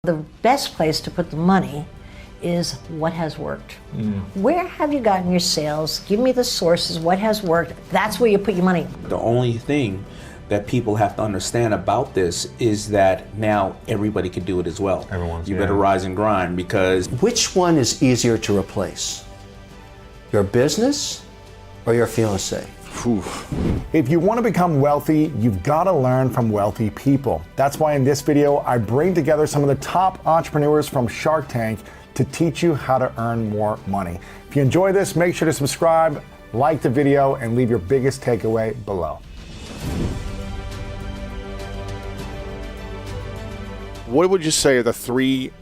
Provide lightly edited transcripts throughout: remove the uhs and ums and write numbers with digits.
The best place to put the money is what has worked. Where have you gotten your sales? Give me the sources, what has worked. That's where you put your money. The only thing that people have to understand about this is that now everybody can do it as well. You better rise and grind, because which one is easier to replace? Your business or your fiancé? If you want to become wealthy, you've got to learn from wealthy people. That's why in this video, I bring together some of the top entrepreneurs from Shark Tank to teach you how to earn more money. If you enjoy this, make sure to subscribe, like the video, and leave your biggest takeaway below. What would you say are the 3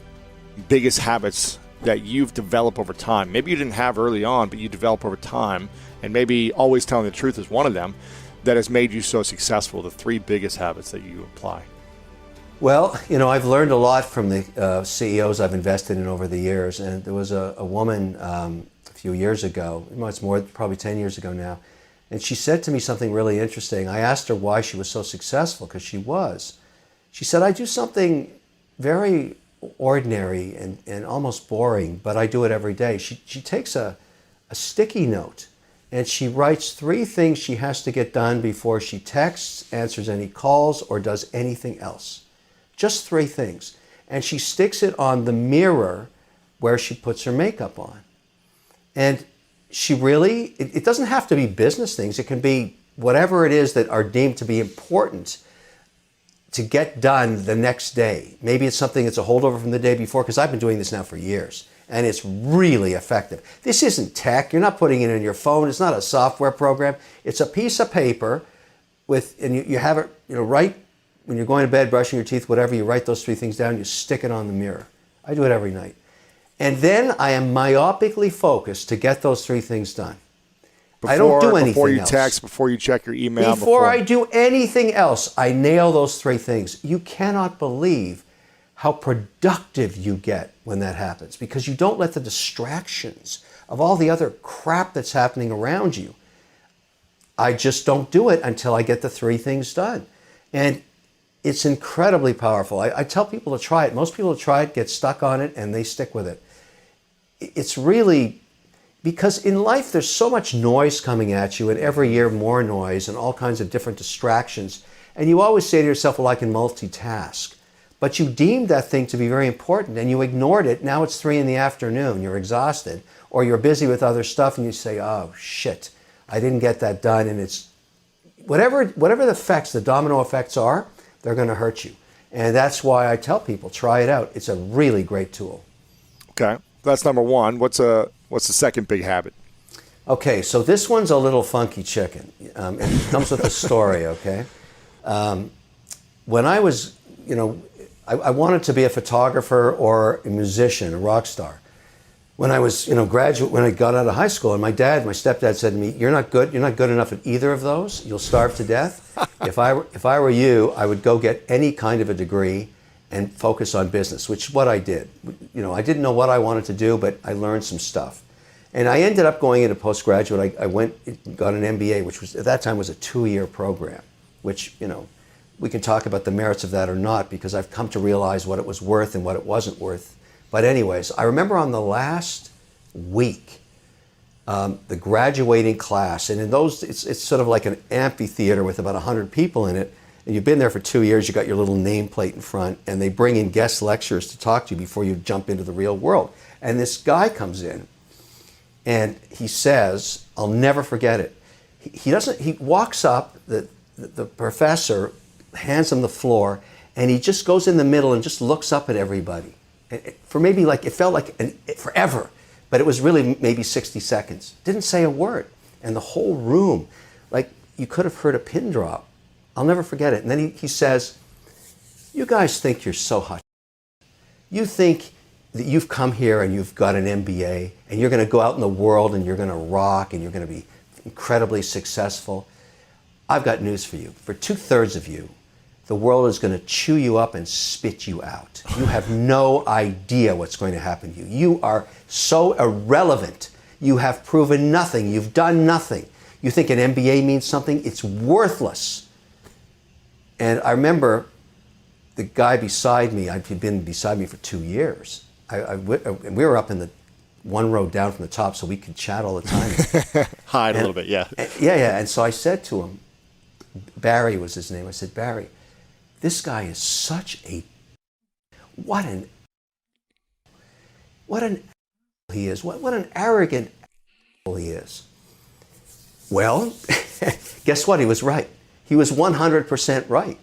biggest habits that you've developed over time? Maybe you didn't have early on, but you developed over time, and maybe always telling the truth is one of them that has made you so successful, the 3 biggest habits that you apply. Well, you know, I've learned a lot from the CEOs I've invested in over the years, and there was a woman a few years ago, it's more, probably 10 years ago now, and she said to me something really interesting. I asked her why she was so successful, because she was. She said, I do something very ordinary and almost boring, but I do it every day. She takes a sticky note and she writes 3 things she has to get done before she texts, answers any calls, or does anything else. Just 3 things. And she sticks it on the mirror where she puts her makeup on. And she really, it doesn't have to be business things. It can be whatever it is that are deemed to be important to get done the next day. Maybe it's something that's a holdover from the day before, because I've been doing this now for years, and it's really effective. This isn't tech. You're not putting it in your phone. It's not a software program. It's a piece of paper with, and you have it, you know, right when you're going to bed, brushing your teeth, whatever, you write those 3 things down, you stick it on the mirror. I do it every night. And then I am myopically focused to get those 3 things done. I don't do anything else. Before you text, before you check your email. Before I do anything else, I nail those 3 things. You cannot believe how productive you get when that happens, because you don't let the distractions of all the other crap that's happening around you. I just don't do it until I get the 3 things done. And it's incredibly powerful. I tell people to try it. Most people who try it get stuck on it and they stick with it. It's really, because in life there's so much noise coming at you, and every year more noise and all kinds of different distractions. And you always say to yourself, well, I can multitask. But you deemed that thing to be very important and you ignored it. Now it's 3 in the afternoon, you're exhausted, or you're busy with other stuff and you say, oh shit, I didn't get that done. And it's whatever the effects, the domino effects are, they're going to hurt you. And that's why I tell people, try it out. It's a really great tool. Okay, that's number 1. What's the second big habit? Okay, so this one's a little funky chicken. It comes with a story, okay? When I was, you know, I wanted to be a photographer or a musician, a rock star. When I was, you know, when I got out of high school, and my stepdad said to me, you're not good enough at either of those. You'll starve to death. If I were you, I would go get any kind of a degree and focus on business, which is what I did. You know, I didn't know what I wanted to do, but I learned some stuff. And I ended up going into postgraduate. I got an MBA, which was, at that time, was a 2-year program, which, you know, we can talk about the merits of that or not, because I've come to realize what it was worth and what it wasn't worth. But anyways, I remember on the last week, the graduating class, and in those, it's sort of like an amphitheater with about 100 people in it, and you've been there for 2 years, you got your little nameplate in front, and they bring in guest lecturers to talk to you before you jump into the real world. And this guy comes in, and he says, I'll never forget it. He walks up, the professor hands him the floor, and he just goes in the middle and just looks up at everybody. For maybe it felt like forever, but it was really maybe 60 seconds. Didn't say a word. And the whole room, like you could have heard a pin drop. I'll never forget it. And then he says, you guys think you're so hot. You think that you've come here and you've got an MBA and you're going to go out in the world and you're going to rock and you're going to be incredibly successful. I've got news for you. For 2/3 of you, the world is going to chew you up and spit you out. You have no idea what's going to happen to you. You are so irrelevant. You have proven nothing. You've done nothing. You think an MBA means something? It's worthless. And I remember the guy beside me, he'd been beside me for 2 years. We were up in the one row down from the top, so we could chat all the time. Hide a little bit, yeah. Yeah. And so I said to him, Barry was his name. I said, Barry, this guy is such a, what an he is. What an arrogant he is. Well, guess what? He was right. He was 100% right.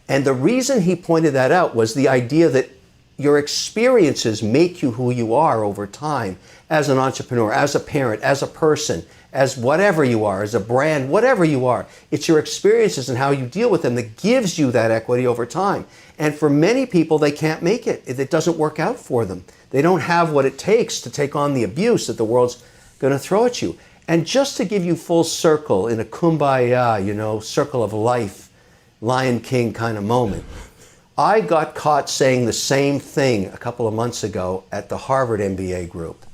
And the reason he pointed that out was the idea that your experiences make you who you are over time as an entrepreneur, as a parent, as a person, as whatever you are, as a brand, whatever you are. It's your experiences and how you deal with them that gives you that equity over time. And for many people, they can't make it. It doesn't work out for them. They don't have what it takes to take on the abuse that the world's going to throw at you. And just to give you full circle in a kumbaya, circle of life, Lion King kind of moment, I got caught saying the same thing a couple of months ago at the Harvard MBA group.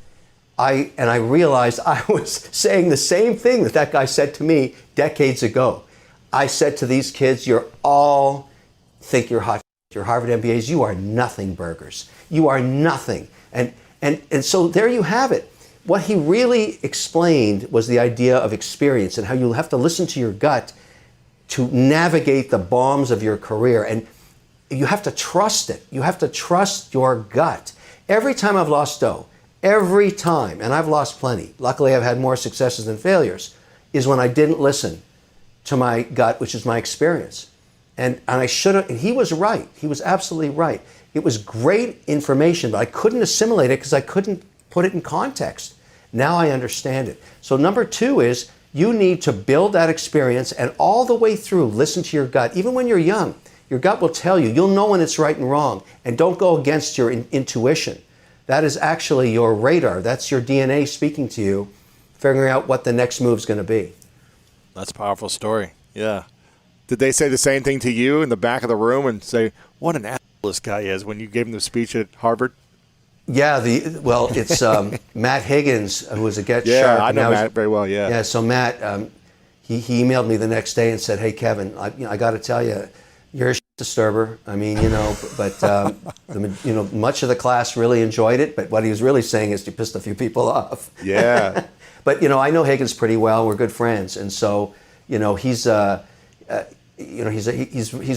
I realized I was saying the same thing that guy said to me decades ago. I said to these kids, you're all think you're hot. Your Harvard MBAs, you are nothing burgers. You are nothing. And so there you have it. What he really explained was the idea of experience and how you have to listen to your gut to navigate the bombs of your career. And you have to trust it. You have to trust your gut. Every time I've lost dough, every time, and I've lost plenty, luckily I've had more successes than failures, is when I didn't listen to my gut, which is my experience. And I should have, and he was right. He was absolutely right. It was great information, but I couldn't assimilate it because I couldn't put it in context. Now I understand it. So number 2 is you need to build that experience and all the way through, listen to your gut. Even when you're young, your gut will tell you. You'll know when it's right and wrong. And don't go against your intuition. That is actually your radar. That's your DNA speaking to you, figuring out what the next move's going to be. That's a powerful story. Yeah. Did they say the same thing to you in the back of the room and say, what an asshole this guy is when you gave him the speech at Harvard? Yeah, it's Matt Higgins, who was a Get Yeah, Sharp. I know Matt very well, yeah. Yeah, so Matt, he emailed me the next day and said, hey, Kevin, I got to tell you, you're a shit disturber. I mean, but much of the class really enjoyed it, but what he was really saying is you pissed a few people off. Yeah. But, I know Higgins pretty well. We're good friends. And so, he's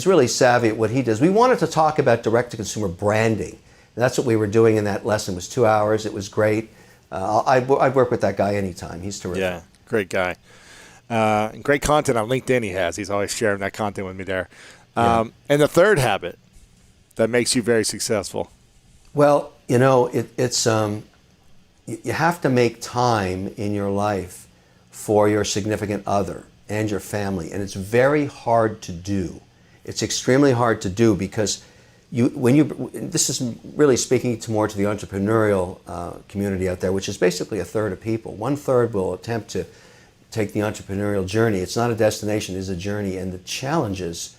really savvy at what he does. We wanted to talk about direct-to-consumer branding. And that's what we were doing in that lesson. It was 2 hours. It was great. I'd work with that guy anytime. He's terrific. Yeah, great guy. Great content on LinkedIn he has. He's always sharing that content with me there. And the third habit that makes you very successful? Well, it's you have to make time in your life for your significant other and your family. And it's very hard to do. It's extremely hard to do because this is really speaking more to the entrepreneurial community out there, which is basically a third of people. 1/3 will attempt to take the entrepreneurial journey. It's not a destination, it's a journey. And the challenges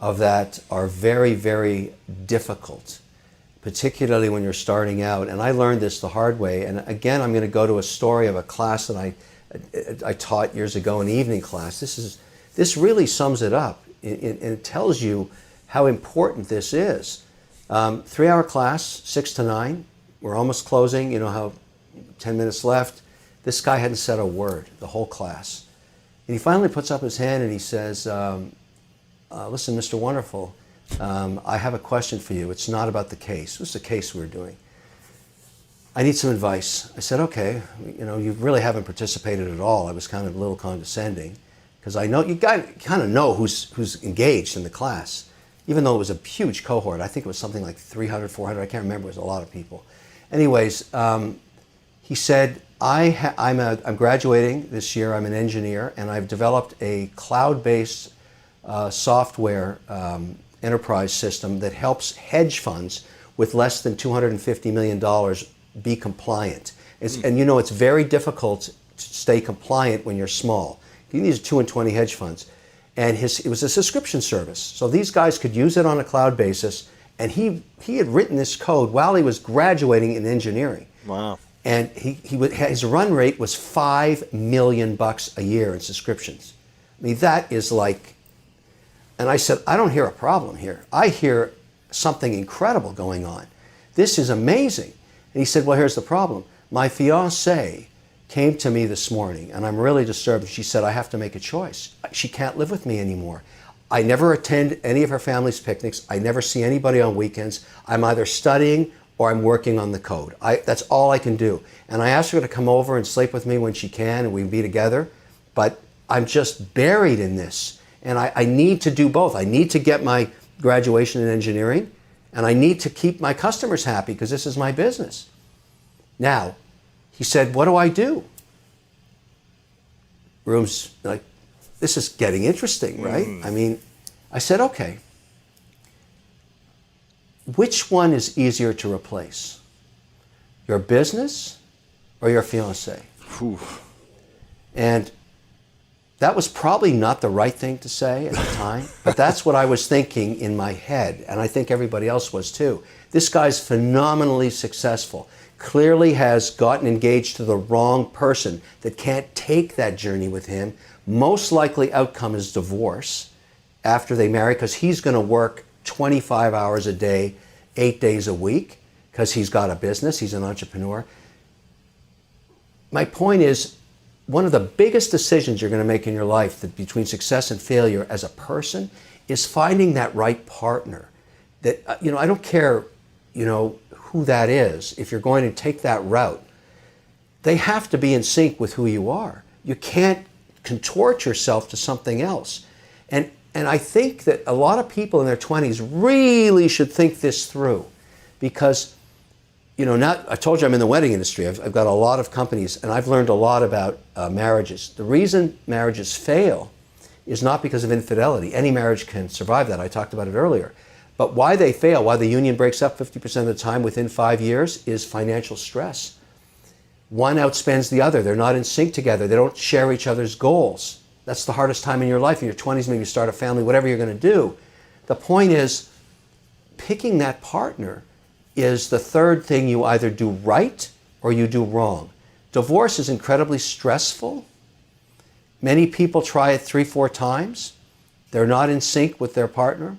of that are very, very difficult, particularly when you're starting out. And I learned this the hard way. And again, I'm going to go to a story of a class that I taught years ago, an evening class. This really sums it up. It tells you how important this is. 3-hour class, 6 to 9. We're almost closing. You know how 10 minutes left. This guy hadn't said a word the whole class. And he finally puts up his hand and he says, listen, Mr. Wonderful, I have a question for you. It's not about the case. What's the case we're doing? I need some advice. I said, okay, you really haven't participated at all. I was kind of a little condescending because I know you kind of know who's engaged in the class, even though it was a huge cohort. I think it was something like 300, 400. I can't remember. It was a lot of people. Anyways, he said, I'm graduating this year. I'm an engineer, and I've developed a cloud-based software enterprise system that helps hedge funds with less than $250 million be compliant. And it's very difficult to stay compliant when you're small. You need 2 and 20 hedge funds. And it was a subscription service. So these guys could use it on a cloud basis. And he had written this code while he was graduating in engineering. Wow. And his run rate was $5 million a year in subscriptions. I mean, that is like, and I said, I don't hear a problem here. I hear something incredible going on. This is amazing. And he said, well, here's the problem. My fiancée came to me this morning, and I'm really disturbed. She said, I have to make a choice. She can't live with me anymore. I never attend any of her family's picnics. I never see anybody on weekends. I'm either studying or I'm working on the code. That's all I can do. And I asked her to come over and sleep with me when she can, and we can be together. But I'm just buried in this. And I need to do both. I need to get my graduation in engineering, and I need to keep my customers happy because this is my business. Now, he said, what do I do? Room's like, this is getting interesting, right? I mean, I said, okay, which one is easier to replace? Your business or your fiancé? And that was probably not the right thing to say at the time, but that's what I was thinking in my head, and I think everybody else was too. This guy's phenomenally successful, clearly has gotten engaged to the wrong person that can't take that journey with him. Most likely outcome is divorce after they marry, because he's going to work 25 hours a day, 8 days a week, because he's got a business, he's an entrepreneur. My point is, one of the biggest decisions you're going to make in your life between success and failure as a person is finding that right partner. That, I don't care, who that is. If you're going to take that route, they have to be in sync with who you are. You can't contort yourself to something else. And I think that a lot of people in their 20s really should think this through, because now I told you I'm in the wedding industry. I've got a lot of companies, and I've learned a lot about marriages. The reason marriages fail is not because of infidelity. Any marriage can survive that. I talked about it earlier. But why they fail, why the union breaks up 50% of the time within 5 years, is financial stress. One outspends the other. They're not in sync together. They don't share each other's goals. That's the hardest time in your life. In your 20s, maybe you start a family, whatever you're going to do. The point is, picking that partner is the third thing you either do right or you do wrong. Divorce is incredibly stressful. Many people try it 3-4 times. They're not in sync with their partner.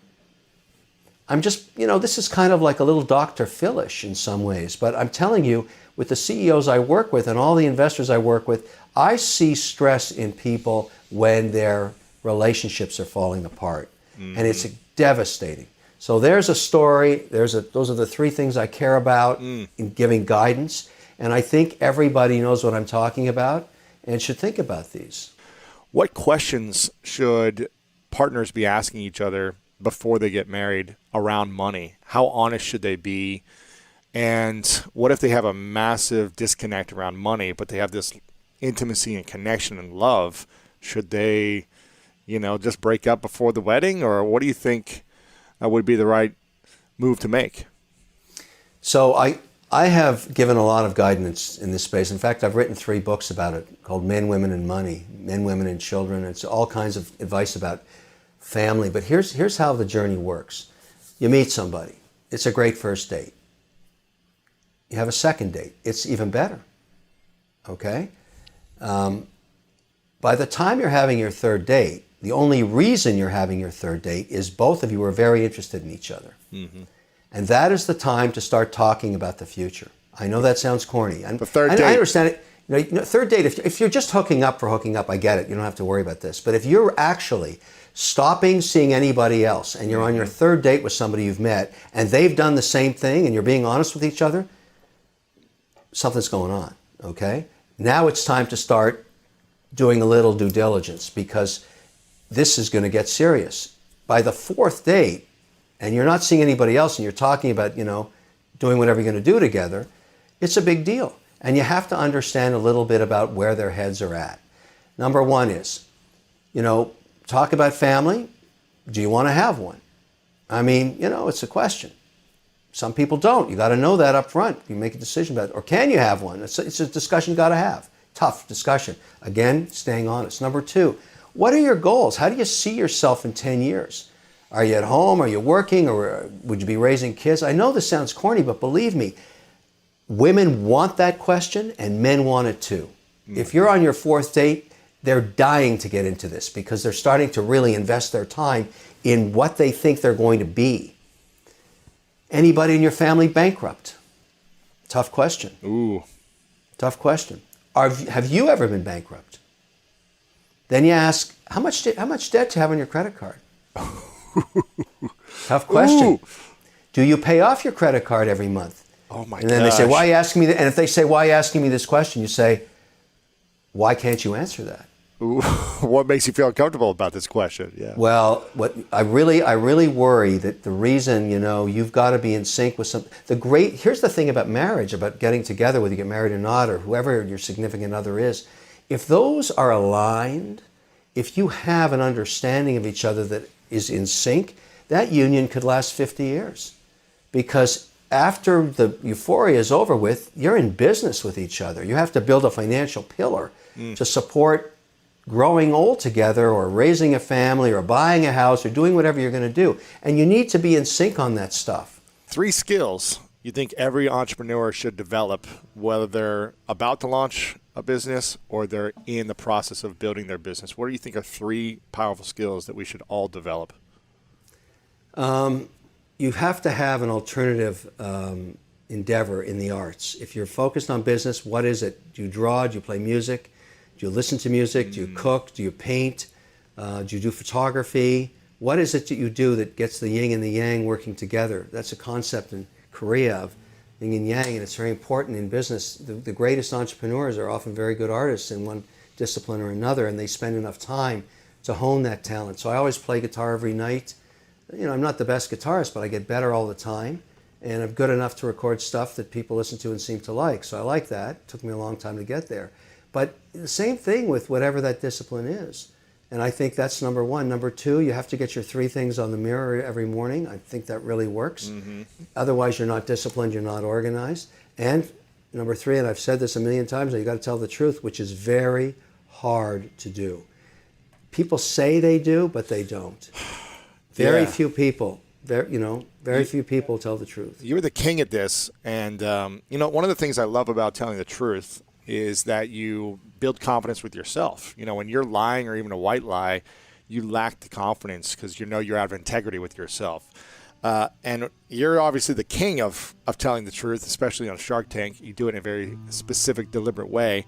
I'm just, this is kind of like a little Dr. Phil-ish in some ways, but I'm telling you, with the CEOs I work with and all the investors I work with, I see stress in people when their relationships are falling apart. And it's devastating. So there's a story, those are the 3 things I care about in giving guidance. And I think everybody knows what I'm talking about and should think about these. What questions should partners be asking each other before they get married around money? How honest should they be? And what if they have a massive disconnect around money, but they have this intimacy and connection and love? Should they, just break up before the wedding? Or what do you think would be the right move to make? So I have given a lot of guidance in this space. In fact, I've written 3 books about it called Men, Women, and Money, Men, Women, and Children. It's all kinds of advice about family. But here's how the journey works. You meet somebody. It's a great first date. You have a second date. It's even better. Okay? By the time you're having your third date, the only reason you're having your third date is both of you are very interested in each other. Mm-hmm. And that is the time to start talking about the future. I know that sounds corny. And the third date. I understand it. Third date, if you're just hooking up for hooking up, I get it. You don't have to worry about this. But if you're actually stopping seeing anybody else and you're on your third date with somebody you've met and they've done the same thing and you're being honest with each other, something's going on, okay? Now it's time to start doing a little due diligence, because this is going to get serious. By the 4th date, and you're not seeing anybody else and you're talking about, doing whatever you're going to do together, it's a big deal. And you have to understand a little bit about where their heads are at. Number 1 is, talk about family. Do you want to have one? I mean, it's a question. Some people don't. You got to know that up front. You make a decision about it. Or can you have one? It's a discussion you got to have. Tough discussion. Again, staying honest. Number 2, what are your goals? How do you see yourself in 10 years? Are you at home? Are you working? Or would you be raising kids? I know this sounds corny, but believe me, women want that question and men want it too. Mm-hmm. If you're on your 4th date, they're dying to get into this because they're starting to really invest their time in what they think they're going to be. Anybody in your family bankrupt? Tough question. Ooh. Tough question. Have you ever been bankrupt? Then you ask, how much debt do you have on your credit card? Tough question. Ooh. Do you pay off your credit card every month? Oh my And then they say, why are you asking me that? And if they say, why are you asking me this question? You say, why can't you answer that? Ooh. What makes you feel uncomfortable about this question? Yeah. Well, what I really worry that the reason, you've got to be in sync with here's the thing about marriage, about getting together, whether you get married or not, or whoever your significant other is. If those are aligned, if you have an understanding of each other that is in sync, that union could last 50 years. Because after the euphoria is over with, you're in business with each other. You have to build a financial pillar to support growing old together, or raising a family, or buying a house, or doing whatever you're going to do. And you need to be in sync on that stuff. 3 skills you think every entrepreneur should develop, whether they're about to launch a business or they're in the process of building their business. What do you think are 3 powerful skills that we should all develop? You have to have an alternative endeavor in the arts. If you're focused on business, what is it? Do you draw? Do you play music? Do you listen to music? Do you cook? Do you paint? Do you do photography? What is it that you do that gets the yin and the yang working together? That's a concept in Korea of yin and yang, and it's very important in business. The greatest entrepreneurs are often very good artists in one discipline or another, and they spend enough time to hone that talent. So I always play guitar every night. I'm not the best guitarist, but I get better all the time, and I'm good enough to record stuff that people listen to and seem to like. So I like that. It took me a long time to get there. But the same thing with whatever that discipline is. And I think that's number 1. Number 2, you have to get your 3 things on the mirror every morning. I think that really works. Otherwise, you're not disciplined, you're not organized. And number 3, and I've said this a million times, you got to tell the truth, which is very hard to do. People say they do, but they don't. Very few people, very few people tell the truth. You're the king at this. And, one of the things I love about telling the truth is that you build confidence with yourself. When you're lying, or even a white lie, you lack the confidence because you're out of integrity with yourself. And you're obviously the king of telling the truth, especially on Shark Tank. You do it in a very specific, deliberate way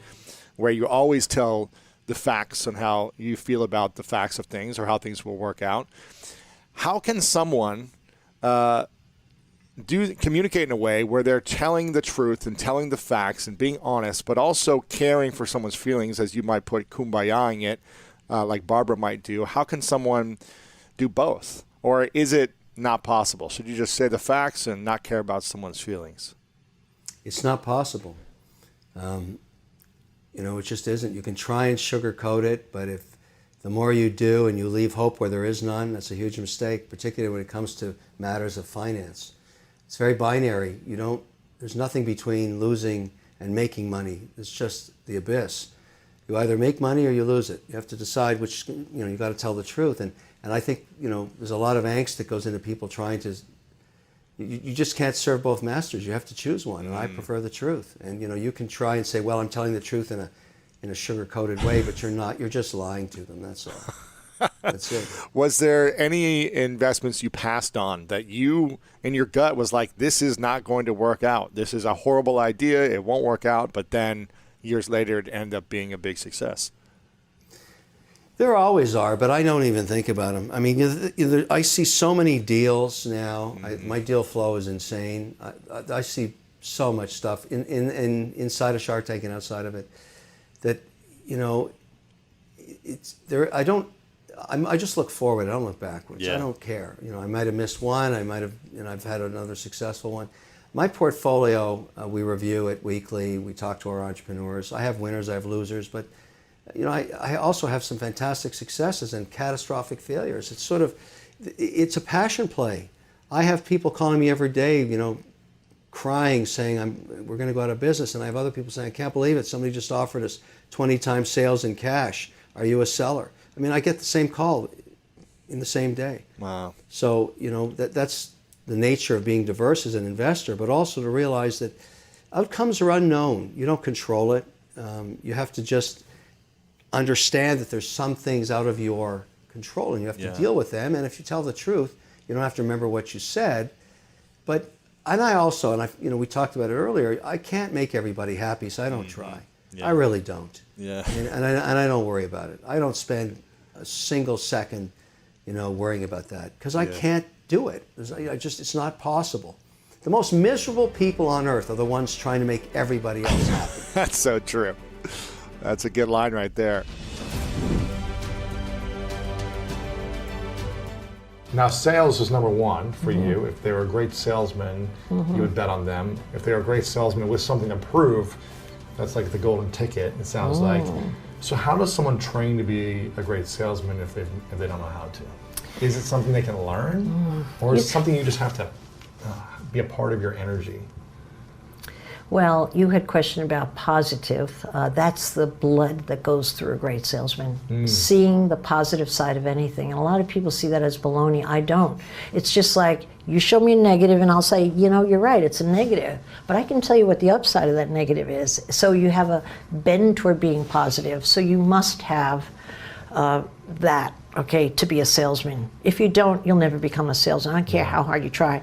where you always tell the facts on how you feel about the facts of things or how things will work out. How can someone communicate in a way where they're telling the truth and telling the facts and being honest, but also caring for someone's feelings, as you might put kumbayaing it, like Barbara might do? How can someone do both? Or is it not possible? Should you just say the facts and not care about someone's feelings? It's not possible. It just isn't. You can try and sugarcoat it, but if the more you do and you leave hope where there is none, that's a huge mistake, particularly when it comes to matters of finance. It's very binary. There's nothing between losing and making money. It's just the abyss. You either make money or you lose it. You have to decide which, you got to tell the truth. And I think, there's a lot of angst that goes into people trying to, you just can't serve both masters. You have to choose one. And I prefer the truth. And, you can try and say, well, I'm telling the truth in a sugar-coated way, but you're not. You're just lying to them. That's all. That's it. Was there any investments you passed on that you, in your gut, was like, this is not going to work out? This is a horrible idea. It won't work out. But then years later, it ended up being a big success. There always are, but I don't even think about them. I mean, I see so many deals now. My deal flow is insane. I see so much stuff inside of Shark Tank and outside of it that, it's there. I just look forward. I don't look backwards. I don't care. I might have missed one. I've had another successful one. My portfolio, we review it weekly. We talk to our entrepreneurs. I have winners, I have losers, but I also have some fantastic successes and catastrophic failures. It's a passion play. I have people calling me every day, crying, saying we're going to go out of business, and I have other people saying, I can't believe it. Somebody just offered us 20 times sales in cash. Are you a seller? I mean, I get the same call in the same day. Wow. So, that's the nature of being diverse as an investor, but also to realize that outcomes are unknown. You don't control it. You have to just understand that there's some things out of your control, and you have to deal with them. And if you tell the truth, you don't have to remember what you said. But I also, we talked about it earlier, I can't make everybody happy, so I don't try. Yeah. I really don't. Yeah. And I don't worry about it. I don't spend a single second, worrying about that, because I can't do it. It's not possible. The most miserable people on earth are the ones trying to make everybody else happy. That's so true. That's a good line right there. Now, sales is number one for you. If they were a great salesman, you would bet on them. If they were a great salesman with something to prove, that's like the golden ticket, it sounds like. So how does someone train to be a great salesman if they don't know how to? Is it something they can learn? Or is it something you just have to be a part of your energy? Well, you had questioned about positive. That's the blood that goes through a great salesman. Seeing the positive side of anything. And a lot of people see that as baloney. I don't. It's just like, you show me a negative and I'll say, you're right, it's a negative. But I can tell you what the upside of that negative is. So you have a bend toward being positive. So you must have that, okay, to be a salesman. If you don't, you'll never become a salesman. I don't care how hard you try.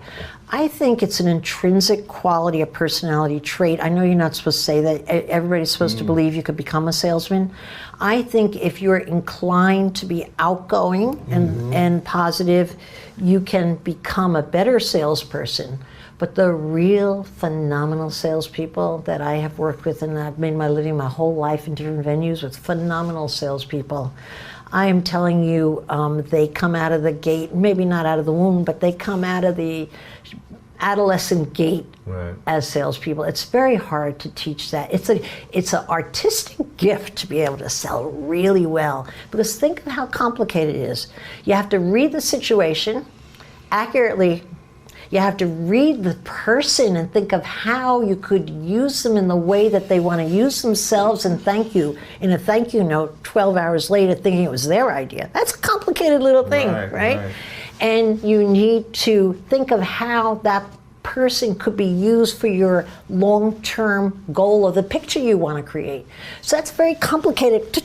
I think it's an intrinsic quality, a personality trait. I know you're not supposed to say that. Everybody's supposed to believe you could become a salesman. I think if you're inclined to be outgoing and positive, you can become a better salesperson. But the real phenomenal salespeople that I have worked with, and I've made my living my whole life in different venues with phenomenal salespeople, I am telling you, they come out of the gate, maybe not out of the womb, but they come out of the adolescent gate as salespeople. It's very hard to teach that. It's an artistic gift to be able to sell really well, because think of how complicated it is. You have to read the situation accurately. You have to read the person and think of how you could use them in the way that they want to use themselves and thank you in a thank you note 12 hours later thinking it was their idea. That's a complicated little thing, right? And you need to think of how that person could be used for your long-term goal or the picture you want to create. So that's very complicated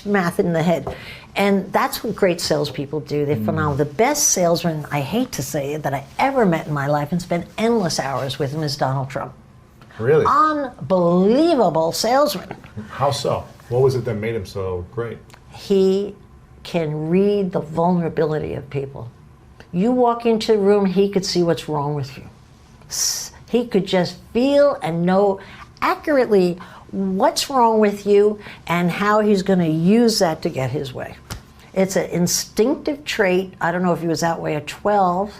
math in the head. And that's what great salespeople do. They're phenomenal. The best salesman, I hate to say it, that I ever met in my life and spent endless hours with him is Donald Trump. Really? Unbelievable salesman. How so? What was it that made him so great? He can read the vulnerability of people. You walk into a room, he could see what's wrong with you. He could just feel and know accurately what's wrong with you and how he's going to use that to get his way. It's an instinctive trait. I don't know if he was that way at 12,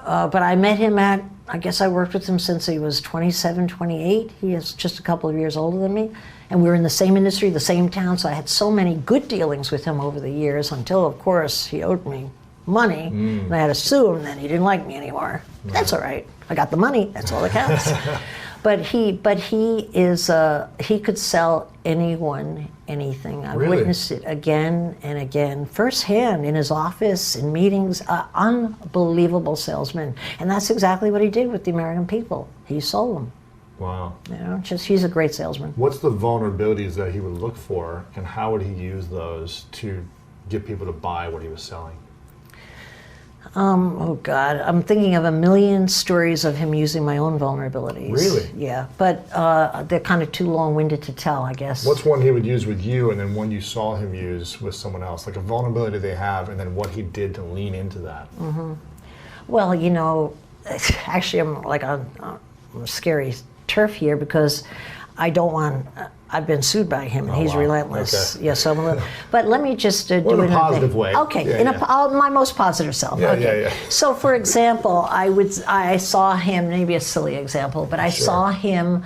but I met him I guess I worked with him since he was 27, 28. He is just a couple of years older than me. And we were in the same industry, the same town, so I had so many good dealings with him over the years until, of course, he owed me money, and I had to sue him, and then he didn't like me anymore. That's all right. I got the money. That's all that counts. But he could sell anyone anything. I've witnessed it again and again, firsthand in his office, in meetings. Unbelievable salesman, and that's exactly what he did with the American people. He sold them. Wow. He's a great salesman. What's the vulnerabilities that he would look for, and how would he use those to get people to buy what he was selling? Oh God, I'm thinking of a million stories of him using my own vulnerabilities. Really? Yeah, but they're kind of too long-winded to tell, I guess. What's one he would use with you, and then one you saw him use with someone else? Like a vulnerability they have, and then what he did to lean into that. Well, actually I'm like on scary turf here because I don't want... I've been sued by him, and he's relentless. Okay. Yeah, so but let me just do it in a positive way. Okay, my most positive self. Yeah. So, for example, I saw him. Maybe a silly example, but I saw him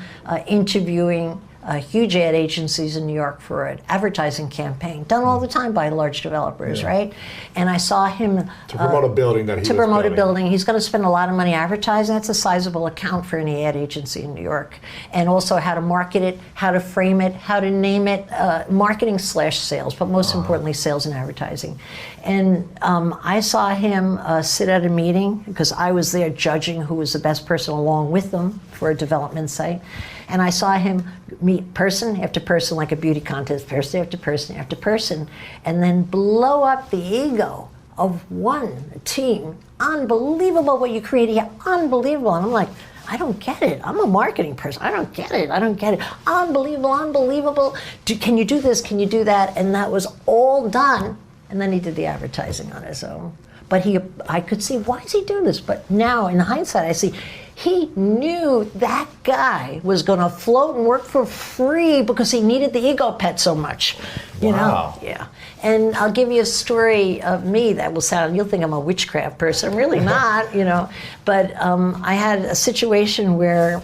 interviewing huge ad agencies in New York for an advertising campaign, done all the time by large developers, right? And I saw him to promote a building that he was to promote building. A building. He's going to spend a lot of money advertising. That's a sizable account for any ad agency in New York. And also how to market it, how to frame it, how to name it, marketing/sales, but most importantly, sales and advertising. And I saw him sit at a meeting because I was there judging who was the best person along with them for a development site. And I saw him meet person after person like a beauty contest, person after person after person, and then blow up the ego of one team. Unbelievable what you created here. Unbelievable. And I'm like, I don't get it. I'm a marketing person. I don't get it. I don't get it. Unbelievable, unbelievable. Can you do this? Can you do that? And that was all done. And then he did the advertising on his own. But I could see, why is he doing this? But now, in hindsight, I see he knew that guy was going to float and work for free because he needed the ego pet so much. You know? Yeah. And I'll give you a story of me that will sound, you'll think I'm a witchcraft person. I'm really not, you know. But I had a situation where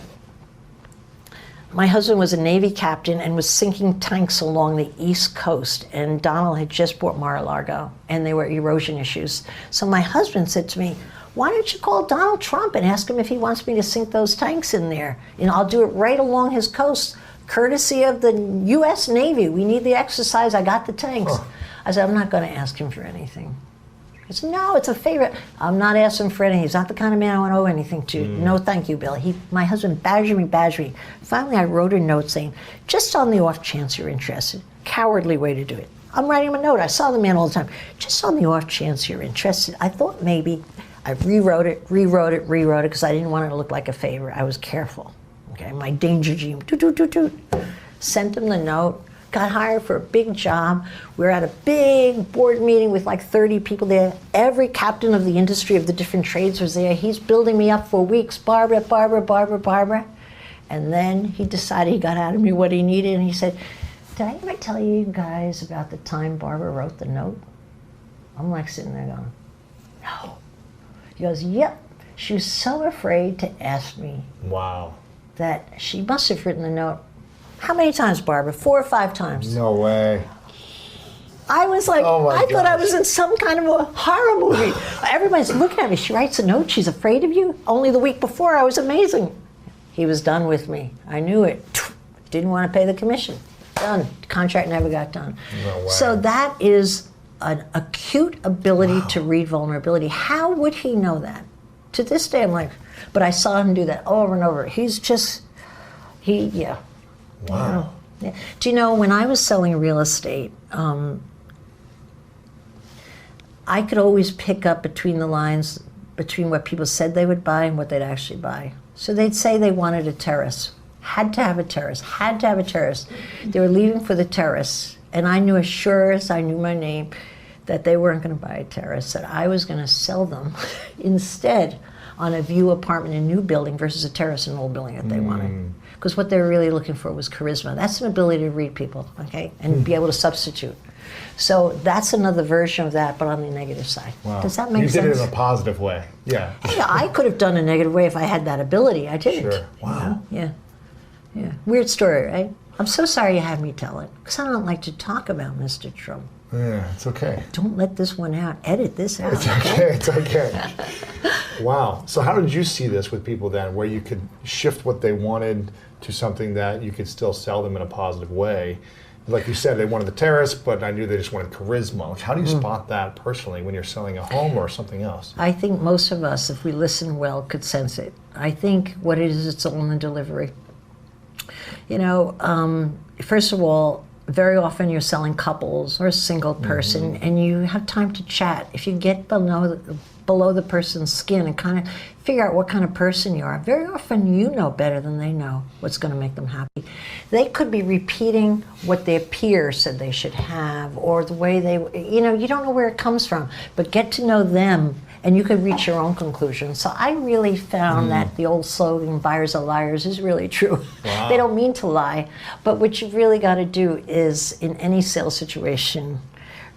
my husband was a Navy captain and was sinking tanks along the East Coast, and Donald had just bought Mar-a-Lago, and there were erosion issues. So my husband said to me, why don't you call Donald Trump and ask him if he wants me to sink those tanks in there? And I'll do it right along his coast, courtesy of the U.S. Navy. We need the exercise. I got the tanks. I said, I'm not going to ask him for anything. He said, no, it's a favor. I'm not asking for anything. He's not the kind of man I want to owe anything to. No, thank you, Bill. My husband badgered me. Finally, I wrote a note saying, just on the off chance you're interested. Cowardly way to do it. I'm writing him a note. I saw the man all the time. Just on the off chance you're interested. I thought maybe I rewrote it, because I didn't want it to look like a favor. I was careful. Okay, my danger gene. Sent him the note. Got hired for a big job. We were at a big board meeting with like 30 people there. Every captain of the industry of the different trades was there. He's building me up for weeks. Barbara. And then he decided he got out of me what he needed, and he said, did I ever tell you guys about the time Barbara wrote the note? I'm like sitting there going, no. He goes, yep. She was so afraid to ask me. Wow. That she must have written the note. How many times, Barbara? 4 or 5 times. No way. I was like, I thought I was in some kind of a horror movie. Everybody's looking at me. She writes a note. She's afraid of you. Only the week before, I was amazing. He was done with me. I knew it. Didn't want to pay the commission. Done. Contract never got done. No way. So that is an acute ability to read vulnerability. How would he know that? To this day, I'm like, but I saw him do that over and over. Yeah. Wow. Yeah. Do you know, when I was selling real estate, I could always pick up between the lines between what people said they would buy and what they'd actually buy. So they'd say they wanted a terrace. Had to have a terrace. They were leaving for the terrace. And I knew as sure as I knew my name that they weren't going to buy a terrace, that I was going to sell them instead on a view apartment in a new building versus a terrace in an old building that they wanted. Because what they were really looking for was charisma. That's an ability to read people, okay, and be able to substitute. So that's another version of that, but on the negative side. Wow. Does that make sense? You did it in a positive way. Yeah. Yeah, I could have done a negative way if I had that ability. I didn't. Sure. Wow. You know? Yeah. Weird story, right? I'm so sorry you had me tell it, because I don't like to talk about Mr. Trump. Yeah, it's okay. Don't let this one out. Edit this out. It's okay. It's okay. Wow. So how did you see this with people then, where you could shift what they wanted to something that you could still sell them in a positive way? Like you said, they wanted the terrace, but I knew they just wanted charisma. Like, how do you spot that personally when you're selling a home or something else? I think most of us, if we listen well, could sense it. I think what it is, it's all in the delivery. You know, first of all, very often you're selling couples or a single person, and you have time to chat. If you get below the person's skin and kind of figure out what kind of person you are, very often you know better than they know what's going to make them happy. They could be repeating what their peer said they should have, or the way they, you know, you don't know where it comes from, but get to know them and you could reach your own conclusion. So I really found that the old slogan, buyers are liars, is really true. Wow. They don't mean to lie, but what you've really got to do is, in any sales situation,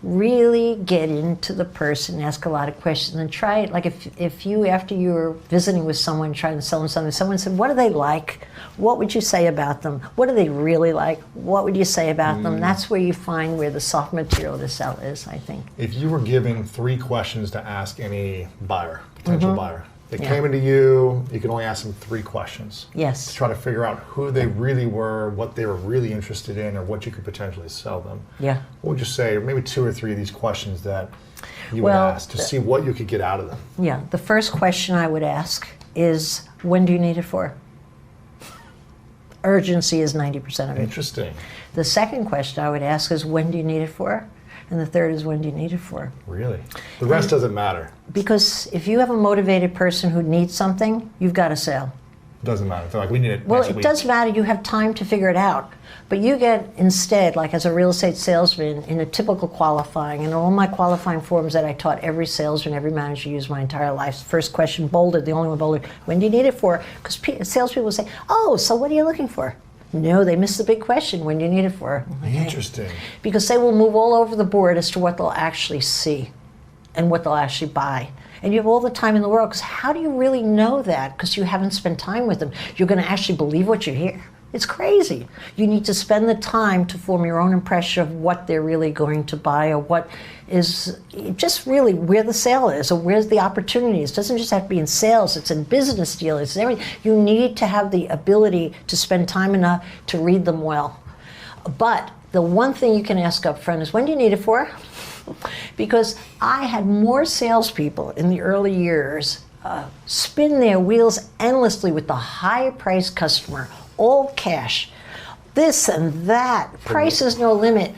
really get into the person, ask a lot of questions, and try it. Like if you, after you were visiting with someone, trying to sell them something, someone said, what do they like? What would you say about them? What do they really like? What would you say about them? That's where you find where the soft material to sell is, I think. If you were given 3 questions to ask any buyer, potential buyer, they came into you, you could only ask them 3 questions. Yes. To try to figure out who they really were, what they were really interested in, or what you could potentially sell them. Yeah. What would you say, or maybe 2 or 3 of these questions that you would ask to see what you could get out of them? Yeah. The first question I would ask is, when do you need it for? Urgency is 90% of it. Interesting. The second question I would ask is, when do you need it for? and the third is when do you need it for? Really? The rest doesn't matter. Because if you have a motivated person who needs something, you've got a sale. Doesn't matter. They're like, we need it Well, next it week. does matter. You have time to figure it out. But you get instead, like as a real estate salesman, in a typical qualifying, and all my qualifying forms that I taught every salesman, every manager used my entire life. First question bolded, the only one bolded, when do you need it for? Because salespeople say, oh, so what are you looking for? No, they miss the big question, when do you need it for? Okay. Interesting. Because they will move all over the board as to what they'll actually see and what they'll actually buy. And you have all the time in the world, because how do you really know that? Because you haven't spent time with them. You're going to actually believe what you hear. It's crazy. You need to spend the time to form your own impression of what they're really going to buy, or what is just really where the sale is, or where's the opportunities. It doesn't just have to be in sales, it's in business deals, it's in everything. You need to have the ability to spend time enough to read them well. But the one thing you can ask up front is, when do you need it for? Because I had more salespeople in the early years spin their wheels endlessly with the high-priced customer, all cash, this and that, price is no limit,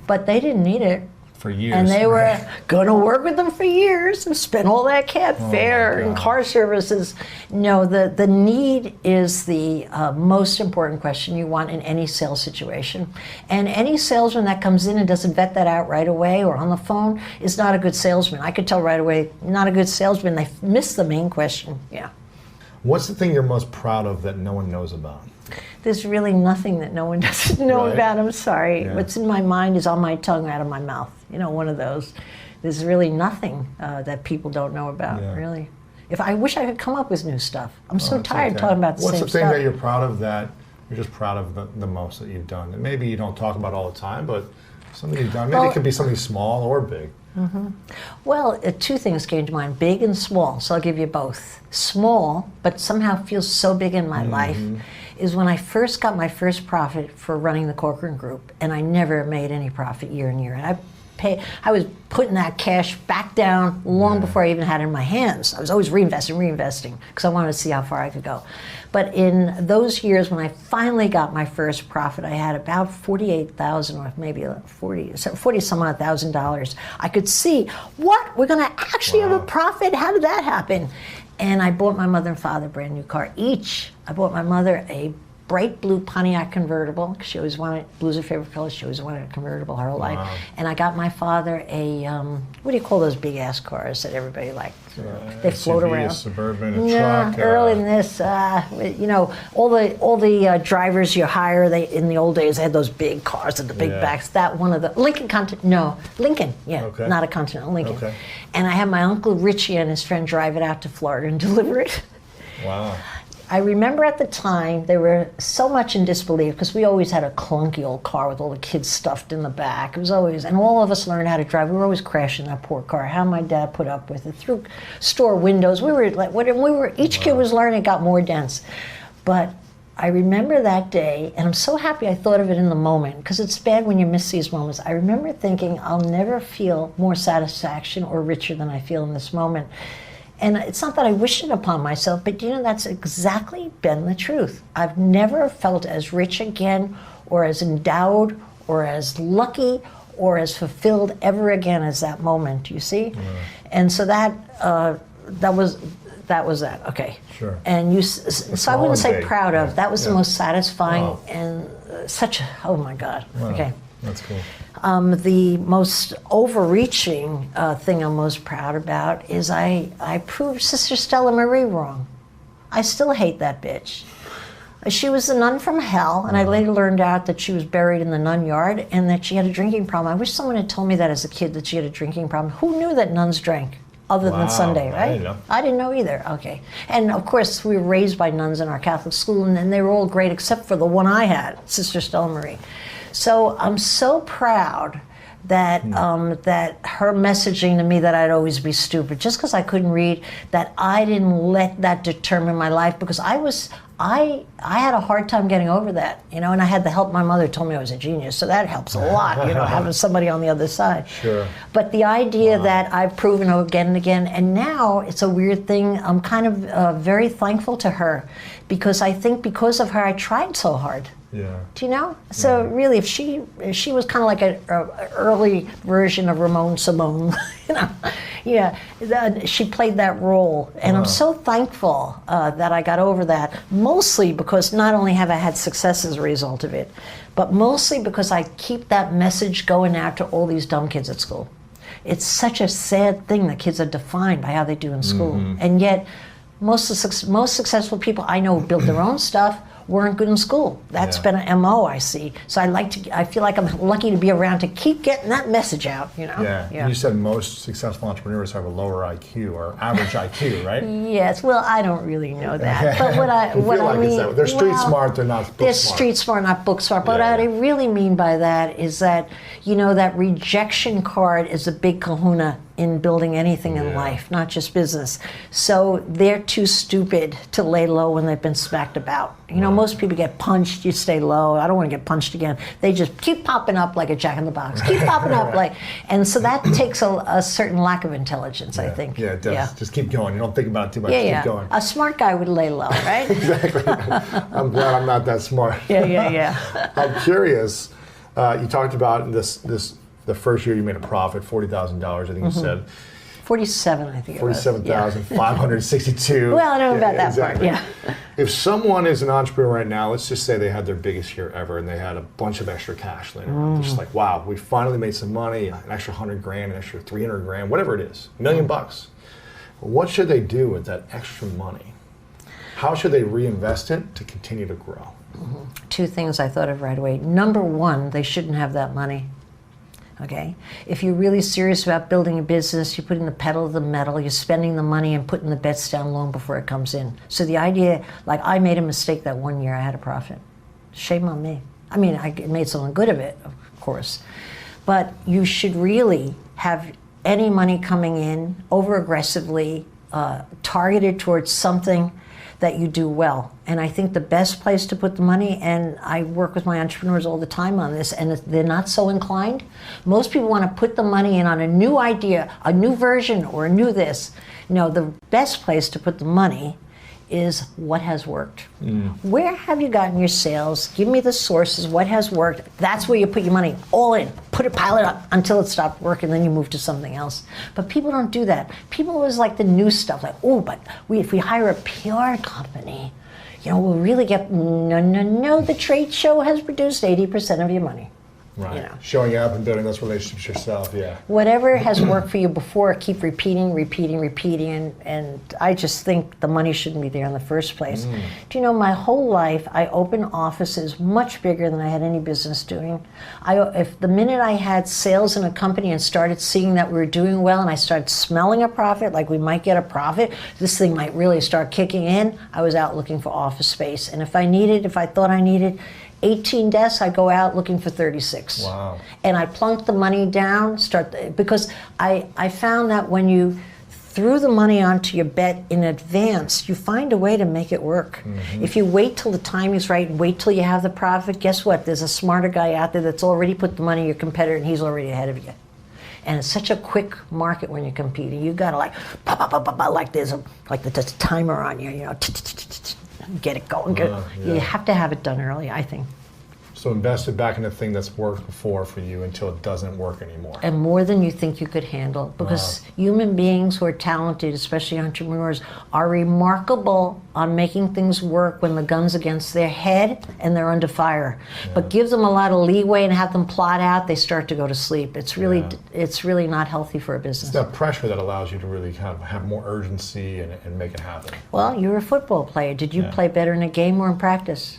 but they didn't need it. For years. And they were going to work with them for years and spend all that cab fare and car services. No, the need is the most important question you want in any sales situation. And any salesman that comes in and doesn't vet that out right away or on the phone is not a good salesman. I could tell right away, not a good salesman. They miss the main question. Yeah. What's the thing you're most proud of that no one knows about? There's really nothing that no one doesn't know Right. about. I'm sorry. Yeah. What's in my mind is on my tongue, out of my mouth. You know, one of those. There's really nothing that people don't know about, Yeah. really. If I wish I could come up with new stuff. I'm so It's tired okay. talking about the What's same the thing stuff. that you're proud of that you're just proud of the most that you've done? And maybe you don't talk about all the time, but something you've done. Maybe Well- it could be something small or big. Well, two things came to mind, big and small, so I'll give you both. Small, but somehow feels so big in my life, is when I first got my first profit for running the Corcoran Group, and I never made any profit year in year. And I was putting that cash back down long before I even had it in my hands. I was always reinvesting, because I wanted to see how far I could go. But in those years when I finally got my first profit, I had about $48,000 or maybe 40 some odd $1,000. I could see, what? We're going to actually have a profit? How did that happen? And I bought my mother and father a brand new car each. I bought my mother a bright blue Pontiac convertible, because she always wanted, blue's her favorite color, she always wanted a convertible her whole life. And I got my father a, what do you call those big ass cars that everybody likes? They float SUV, around. A Suburban, a No, truck. earlier than this, you know, all the drivers you hire, they in the old days they had those big cars with the big Yeah. backs. That one of the Lincoln Lincoln, yeah, Okay. not a Continental, Lincoln. Okay. And I had my Uncle Richie and his friend drive it out to Florida and deliver it. Wow. I remember at the time they were so much in disbelief, because we always had a clunky old car with all the kids stuffed in the back. It was always, and all of us learned how to drive. We were always crashing that poor car. How my dad put up with it through store windows. We were like, each kid was learning, it got more dense. But I remember that day, and I'm so happy I thought of it in the moment, because it's bad when you miss these moments. I remember thinking, I'll never feel more satisfaction or richer than I feel in this moment. And it's not that I wish it upon myself, but you know, that's exactly been the truth. I've never felt as rich again, or as endowed, or as lucky, or as fulfilled ever again as that moment, you see? And so that was that, okay. Sure. And so I small wouldn't and say big. proud of, that was the Yeah. most satisfying Wow. and such, oh my God, Wow. okay. That's cool. The most overreaching thing I'm most proud about is I proved Sister Stella Marie wrong. I still hate that bitch. She was a nun from hell, and I later learned out that she was buried in the nun yard and that she had a drinking problem. I wish someone had told me that as a kid, that she had a drinking problem. Who knew that nuns drank? Other Wow, than Sunday, I right? didn't know. I didn't know either. Okay. And of course, we were raised by nuns in our Catholic school, and they were all great except for the one I had, Sister Stella Marie. So I'm so proud that that her messaging to me that I'd always be stupid, just because I couldn't read, that I didn't let that determine my life, because I had a hard time getting over that, you know, and I had the help. My mother told me I was a genius, so that helps a lot, you know, having somebody on the other side. Sure. But the idea that I've proven again and again, and now it's a weird thing, I'm kind of very thankful to her, because I think because of her I tried so hard. Yeah. Do you know? So really, if she was kind of like a early version of Ramon Simone, you know, yeah, she played that role, and I'm so thankful that I got over that. Mostly because not only have I had success as a result of it, but mostly because I keep that message going out to all these dumb kids at school. It's such a sad thing that kids are defined by how they do in school, and yet most successful people I know who built their own stuff weren't good in school. That's been an MO I see. So I feel like I'm lucky to be around to keep getting that message out, you know? Yeah. You said most successful entrepreneurs have a lower IQ or average IQ, right? Yes, well, I don't really know that. But what I mean, they're street smart, they're not book they're smart. street smart, not book smart. But what I really mean by that is that, you know, that rejection card is a big kahuna in building anything in life, not just business. So they're too stupid to lay low when they've been smacked about. You know, most people get punched, you stay low. I don't want to get punched again. They just keep popping up like a jack in the box. Keep popping up like, and so that takes a certain lack of intelligence, I think. Yeah, it does. Yeah. Just keep going. You don't think about it too much. Yeah, Keep going. A smart guy would lay low, right? Exactly. I'm glad I'm not that smart. Yeah. I'm curious. You talked about the first year you made a profit, $40,000. I think you said 47, I think it was. 47,562. Well, I don't know about that part. Yeah. If someone is an entrepreneur right now, let's just say they had their biggest year ever and they had a bunch of extra cash later on. They're just like, wow, we finally made some money, an extra $100,000, an extra $300,000, whatever it is, $1 million. What should they do with that extra money? How should they reinvest it to continue to grow? Two things I thought of right away. Number one, they shouldn't have that money. Okay? If you're really serious about building a business, you're putting the pedal to the metal, you're spending the money and putting the bets down long before it comes in. So the idea, like I made a mistake that one year I had a profit. Shame on me. I mean, I made something good of it, of course. But you should really have any money coming in over aggressively, targeted towards something that you do well. And I think the best place to put the money, and I work with my entrepreneurs all the time on this, and they're not so inclined. Most people want to put the money in on a new idea, a new version, or a new this. No, the best place to put the money is what has worked. Where have you gotten your sales? Give me the sources, what has worked. That's where you put your money, all in. Pile it up until it stopped working, then you move to something else. But people don't do that. People always like the new stuff, like, oh, but if we hire a PR company, you know, we'll really get, no, the trade show has produced 80% of your money. Right. You know. Showing up and building those relationships yourself, yeah. Whatever has worked for you before, keep repeating, and I just think the money shouldn't be there in the first place. Do you know, my whole life, I opened offices much bigger than I had any business doing. If the minute I had sales in a company and started seeing that we were doing well and I started smelling a profit, like we might get a profit, this thing might really start kicking in, I was out looking for office space. And if I thought I needed 18 desks, I go out looking for 36. Wow. And I plunk the money down, because I found that when you threw the money onto your bet in advance, you find a way to make it work. If you wait till the time is right, wait till you have the profit, guess what? There's a smarter guy out there that's already put the money in your competitor and he's already ahead of you. And it's such a quick market when you're competing. You gotta like, like there's a timer on you, you know, get it going. You have to have it done early, I think. So invest it back in a thing that's worked before for you until it doesn't work anymore. And more than you think you could handle. Because human beings who are talented, especially entrepreneurs, are remarkable on making things work when the gun's against their head and they're under fire. But give them a lot of leeway and have them plot out, they start to go to sleep. It's really not healthy for a business. It's that pressure that allows you to really kind of have more urgency and make it happen. Well, you're a football player. Did you play better in a game or in practice?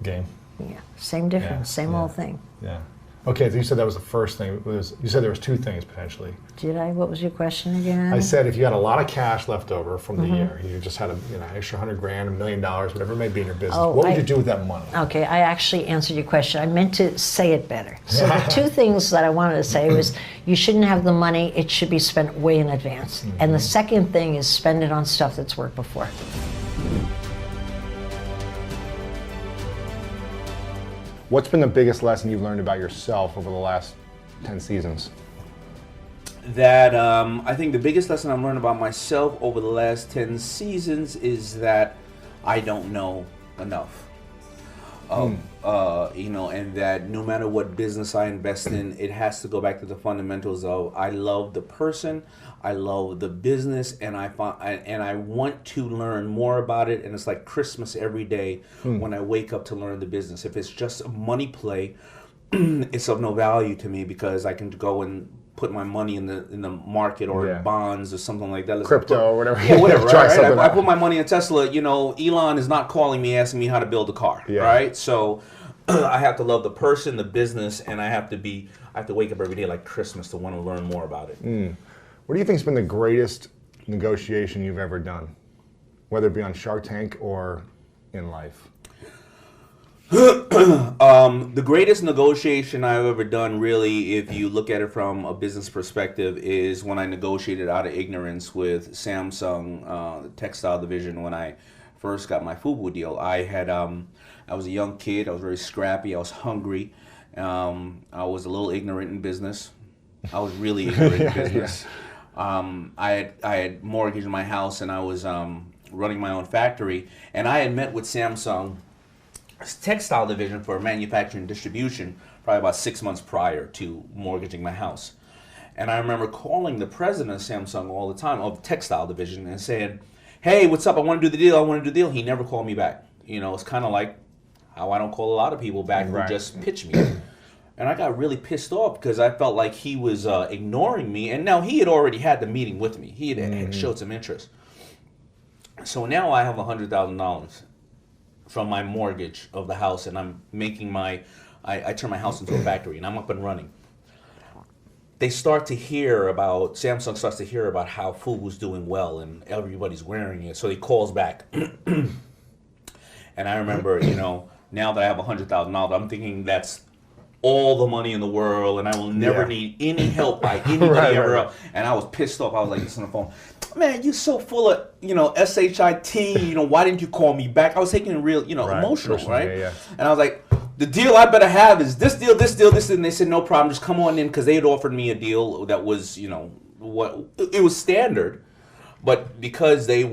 Game. Yeah, same difference, same old thing. Yeah. Okay, so you said that was the first thing. You said there was two things potentially. Did I? What was your question again? I said if you had a lot of cash left over from the year, you just had extra $100,000, $1 million, whatever it may be in your business, what would you do with that money? Okay, I actually answered your question. I meant to say it better. So the two things that I wanted to say was you shouldn't have the money, it should be spent way in advance. And the second thing is spend it on stuff that's worked before. What's been the biggest lesson you've learned about yourself over the last 10 seasons? That I think the biggest lesson I've learned about myself over the last 10 seasons is that I don't know enough. you know, and that no matter what business I invest in, it has to go back to the fundamentals of I love the person, I love the business, and I want to learn more about it. And it's like Christmas every day when I wake up to learn the business. If it's just a money play, it's of no value to me because I can go and put my money in the market or in bonds or something like that. Crypto or whatever. Yeah, whatever. Try right? something I out. put my money in Tesla. You know, Elon is not calling me asking me how to build a car. Right. So I have to love the person, the business, and I have to wake up every day like Christmas to want to learn more about it. What do you think's been the greatest negotiation you've ever done, whether it be on Shark Tank or in life? The greatest negotiation I've ever done, really, if you look at it from a business perspective, is when I negotiated out of ignorance with Samsung, the textile division, when I first got my FUBU deal. I was a young kid. I was very scrappy. I was hungry. I was a little ignorant in business. I was really ignorant in business. I had mortgaged my house, and I was running my own factory. And I had met with Samsung textile division for manufacturing and distribution probably about 6 months prior to mortgaging my house. And I remember calling the president of Samsung all the time, of the textile division, and saying, hey, what's up? I want to do the deal. I want to do the deal. He never called me back. You know, it's kind of like how I don't call a lot of people back who just pitch me. And I got really pissed off because I felt like he was ignoring me. And now he had already had the meeting with me. He had showed some interest. So now I have $100,000 from my mortgage of the house, and I'm making I turn my house into a factory, and I'm up and running. Samsung starts to hear about how FUBU's doing well, and everybody's wearing it, so he calls back. And I remember, you know, now that I have $100,000, I'm thinking that's all the money in the world, and I will never need any help by anybody ever else. And I was pissed off. I was like this on the phone. Man, you're so full of, you know, shit, you know, why didn't you call me back? I was taking it real, you know, emotional, right? Yeah. And I was like, the deal I better have is this deal, this deal, this, and they said, no problem, just come on in, because they had offered me a deal that was, you know, it was standard, but because they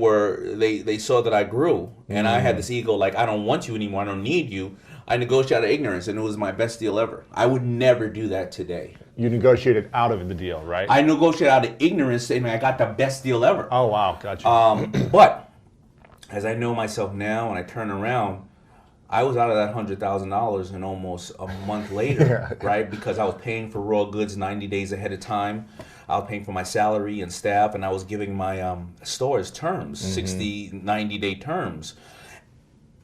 saw that I grew, and I had this ego, like, I don't want you anymore, I don't need you, I negotiated out of ignorance, and it was my best deal ever. I would never do that today. You negotiated out of the deal, right? I negotiated out of ignorance, saying I got the best deal ever. Oh, wow. Gotcha. But as I know myself now, and I turn around, I was out of that $100,000 in almost a month later, right? Because I was paying for raw goods 90 days ahead of time. I was paying for my salary and staff, and I was giving my stores terms, 60, 90-day terms.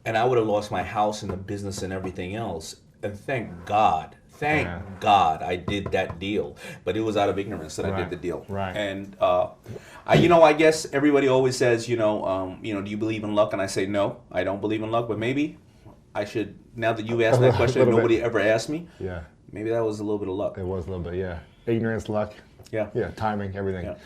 And I would have lost my house and the business and everything else. And thank God I did that deal. But it was out of ignorance that I did the deal. Right. And I guess everybody always says, do you believe in luck? And I say no, I don't believe in luck. But maybe I should. Now that you asked that question, and nobody ever asked me. Yeah. Maybe that was a little bit of luck. It was a little bit, yeah. Ignorance, luck. Yeah. Yeah. Timing, everything. Yeah.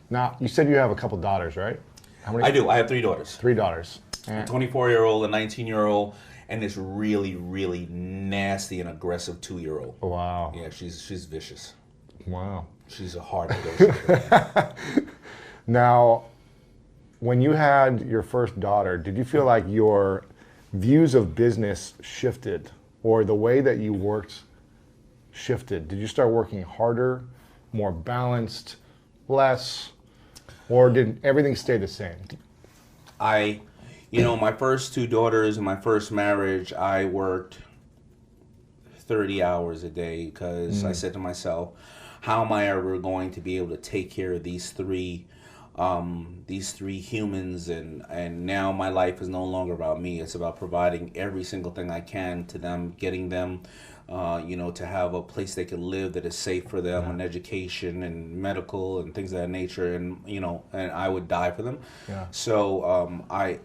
Now, you said you have a couple daughters, right? How many? I do. I have 3 daughters. 3 daughters. A 24-year-old, a 19-year-old, and this really, really nasty and aggressive 2-year-old. Wow. Yeah, she's vicious. Wow. She's a hard negotiator. Now, when you had your first daughter, did you feel like your views of business shifted, or the way that you worked shifted? Did you start working harder, more balanced, less, or did everything stay the same? My first 2 daughters in my first marriage, I worked 30 hours a day because I said to myself, how am I ever going to be able to take care of these three humans? And now my life is no longer about me. It's about providing every single thing I can to them, getting them to have a place they can live that is safe for them, and education and medical and things of that nature, and and I would die for them. So I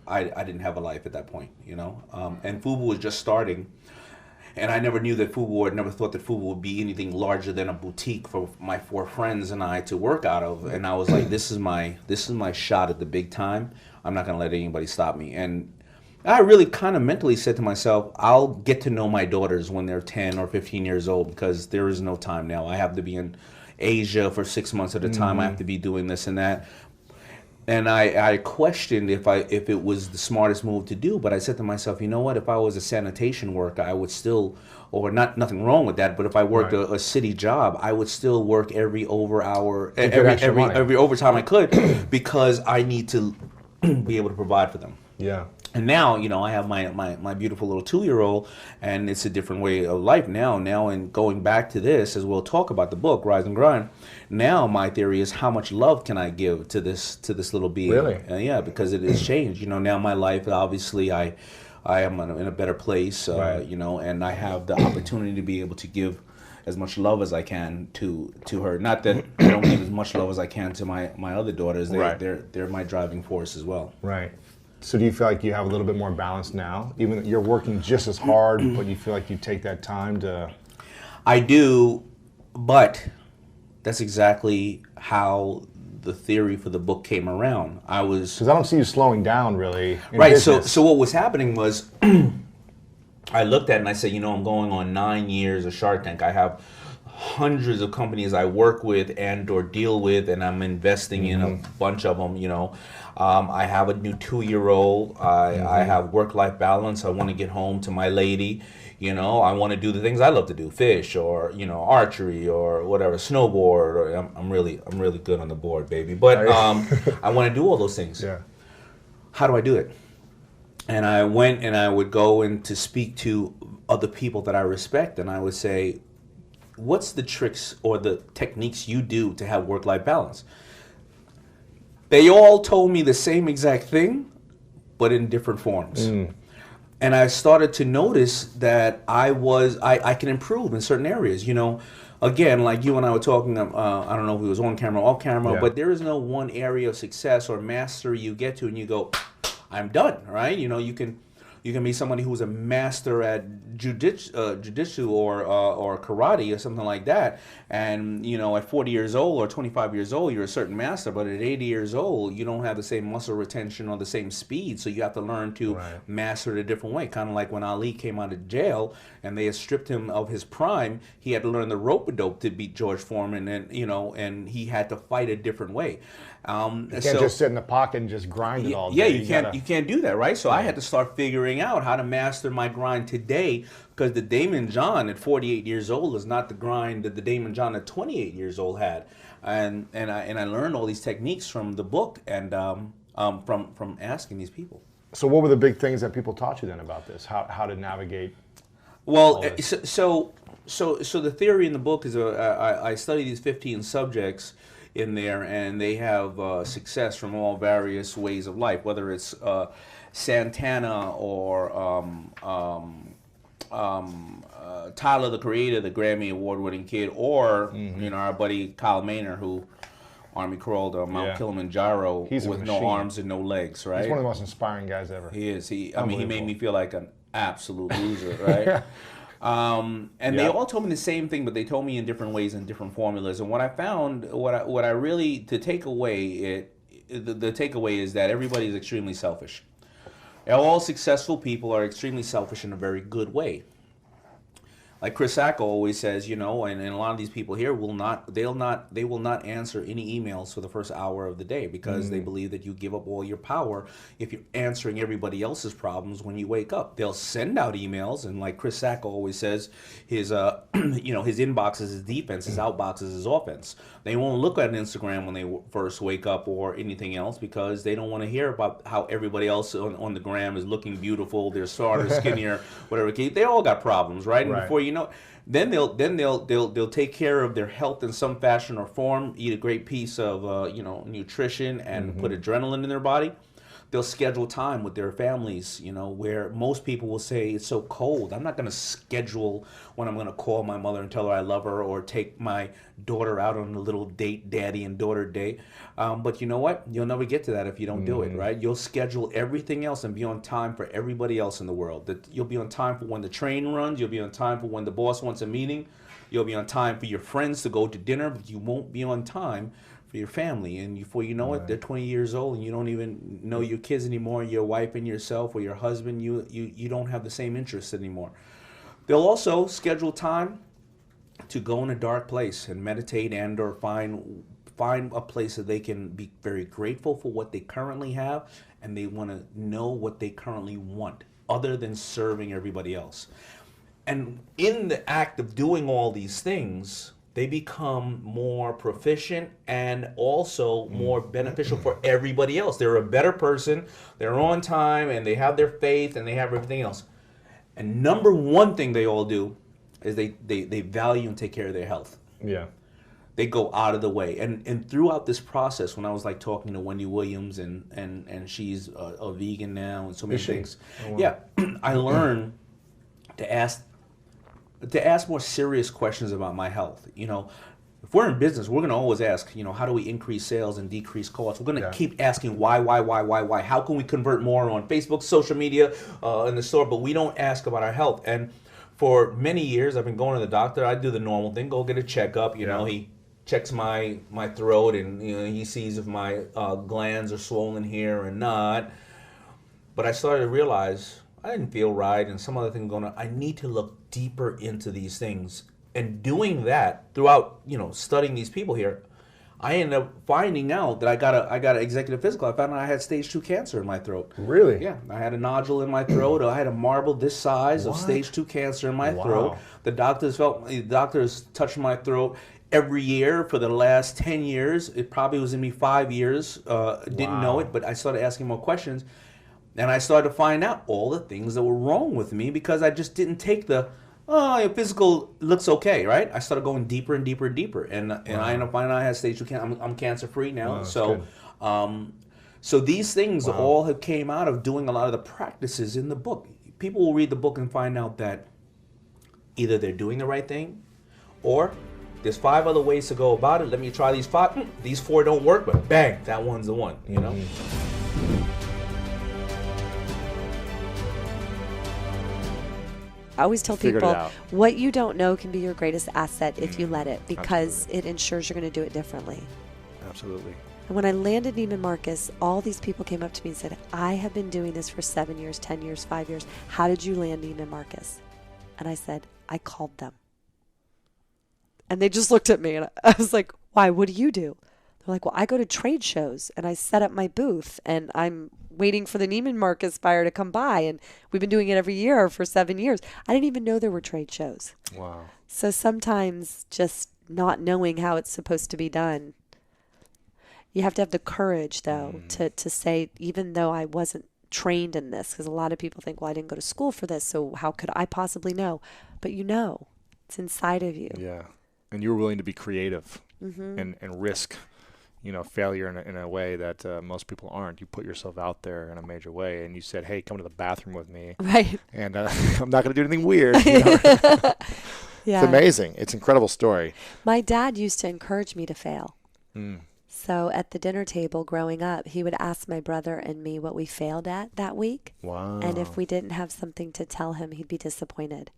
didn't have a life at that point, and FUBU was just starting, and I never knew that FUBU, I never thought that FUBU would be anything larger than a boutique for my 4 friends and I to work out of. And I was like, this is my shot at the big time. I'm not going to let anybody stop me. And I really kind of mentally said to myself, I'll get to know my daughters when they're 10 or 15 years old, because there is no time now. I have to be in Asia for 6 months at a time. I have to be doing this and that. And I really kind of mentally said to myself, I'll get to know my daughters when they're 10 or 15 years old, because there is no time now. I have to be in Asia for 6 months at a time. I have to be doing this and that. And I really kind of mentally said to myself, I'll get to know my daughters when they're 10 or 15 years old, because there is no time now. I have to be in Asia for 6 months at a time. I have to be doing this and that. and I questioned if it was the smartest move to do, but I said to myself, you know what? If I was a sanitation worker, I would still, or nothing wrong with that, but if I worked Right. a city job, I would still work every get extra money. every overtime I could, because I need to be able to provide for them. Yeah. And now, I have my beautiful little 2-year-old, and it's a different way of life now. Now, and going back to this, as we'll talk about the book, Rise and Grind, now my theory is how much love can I give to this little being? Really? Yeah, because it has changed. Now my life, obviously, I am in a better place, Right. and I have the opportunity to be able to give as much love as I can to her. Not that I don't give as much love as I can to my other daughters. Right. They're my driving force as well. Right. So do you feel like you have a little bit more balance now? Even though you're working just as hard, but you feel like you take that time to... I do, but that's exactly how the theory for the book came around. Because I don't see you slowing down, really, in Right. business. So what was happening was, I looked at it and I said, I'm going on 9 years of Shark Tank. I have hundreds of companies I work with and or deal with, and I'm investing in a bunch of them. I have a new 2-year-old. I have work-life balance. I want to get home to my lady. I want to do the things I love to do: fish, or archery, or whatever, snowboard. Or I'm really good on the board, baby. But I want to do all those things. Yeah. How do I do it? And I went and I would go in to speak to other people that I respect, and I would say, what's the tricks or the techniques you do to have work-life balance? They all told me the same exact thing, but in different forms. And I started to notice that I can improve in certain areas. Again, like you and I were talking, I don't know if it was on camera or off camera, Yeah. but there is no one area of success or mastery you get to and you go, I'm done, right? You can be somebody who's a master at jiu-jitsu or karate or something like that, and at 40 years old or 25 years old, you're a certain master, but at 80 years old, you don't have the same muscle retention or the same speed, so you have to learn to Right. master it a different way. Kind of like when Ali came out of jail and they had stripped him of his prime, he had to learn the rope-a-dope to beat George Foreman, and he had to fight a different way. You can't just sit in the pocket and just grind it all day. Yeah, you gotta- can't do that, right? So I had to start figuring out how to master my grind today, because the Damon John at 48 years old is not the grind that the Damon John at 28 years old had, and I learned all these techniques from the book and from asking these people. So what were the big things that people taught you then about this? How to navigate? Well, this. so the theory in the book is I study these 15 subjects in there, and they have success from all various ways of life, whether it's Santana or Tyler, the Creator, the Grammy Award-winning kid, or our buddy Kyle Maynard, who Army crawled Mount Yeah. Kilimanjaro He's a with no machine. arms and no legs, right? He's one of the most inspiring guys ever. He is. I mean, he Unbelievable. made me feel like an absolute loser, right? And they Yeah. all told me the same thing, but they told me in different ways and different formulas. And what I found, what I really to take away, the takeaway is that everybody is extremely selfish. All successful people are extremely selfish in a very good way. Like Chris Sacco always says, and a lot of these people here will not answer any emails for the first hour of the day, because they believe that you give up all your power if you're answering everybody else's problems when you wake up. They'll send out emails, and like Chris Sacco always says, his his inbox is his defense, his outbox is his offense. They won't look at Instagram when they first wake up or anything else, because they don't want to hear about how everybody else on the gram is looking beautiful, they're shorter, skinnier, whatever. They all got problems, right? And Right. before you know, then they'll take care of their health in some fashion or form, eat a great piece of nutrition and put adrenaline in their body. They'll schedule time with their families, where most people will say it's so cold. I'm not going to schedule when I'm going to call my mother and tell her I love her, or take my daughter out on a little date, daddy and daughter date. But you know what? You'll never get to that if you don't do it, right? You'll schedule everything else and be on time for everybody else in the world. That you'll be on time for when the train runs. You'll be on time for when the boss wants a meeting. You'll be on time for your friends to go to dinner, but you won't be on time for your family. And before you know it, they're 20 years old and you don't even know your kids anymore, your wife and yourself, or your husband. You don't have the same interests anymore. They'll also schedule time to go in a dark place and meditate and or find find a place that they can be very grateful for what they currently have, and they want to know what they currently want, other than serving everybody else. And in the act of doing all these things, they become more proficient and also more beneficial for everybody else. They're a better person, they're on time, and they have their faith, and they have everything else. And number one thing they all do is they value and take care of their health. Yeah. They go out of the way. And throughout this process, when I was like talking to Wendy Williams, and she's a vegan now, and so many things. Oh, wow. Yeah, I learned to ask more serious questions about my health. You know, if we're in business, we're going to always ask, you know, how do we increase sales and decrease costs? We're going to keep asking why. How can we convert more on Facebook, social media, in the store? But we don't ask about our health. And for many years, I've been going to the doctor. I do the normal thing, go get a checkup. You know, he checks my throat, and you know, he sees if my glands are swollen here or not. But I started to realize I didn't feel right, and some other thing going on. I need to look deeper into these things. And doing that throughout, you know, studying these people here, I ended up finding out that I got an executive physical. I found out I had stage 2 cancer in my throat. Really? Yeah, I had a nodule in my throat. I had a marble this size of stage 2 cancer in my throat. The doctors touched my throat every year for the last 10 years. It probably was in me 5 years. Didn't know it, but I started asking more questions. And I started to find out all the things that were wrong with me because I just didn't take the, your physical looks okay, right? I started going deeper and deeper and deeper. And I ended up finding out I had stage 2 cancer. I'm cancer-free now. So these things all have came out of doing a lot of the practices in the book. People will read the book and find out that either they're doing the right thing, or there's 5 other ways to go about it. Let me try these 5. These 4 don't work, but bang, that one's the one, you know? I always tell Figured people it out. what you don't know can be your greatest asset if you let it, because it ensures you're going to do it differently. Absolutely. And when I landed Neiman Marcus, all these people came up to me and said, I have been doing this for 7 years, 10 years, 5 years. How did you land Neiman Marcus? And I said, I called them. And they just looked at me and I was like, why? What do you do? They're like, well, I go to trade shows and I set up my booth and I'm waiting for the Neiman Marcus buyer to come by. And we've been doing it every year for 7 years. I didn't even know there were trade shows. Wow. So sometimes just not knowing how it's supposed to be done. You have to have the courage, though, to say, even though I wasn't trained in this, because a lot of people think, well, I didn't go to school for this, so how could I possibly know? But you know, it's inside of you. Yeah. And you were willing to be creative and risk, failure in a way that most people aren't. You put yourself out there in a major way, and you said, hey, come to the bathroom with me. Right. And I'm not going to do anything weird. Yeah. It's amazing. It's an incredible story. My dad used to encourage me to fail. So at the dinner table growing up, he would ask my brother and me what we failed at that week. Wow. And if we didn't have something to tell him, he'd be disappointed.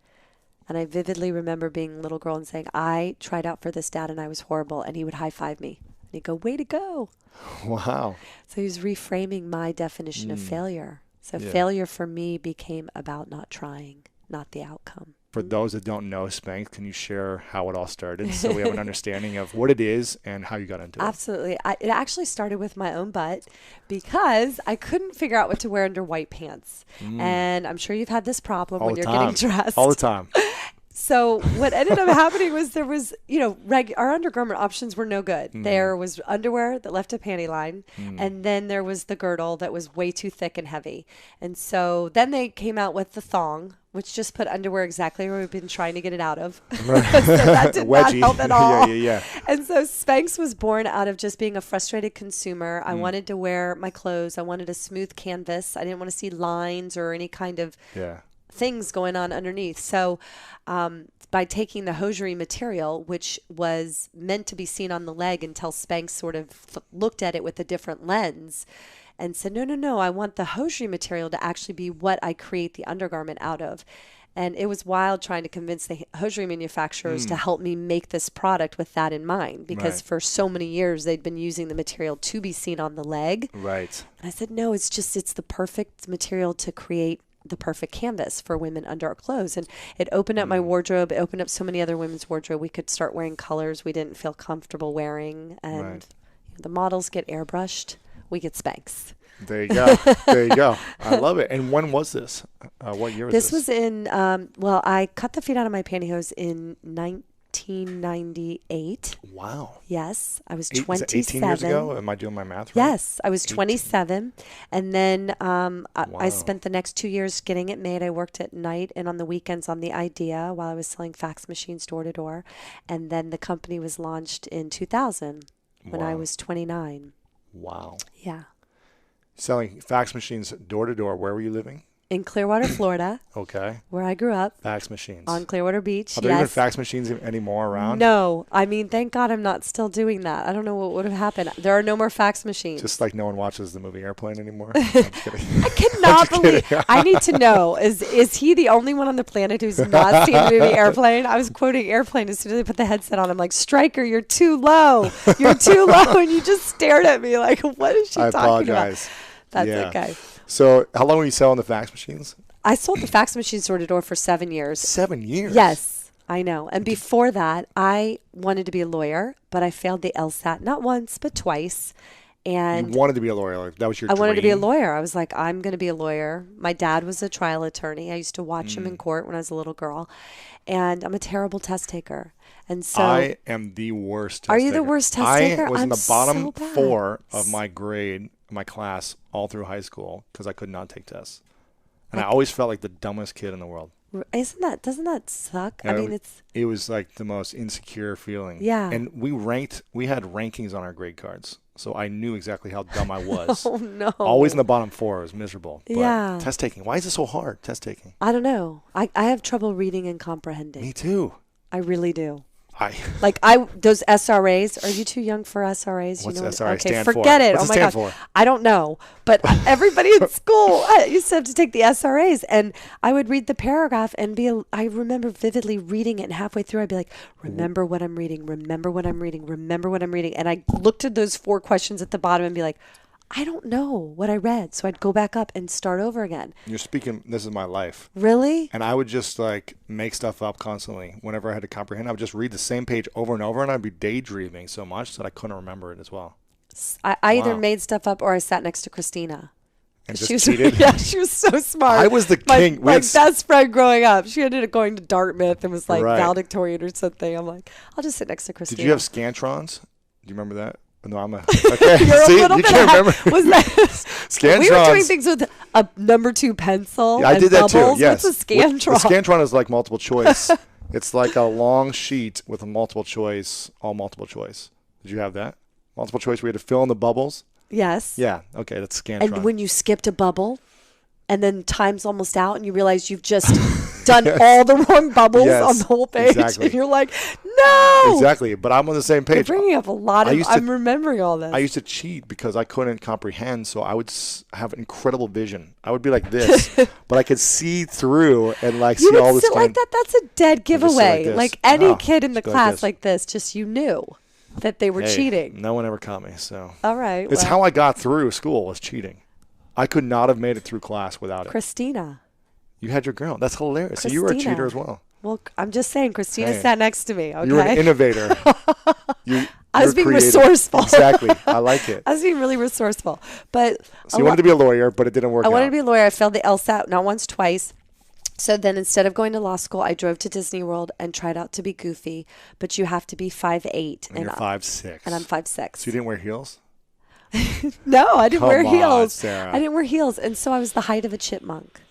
And I vividly remember being a little girl and saying, I tried out for this, Dad, and I was horrible. And he would high five me. And he'd go, way to go. Wow. So he was reframing my definition of failure. So failure for me became about not trying, not the outcome. For those that don't know Spanx, can you share how it all started so we have an understanding of what it is and how you got into it? Absolutely. It actually started with my own butt because I couldn't figure out what to wear under white pants. And I'm sure you've had this problem when you're getting dressed. All the time. So what ended up happening was there was, our undergarment options were no good. There was underwear that left a panty line, and then there was the girdle that was way too thick and heavy. And so then they came out with the thong, which just put underwear exactly where we've been trying to get it out of. So that did not help at all. Yeah. And so Spanx was born out of just being a frustrated consumer. I wanted to wear my clothes. I wanted a smooth canvas. I didn't want to see lines or any kind of things going on underneath. So by taking the hosiery material, which was meant to be seen on the leg until Spanx sort of looked at it with a different lens and said, no, I want the hosiery material to actually be what I create the undergarment out of. And it was wild trying to convince the hosiery manufacturers to help me make this product with that in mind, because for so many years they'd been using the material to be seen on the leg. Right. And I said, no, it's the perfect material to create the perfect canvas for women under our clothes. And it opened up my wardrobe. It opened up so many other women's wardrobe. We could start wearing colors we didn't feel comfortable wearing. And the models get airbrushed. We get Spanx. There you go. There you go. I love it. And when was this? What year was this? This was in, I cut the feet out of my pantyhose in 1998. Wow. Yes, I was Is it 27. 18 years ago? Am I doing my math right? Yes, I was 27. And then I spent the next 2 years getting it made. I worked at night and on the weekends on the idea while I was selling fax machines door to door. And then the company was launched in 2000 when I was 29. Wow. Yeah. Selling fax machines door to door. Where were you living? In Clearwater, Florida, Okay. where I grew up, Fax machines. on Clearwater Beach. Are there even Yes. fax machines anymore around? No, I mean, thank God I'm not still doing that. I don't know what would have happened. There are no more fax machines. Just like no one watches the movie Airplane anymore. I'm just kidding. I cannot believe. I need to know: is he the only one on the planet who's not seen the movie Airplane? I was quoting Airplane as soon as I put the headset on. I'm like, Stryker, you're too low. You're too low, and you just stared at me like, what is she I talking apologize. about? That's Yeah. okay. So, how long were you selling the fax machines? I sold the fax machines door to door for 7 years. 7 years. Yes, I know. And before that, I wanted to be a lawyer, but I failed the LSAT not once, but twice. And You wanted to be a lawyer. Like, that was your I dream. wanted to be a lawyer. I was like, I'm going to be a lawyer. My dad was a trial attorney. I used to watch him in court when I was a little girl. And I'm a terrible test taker. And so I am the worst test Are you the taker. worst test taker? I was in I'm the bottom so bad. 4 of my grade, my class, all through high school because I could not take tests. And I always felt like the dumbest kid in the world. doesn't that suck? I And mean, it was like the most insecure feeling. Yeah. And we had rankings on our grade cards. So I knew exactly how dumb I was. oh no. Always in the bottom 4. It was miserable. But Yeah. test taking. Why is it so hard, test taking? I don't know. I have trouble reading and comprehending. Me too. I really do. Like Those SRAs, are you too young for SRAs? What's you know SRA okay, stand for? forget it. What's oh it my stand gosh. for? I don't know. But everybody in school used to have to take the SRAs, and I would read the paragraph and I remember vividly reading it, and halfway through I'd be like, remember what I'm reading, remember what I'm reading, remember what I'm reading. And I looked at those 4 questions at the bottom and be like, I don't know what I read. So I'd go back up and start over again. You're speaking, this is my life. Really? And I would just like make stuff up constantly. Whenever I had to comprehend, I would just read the same page over and over, and I'd be daydreaming so much that I couldn't remember it as well. I either Wow. made stuff up or I sat next to Christina. And She just was, cheated. yeah, she was so smart. I was the king. My best friend growing up, she ended up going to Dartmouth and was like Right. valedictorian or something. I'm like, I'll just sit next to Christina. Did you have Scantrons? Do you remember that? No, I'm okay. You're See, a little you bit can't ahead. remember. Was that? Scantrons. We were doing things with a number 2 pencil. Yeah, I and did that bubbles. too. Yes. What's a Scantron? The Scantron is like multiple choice. It's like a long sheet with a multiple choice, all multiple choice. Did you have that? Multiple choice where you had to fill in the bubbles? Yes. Yeah. Okay, that's Scantron. And when you skipped a bubble, and then time's almost out, and you realize you've just done all the wrong bubbles Yes, on the whole page, exactly. and you're like, no. Exactly. But I'm on the same You're page. bringing up a lot I of. used to- I'm remembering all this. I used to cheat because I couldn't comprehend, so I would have incredible vision. I would be like this, but I could see through and like You see all would this sit like that. That's a dead just sit like giveaway. this. Like any Oh, kid in the just go like class this. like this, just you knew that they were Hey, cheating. No one ever caught me, so All right. it's well, how I got through school was cheating. I could not have made it through class without it. Christina. You had your girl. That's hilarious. So you were a Christina. cheater as well. Well, I'm just saying, Christina Hey. sat next to me. Okay. You were an innovator. I was you're being creative. resourceful. Exactly. I like it. I was being really resourceful. But So you wanted to be a lawyer, but it didn't work I out. wanted to be a lawyer. I failed the LSAT not once, twice. So then instead of going to law school, I drove to Disney World and tried out to be goofy. But you have to be 5'8". and you're 5'6". And I'm 5'6". So you didn't wear heels? No, I didn't wear Come on, heels. Sarah. I didn't wear heels. And so I was the height of a chipmunk.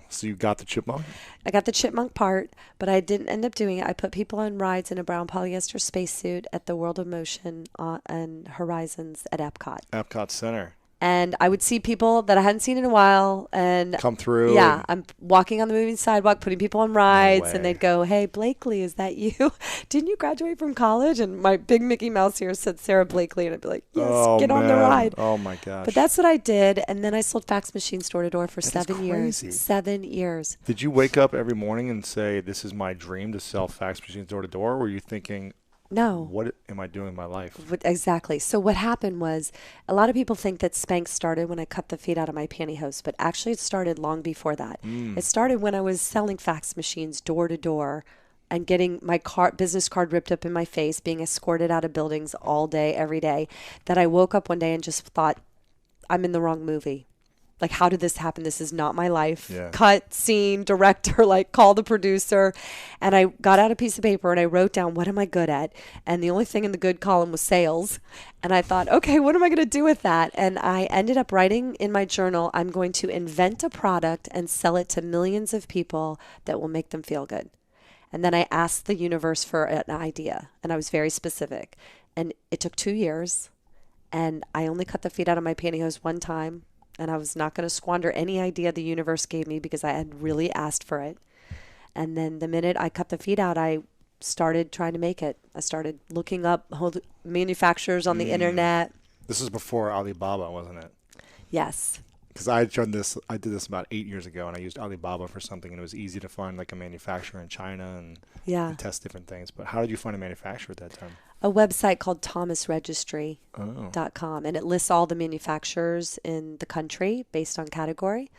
So you got the chipmunk? I got the chipmunk part, but I didn't end up doing it. I put people on rides in a brown polyester spacesuit at the World of Motion and Horizons at Epcot. Epcot Center. And I would see people that I hadn't seen in a while and Come through. yeah, I'm walking on the moving sidewalk, putting people on rides, way. and they'd go, "Hey, Blakely, is that you? Didn't you graduate from college?" And my big Mickey Mouse here said Sarah Blakely, and I'd be like, "Yes, Oh, get on the man. ride." Oh my gosh. But that's what I did, and then I sold fax machines door to door for That is 7 years. crazy. 7 years. Did you wake up every morning and say, "This is my dream to sell fax machines door to door"? Or were you thinking, No. what am I doing in my life? Exactly. So what happened was a lot of people think that Spanx started when I cut the feet out of my pantyhose, but actually it started long before that. It started when I was selling fax machines door to door and getting my business card ripped up in my face, being escorted out of buildings all day, every day, that I woke up one day and just thought, I'm in the wrong movie. Like, how did this happen? This is not my life. Yeah. Cut, scene, director, like call the producer. And I got out a piece of paper and I wrote down, what am I good at? And the only thing in the good column was sales. And I thought, okay, what am I going to do with that? And I ended up writing in my journal, I'm going to invent a product and sell it to millions of people that will make them feel good. And then I asked the universe for an idea. And I was very specific. And it took 2 years. And I only cut the feet out of my pantyhose one time. And I was not going to squander any idea the universe gave me because I had really asked for it. And then the minute I cut the feet out, I started trying to make it. I started looking up manufacturers on the internet. This is before Alibaba, wasn't it? Yes. Because I did this about 8 years ago, and I used Alibaba for something, and it was easy to find like a manufacturer in China and test different things. But how did you find a manufacturer at that time? A website called thomasregistry.com, and it lists all the manufacturers in the country based on category.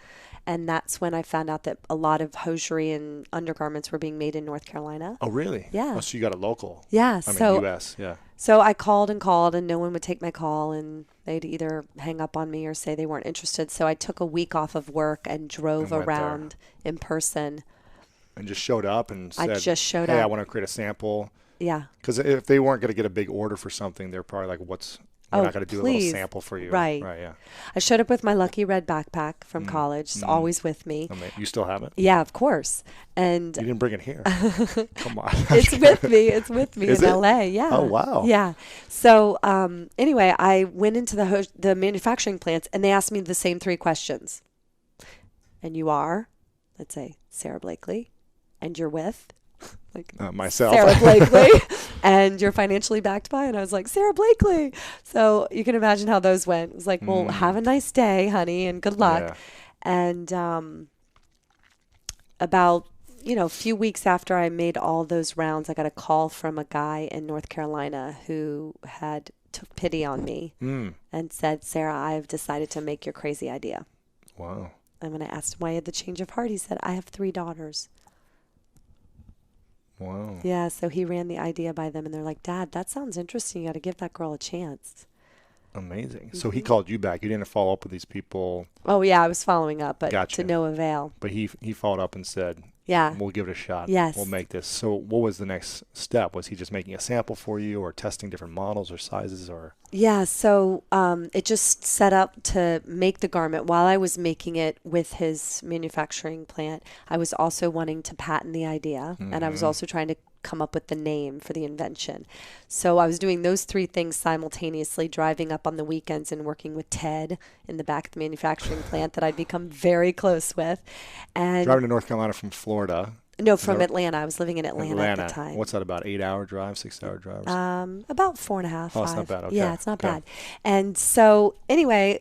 And that's when I found out that a lot of hosiery and undergarments were being made in North Carolina. Oh, really? Yeah. Oh, so you got a local. Yeah. I mean, so U.S., yeah. So I called and called, and no one would take my call, and they'd either hang up on me or say they weren't interested. So I took a week off of work and drove And went there. around in person. And just showed up and said, I just showed hey, I up. want to create a sample. Yeah. Because if they weren't going to get a big order for something, they're probably like, we're not going to do a little sample for you. Right. Right, yeah. I showed up with my lucky red backpack from college. It's always with me. I mean, you still have it? Yeah, of course. And You didn't bring it here. Come on. it's with me. It's with me Is in it? LA. Yeah. Oh, wow. Yeah. So anyway, I went into the manufacturing plants, and they asked me the same 3 questions. And you are, let's say, Sarah Blakely, and you're with, like Myself. Sarah Blakely, and you're financially backed by, and I was like, Sarah Blakely. So you can imagine how those went. It was like, well, have a nice day, honey, and good luck. Yeah. And about a few weeks after I made all those rounds, I got a call from a guy in North Carolina who had took pity on me and said, Sarah, I've decided to make your crazy idea. Wow. And when I asked him why he had the change of heart, he said, I have 3 daughters. Wow. Yeah, so he ran the idea by them, and they're like, Dad, that sounds interesting. You got to give that girl a chance. Amazing. So he called you back. You didn't follow up with these people. Oh, yeah, I was following up, but Gotcha. to no avail. But he followed up and said, Yeah. we'll give it a shot. Yes. We'll make this. So what was the next step? Was he just making a sample for you or testing different models or sizes or? Yeah, so it just set up to make the garment. While I was making it with his manufacturing plant, I was also wanting to patent the idea, and I was also trying to come up with the name for the invention. So I was doing those 3 things simultaneously, driving up on the weekends and working with Ted in the back of the manufacturing plant that I'd become very close with. And Driving to North Carolina from Florida. no, from Atlanta. I was living in Atlanta at the time. What's that, about 8-hour drive, 6-hour drive? About 4.5, 5. Oh, it's not bad. Okay. Yeah, it's not Okay. bad. And so anyway,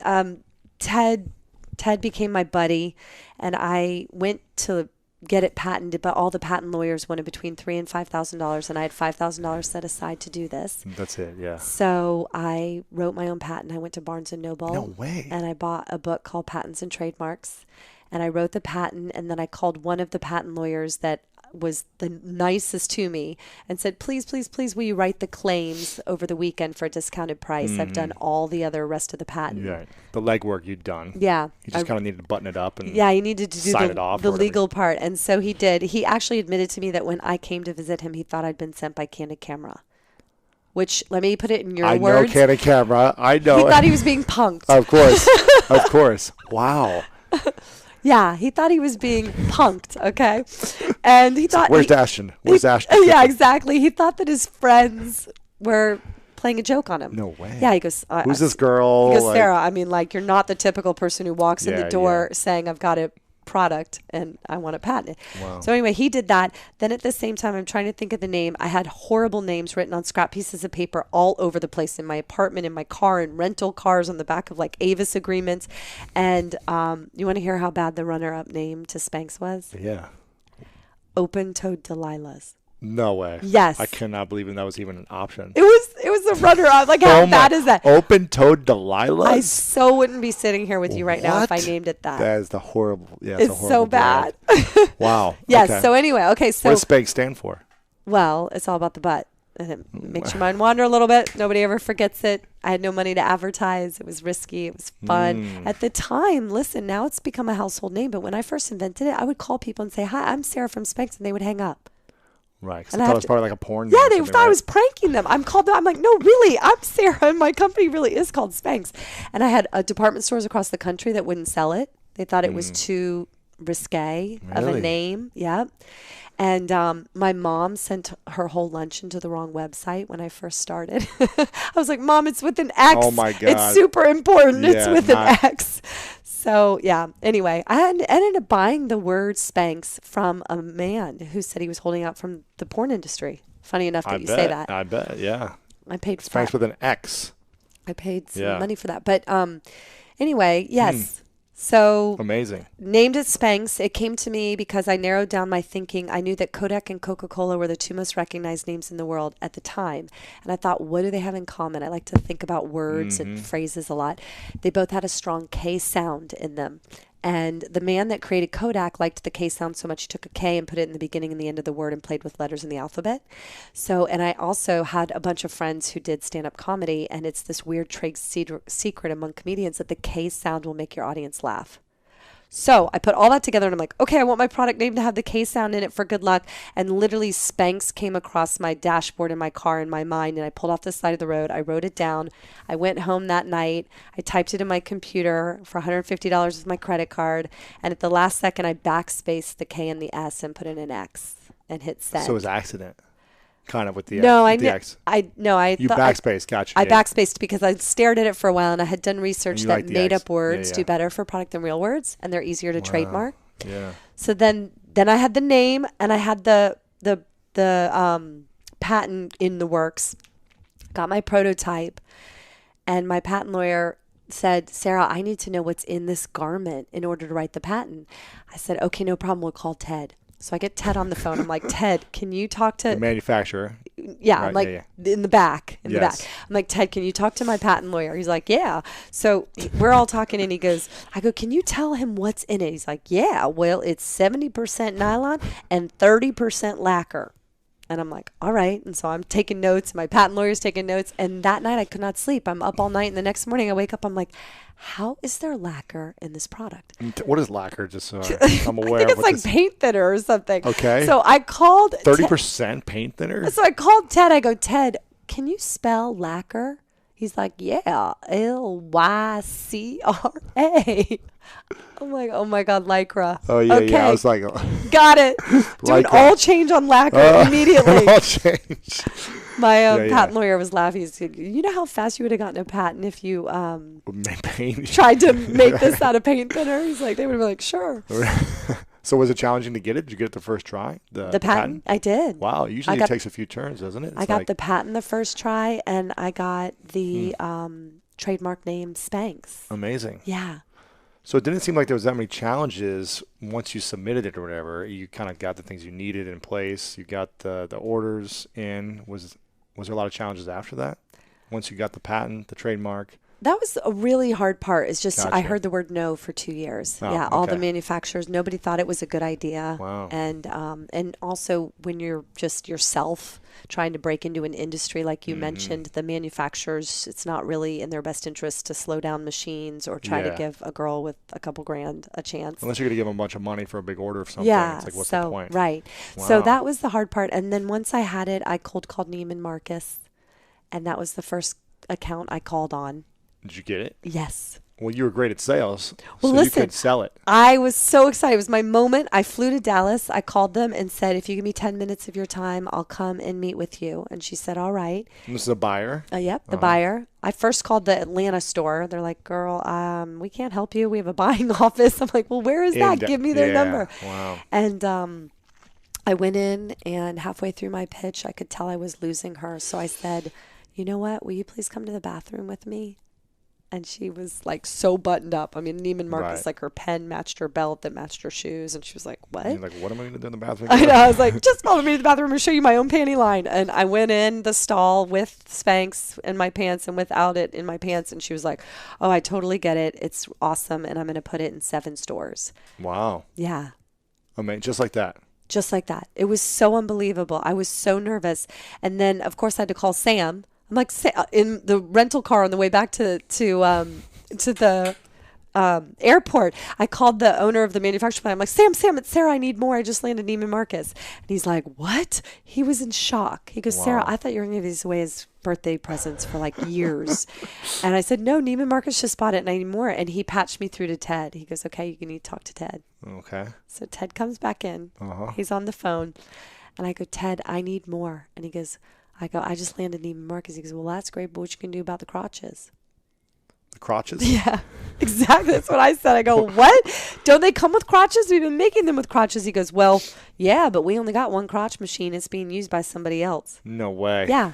Ted became my buddy, and I went to get it patented, but all the patent lawyers wanted between $3,000 and $5,000, and I had $5,000 set aside to do this. That's it, yeah. So I wrote my own patent. I went to Barnes & Noble. No way. And I bought a book called Patents and Trademarks. And I wrote the patent, and then I called one of the patent lawyers that was the nicest to me and said, please, please, please, will you write the claims over the weekend for a discounted price? I've done all the other rest of the patent. Yeah. The legwork you'd done. Yeah. You just kind of needed to button it up and Yeah, he needed to do sign it off the or whatever. legal part. And so he did. He actually admitted to me that when I came to visit him, he thought I'd been sent by Candid Camera. Which, let me put it in your I words. know Candid Camera. I know. He thought he was being punked. Of course. Of course. Wow. Yeah, he thought he was being punked, okay? And he thought... Where's Ashton? Where's Ashton? Yeah, exactly. He thought that his friends were playing a joke on him. No way. Yeah, he goes... Who's this girl? He goes, Like- Sarah, I mean, like, you're not the typical person who walks in Yeah, the door yeah. saying, I've got a product and I want to patent it. Wow. So anyway, he did that. Then at the same time, I'm trying to think of the name. I had horrible names written on scrap pieces of paper all over the place, in my apartment, in my car, in rental cars, on the back of like Avis agreements. And you want to hear how bad the runner-up name to Spanx was? Yeah. Open-toed Delilah's. No way. Yes. I cannot believe that was even an option. It was a runner-up. Like, how bad is that? Open-toed Delilah? I so wouldn't be sitting here with you right now if I What? named it that. That is the horrible. Yeah, It's a so horrible bad. brand. Wow. Yes. Okay. So anyway, okay. So What does Spanx stand for? well, it's all about the butt. And it makes your mind wander a little bit. Nobody ever forgets it. I had no money to advertise. It was risky. It was fun. At the time, listen, now it's become a household name. But when I first invented it, I would call people and say, "Hi, I'm Sarah from Spanx," and they would hang up. Right. Because And I I thought have it was to- probably like a porn. Yeah, name or they something, thought I right? was pranking them. I'm like, no, really, I'm Sarah, and my company really is called Spanx. And I had department stores across the country that wouldn't sell it. They thought it was too risque of a Really? name. Yeah. And my mom sent her whole luncheon to the wrong website when I first started. I was like, Mom, it's with an X. Oh, my God. It's super important. It's Yeah, with not- an X. So, yeah. Anyway, I ended up buying the word Spanx from a man who said he was holding out from the porn industry. Funny enough that I you bet. say that. I bet. Yeah. I paid for Spanx that. with an X. I paid some Yeah. money for that. But anyway, yes. So Amazing. named it Spanx. It came to me because I narrowed down my thinking. I knew that Kodak and Coca-Cola were the two most recognized names in the world at the time. And I thought, what do they have in common? I like to think about words and phrases a lot. They both had a strong K sound in them. And the man that created Kodak liked the K sound so much he took a K and put it in the beginning and the end of the word and played with letters in the alphabet. So, and I also had a bunch of friends who did stand-up comedy, and it's this weird trade secret among comedians that the K sound will make your audience laugh. So I put all that together and I'm like, okay, I want my product name to have the K sound in it for good luck. And literally Spanx came across my dashboard in my car in my mind, and I pulled off the side of the road. I wrote it down. I went home that night. I typed it in my computer for $150 with my credit card. And at the last second, I backspaced the K and the S and put in an X and hit send. So it was accident. Kind of with the No, with the I X. You backspaced. Gotcha. I yeah. backspaced because I stared at it for a while and I had done research You that like the made X. up words Yeah, do yeah. better for product than real words, and they're easier to trademark. Yeah. So then I had the name and I had the patent in the works. Got my prototype, and my patent lawyer said, "Sarah, I need to know what's in this garment in order to write the patent." I said, "Okay, no problem. We'll call Ted." So I get Ted on the phone. I'm like, "Ted, can you talk to The manufacturer. yeah, Right, I'm like yeah, in the back, Yes. back. I'm like, "Ted, can you talk to my patent lawyer?" He's like, "Yeah." So we're all talking, and he goes, I go, "Can you tell him what's in it?" He's like, "Yeah, well, it's 70% nylon and 30% lacquer." And I'm like, all right. And so I'm taking notes. My patent lawyer's taking notes. And that night I could not sleep. I'm up all night. And the next morning I wake up. I'm like, how is there lacquer in this product? What is lacquer? Just so I'm aware I think of it's what like this paint thinner or something. Okay. So I called 30% paint thinner? So I called Ted. I go, "Ted, can you spell lacquer?" He's like, "Yeah, Lycra." I'm like, oh my God, Lycra. Oh, yeah, okay, yeah. I was like, got it. Do an Lycra. all change on lacquer immediately. I'll change. My Yeah, patent yeah. lawyer was laughing. He said, "You know how fast you would have gotten a patent if you Paint. tried to make this out of paint thinner?" He's like, they would have been like, "Sure." So was it challenging to get it? Did you get it the first try? The patent? I did. Wow. Usually got- it takes a few turns, doesn't it? I got the patent the first try, and I got the trademark name Spanx. Amazing. Yeah. So it didn't seem like there was that many challenges once you submitted it or whatever. You kind of got the things you needed in place. You got the orders in. Was there a lot of challenges after that? Once you got the patent, the trademark? That was a really hard part. It's just I Gotcha. heard the word no for 2 years. Oh, yeah, all the okay. manufacturers, nobody thought it was a good idea. Wow. And also when you're just yourself trying to break into an industry like Mm-hmm. you mentioned, the manufacturers, it's not really in their best interest to slow down machines or try to Yeah. give a girl with a couple grand a chance. Unless you're going to give them a bunch of money for a big order of something. Yeah, It's like, what's so the point? right. So Wow. that was the hard part. And then once I had it, I cold called Neiman Marcus, and that was the first account I called on. Did you get it? Yes. Well, you were great at sales, Well, so listen, you could sell it. I was so excited. It was my moment. I flew to Dallas. I called them and said, "If you give me 10 minutes of your time, I'll come and meet with you." And she said, "All right." And this is a buyer. Yep, the buyer. I first called the Atlanta store. They're like, "Girl, we can't help you. We have a buying office." I'm like, "Well, where is that? Give me their yeah, number." Wow. And I went in, and halfway through my pitch, I could tell I was losing her. So I said, "You know what? Will you please come to the bathroom with me?" And she was like so buttoned up. I mean, Neiman Marcus, Right. like her pen matched her belt that matched her shoes. And she was like, what? And you're like, what am I going to do in the bathroom? I know. I was like, just follow me to the bathroom and show you my own panty line. And I went in the stall with Spanx in my pants and without it in my pants. And she was like, oh, I totally get it. It's awesome. And I'm going to put it in 7 stores. Wow. Yeah. I mean, just like that. Just like that. It was so unbelievable. I was so nervous. And then, of course, I had to call Sam. I'm like, in the rental car on the way back to the airport, I called the owner of the manufacturing plant. I'm like, Sam, it's Sarah. I need more. I just landed Neiman Marcus. And he's like, what? He was in shock. He goes, Sarah, I thought you were going to give these away as birthday presents for like years. And I said, no, Neiman Marcus just bought it and I need more. And he patched me through to Ted. He goes, okay, you need to talk to Ted. Okay. So Ted comes back in. He's on the phone. And I go, Ted, I need more. And he goes, I just landed Neiman Marcus. He goes, well, that's great, but what you can do about the crotches? The crotches? Yeah, exactly. That's what I said. I go, what? Don't they come with crotches? We've been making them with crotches. He goes, well, yeah, but we only got one crotch machine. It's being used by somebody else. No way. Yeah.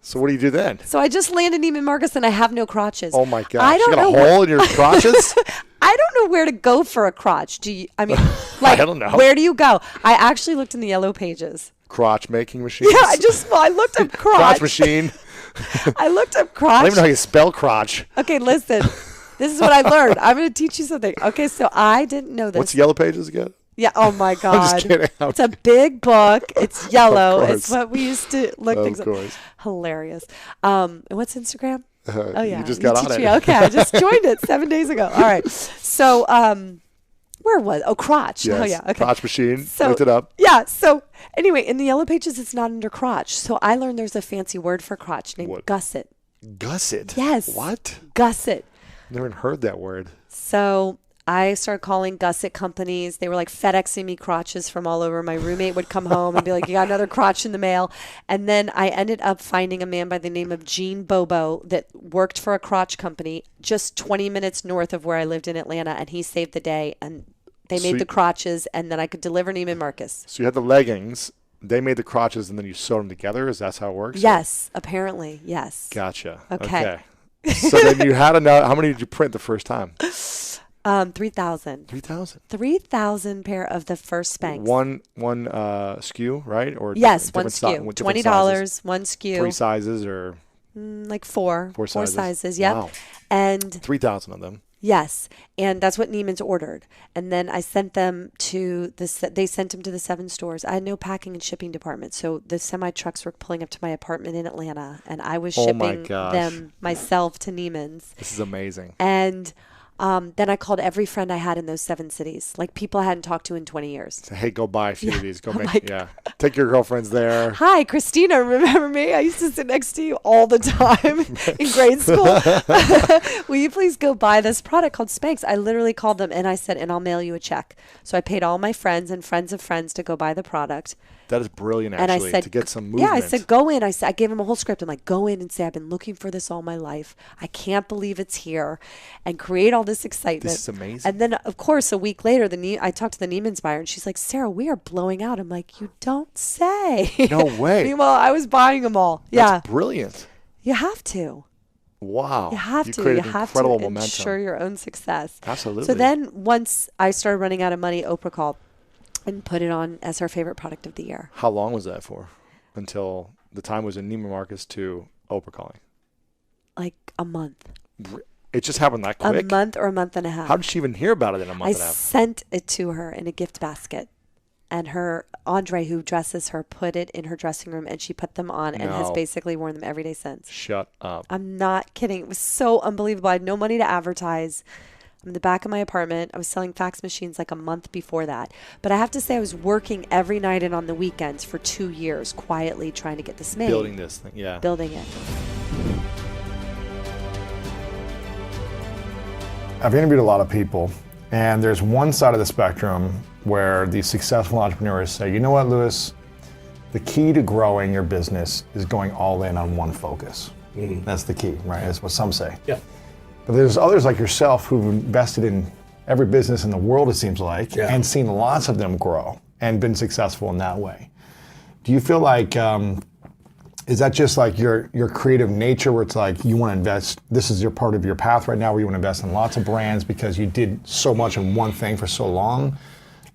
So what do you do then? So I just landed Neiman Marcus and I have no crotches. Oh my gosh. I don't You got know a hole in your crotches? I don't know where to go for a crotch. Do you? I mean, like, I don't know. Where do you go? I actually looked in the yellow pages. Crotch making machines? Yeah, I looked up crotch. Crotch machine. I looked up I crotch. don't even know how you spell crotch. Okay, listen. This is what I learned. I'm going to teach you something. Okay, so I didn't know this. What's Yellow Pages again? Yeah. Oh my God. just kidding. It's a big book. It's yellow. Of It's course. what we used to look Of things up. course. Hilarious. And what's Instagram? Oh yeah. You just got on teach it. me. Okay, I just joined it 7 days ago. All right. So where was? Oh, crotch. Yes. Oh yeah. Okay. Crotch machine. So, Looked it up. Yeah. So anyway, in the yellow pages, it's not under crotch. So I learned there's a fancy word for crotch named What? gusset. Gusset? Yes. What? Gusset. Never even heard that word. So I started calling gusset companies. They were like FedExing me crotches from all over. My roommate would come home and be like, you got another crotch in the mail. And then I ended up finding a man by the name of Gene Bobo that worked for a crotch company just 20 minutes north of where I lived in Atlanta. And he saved the day. And they So made the crotches. And then I could deliver Neiman Marcus. So you had the leggings. They made the crotches, and then you sewed them together. Is that how it works? Yes, apparently. Yes. Gotcha. Okay. So then you had enough. How many did you print the first time? 3,000. 3,000. 3,000 pair of the first Spanx. One SKU, right? Or Yes, one different si- SKU. with different sizes? $20, one SKU. 3 sizes or Like four. Four Four sizes. sizes, yep. Wow. And 3,000 of them. yes, and that's what Neiman's ordered. And then I sent them to they sent them to the 7 stores. I had no packing and shipping department. So the semi trucks were pulling up to my apartment in Atlanta and I was Oh my shipping gosh. them myself to Neiman's. This is amazing. And then I called every friend I had in those 7 cities, like people I hadn't talked to in 20 years. So, hey, go buy a few of these. Go Oh my make, yeah. Take your girlfriends there. Hi, Christina. Remember me? I used to sit next to you all the time in grade school. Will you please go buy this product called Spanx? I literally called them and I said, and I'll mail you a check. So I paid all my friends and friends of friends to go buy the product. That is brilliant, And actually, I said, to get some movement. yeah, I said, go in. I gave him a whole script. I'm like, go in and say, I've been looking for this all my life. I can't believe it's here, and create all this excitement. This is amazing. And then, of course, a week later, I talked to the Neiman's buyer, and she's like, Sarah, we are blowing out. I'm like, you don't say. No way. Meanwhile, I was buying them all. Yeah, That's brilliant. you have to. Wow. You have to. You created have incredible to momentum. ensure your own success. Absolutely. So then, once I started running out of money, Oprah called and put it on as her favorite product of the year. How long was that for? Until the time was in Neiman Marcus to Oprah calling? Like a month. It just happened that quick? A month or a month and a half. How did she even hear about it in a month I and a half? sent it to her in a gift basket. And her Andre, who dresses her, put it in her dressing room and she put them on and has No. basically worn them every day since. Shut up. I'm not kidding. It was so unbelievable. I had no money to advertise. I'm in the back of my apartment. I was selling fax machines like a month before that. But I have to say, I was working every night and on the weekends for 2 years, quietly trying to get this made. Building this thing, yeah. Building it. I've interviewed a lot of people, and there's one side of the spectrum where these successful entrepreneurs say, you know what, Louis, the key to growing your business is going all in on one focus. That's the key, right? That's what some say. Yeah. But there's others like yourself who've invested in every business in the world, it seems like, and seen lots of them grow and been successful in that way. Do you feel like Is that just like your creative nature where it's like you want to invest, this is your part of your path right now where you want to invest in lots of brands because you did so much in one thing for so long?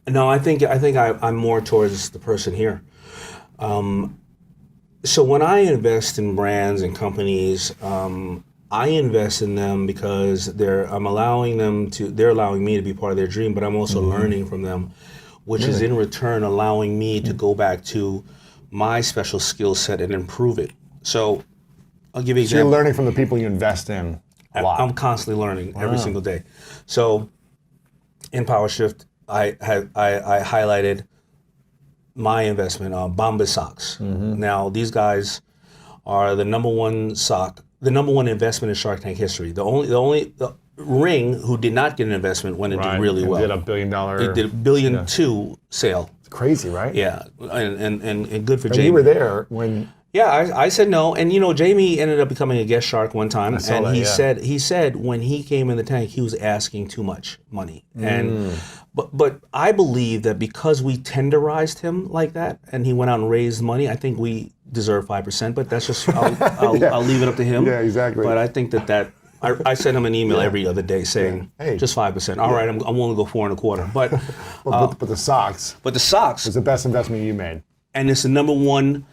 No, I think I'm more towards the person here. So when I invest in brands and companies, I invest in them because they're allowing me to be part of their dream, but I'm also learning from them, which is in return allowing me to go back to my special skill set and improve it. So I'll give you an So you're example. learning from the people you invest in a lot. I'm constantly learning every single day. So in PowerShift, I highlighted my investment on Bombas socks. Now these guys are the number one investment in Shark Tank history. The Ring, who did not get an investment, when it did really It well. did $1 billion. It did $1.2 billion sale. Crazy, right? Yeah, and good for And Jamie. you were there when. Yeah, I said no, and Jamie ended up becoming a guest shark one time, and that, he said when he came in the tank, he was asking too much money, and but I believe that because we tenderized him like that, and he went out and raised money, I think we deserve 5%. But that's just I'll leave it up to him. Yeah, exactly. But I think that. I send him an email every other day saying, Hey. just 5%. All right, I'm willing to go 4.25. But But the socks the socks, was the best investment you made. and it's the number one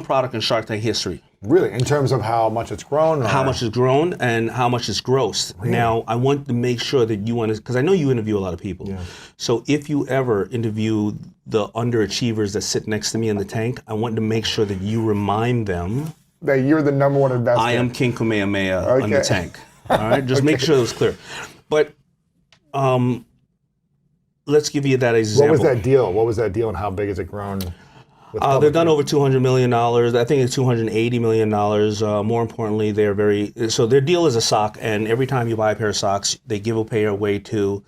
product in Shark Tank history. Really, in terms of how much it's grown? Or? How much it's grown and how much it's grossed. Now, I want to make sure that you because I know you interview a lot of people. Yeah. So if you ever interview the underachievers that sit next to me in the tank, I want to make sure that you remind them That you're the number one investment. I am King Kamehameha on the Okay. tank. All right, just make sure it was clear. But let's give you that example. What was that deal and how big has it grown? They've done over $200 million. I think it's $280 million. More importantly, so their deal is a sock, and every time you buy a pair of socks, they give a pair away to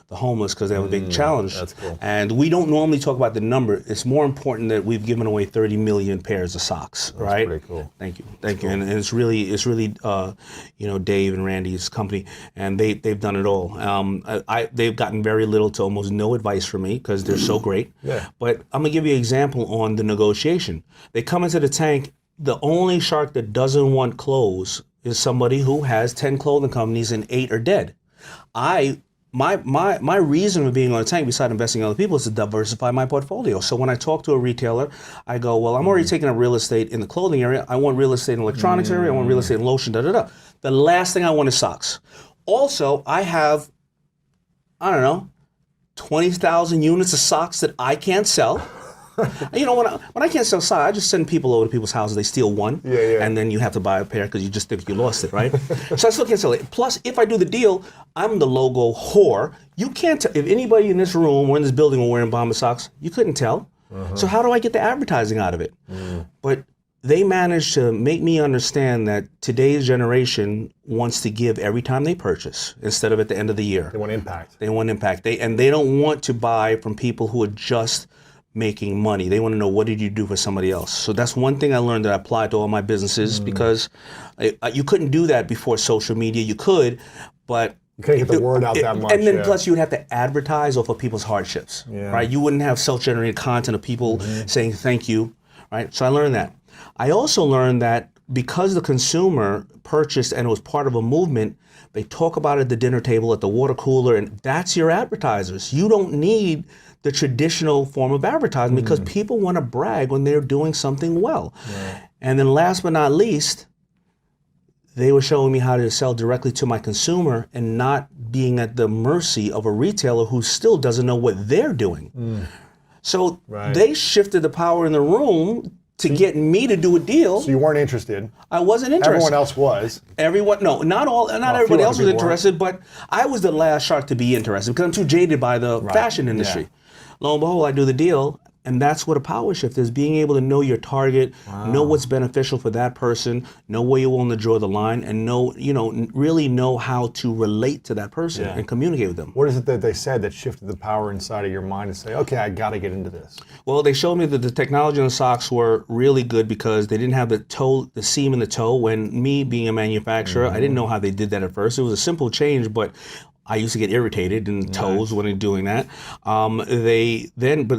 the homeless because they have a big challenge. That's cool. And we don't normally talk about the number. It's more important that we've given away 30 million pairs of socks, right? pretty cool. Thank you. And it's really Dave and Randy's company, and they've done it all. They've gotten very little to almost no advice from me because they're so great. Yeah. But I'm gonna give you an example on the negotiation. They come into the tank. The only shark that doesn't want clothes is somebody who has 10 clothing companies and 8 are dead. My reason for being on a tank, besides investing in other people, is to diversify my portfolio. So when I talk to a retailer, I go, well, I'm already taking up real estate in the clothing area. I want real estate in the electronics area. I want real estate in lotion, da-da-da. The last thing I want is socks. Also, I have, 20,000 units of socks that I can't sell. When I can't sell socks, I just send people over to people's houses. They steal one, and then you have to buy a pair because you just think you lost it, right? So I still can't sell it. Plus, if I do the deal, I'm the logo whore. You can't tell if anybody in this room or in this building were wearing Bombas socks. You couldn't tell. So how do I get the advertising out of it? But they managed to make me understand that today's generation wants to give every time they purchase instead of at the end of the year. They want impact. They want impact. They don't want to buy from people who are just making money. They want to know, what did you do for somebody else? So that's one thing I learned that I applied to all my businesses because you couldn't do that before social media. You could, but You couldn't get the word out that much. and then yeah. plus you would have to advertise off of people's hardships, right? You wouldn't have self-generated content of people saying thank you, right? So I learned that. I also learned that because the consumer purchased and it was part of a movement, they talk about it at the dinner table, at the water cooler, and that's your advertisers. You don't need the traditional form of advertising because people want to brag when they're doing something well. And then last but not least, they were showing me how to sell directly to my consumer and not being at the mercy of a retailer who still doesn't know what they're doing. So they shifted the power in the room to get me to do a deal. So you weren't interested. I wasn't interested. Everyone else was. Not everybody else was interested, but I was the last shark to be interested because I'm too jaded by the fashion industry. Yeah. Lo and behold, I do the deal, and that's what a power shift is: being able to know your target, know what's beneficial for that person, know where you're willing to draw the line, and really know how to relate to that person and communicate with them. What is it that they said that shifted the power inside of your mind to say, okay, I got to get into this? Well, they showed me that the technology on the socks were really good because they didn't have the seam in the toe. When me being a manufacturer, I didn't know how they did that at first. It was a simple change, but I used to get irritated in toes when they're doing that. But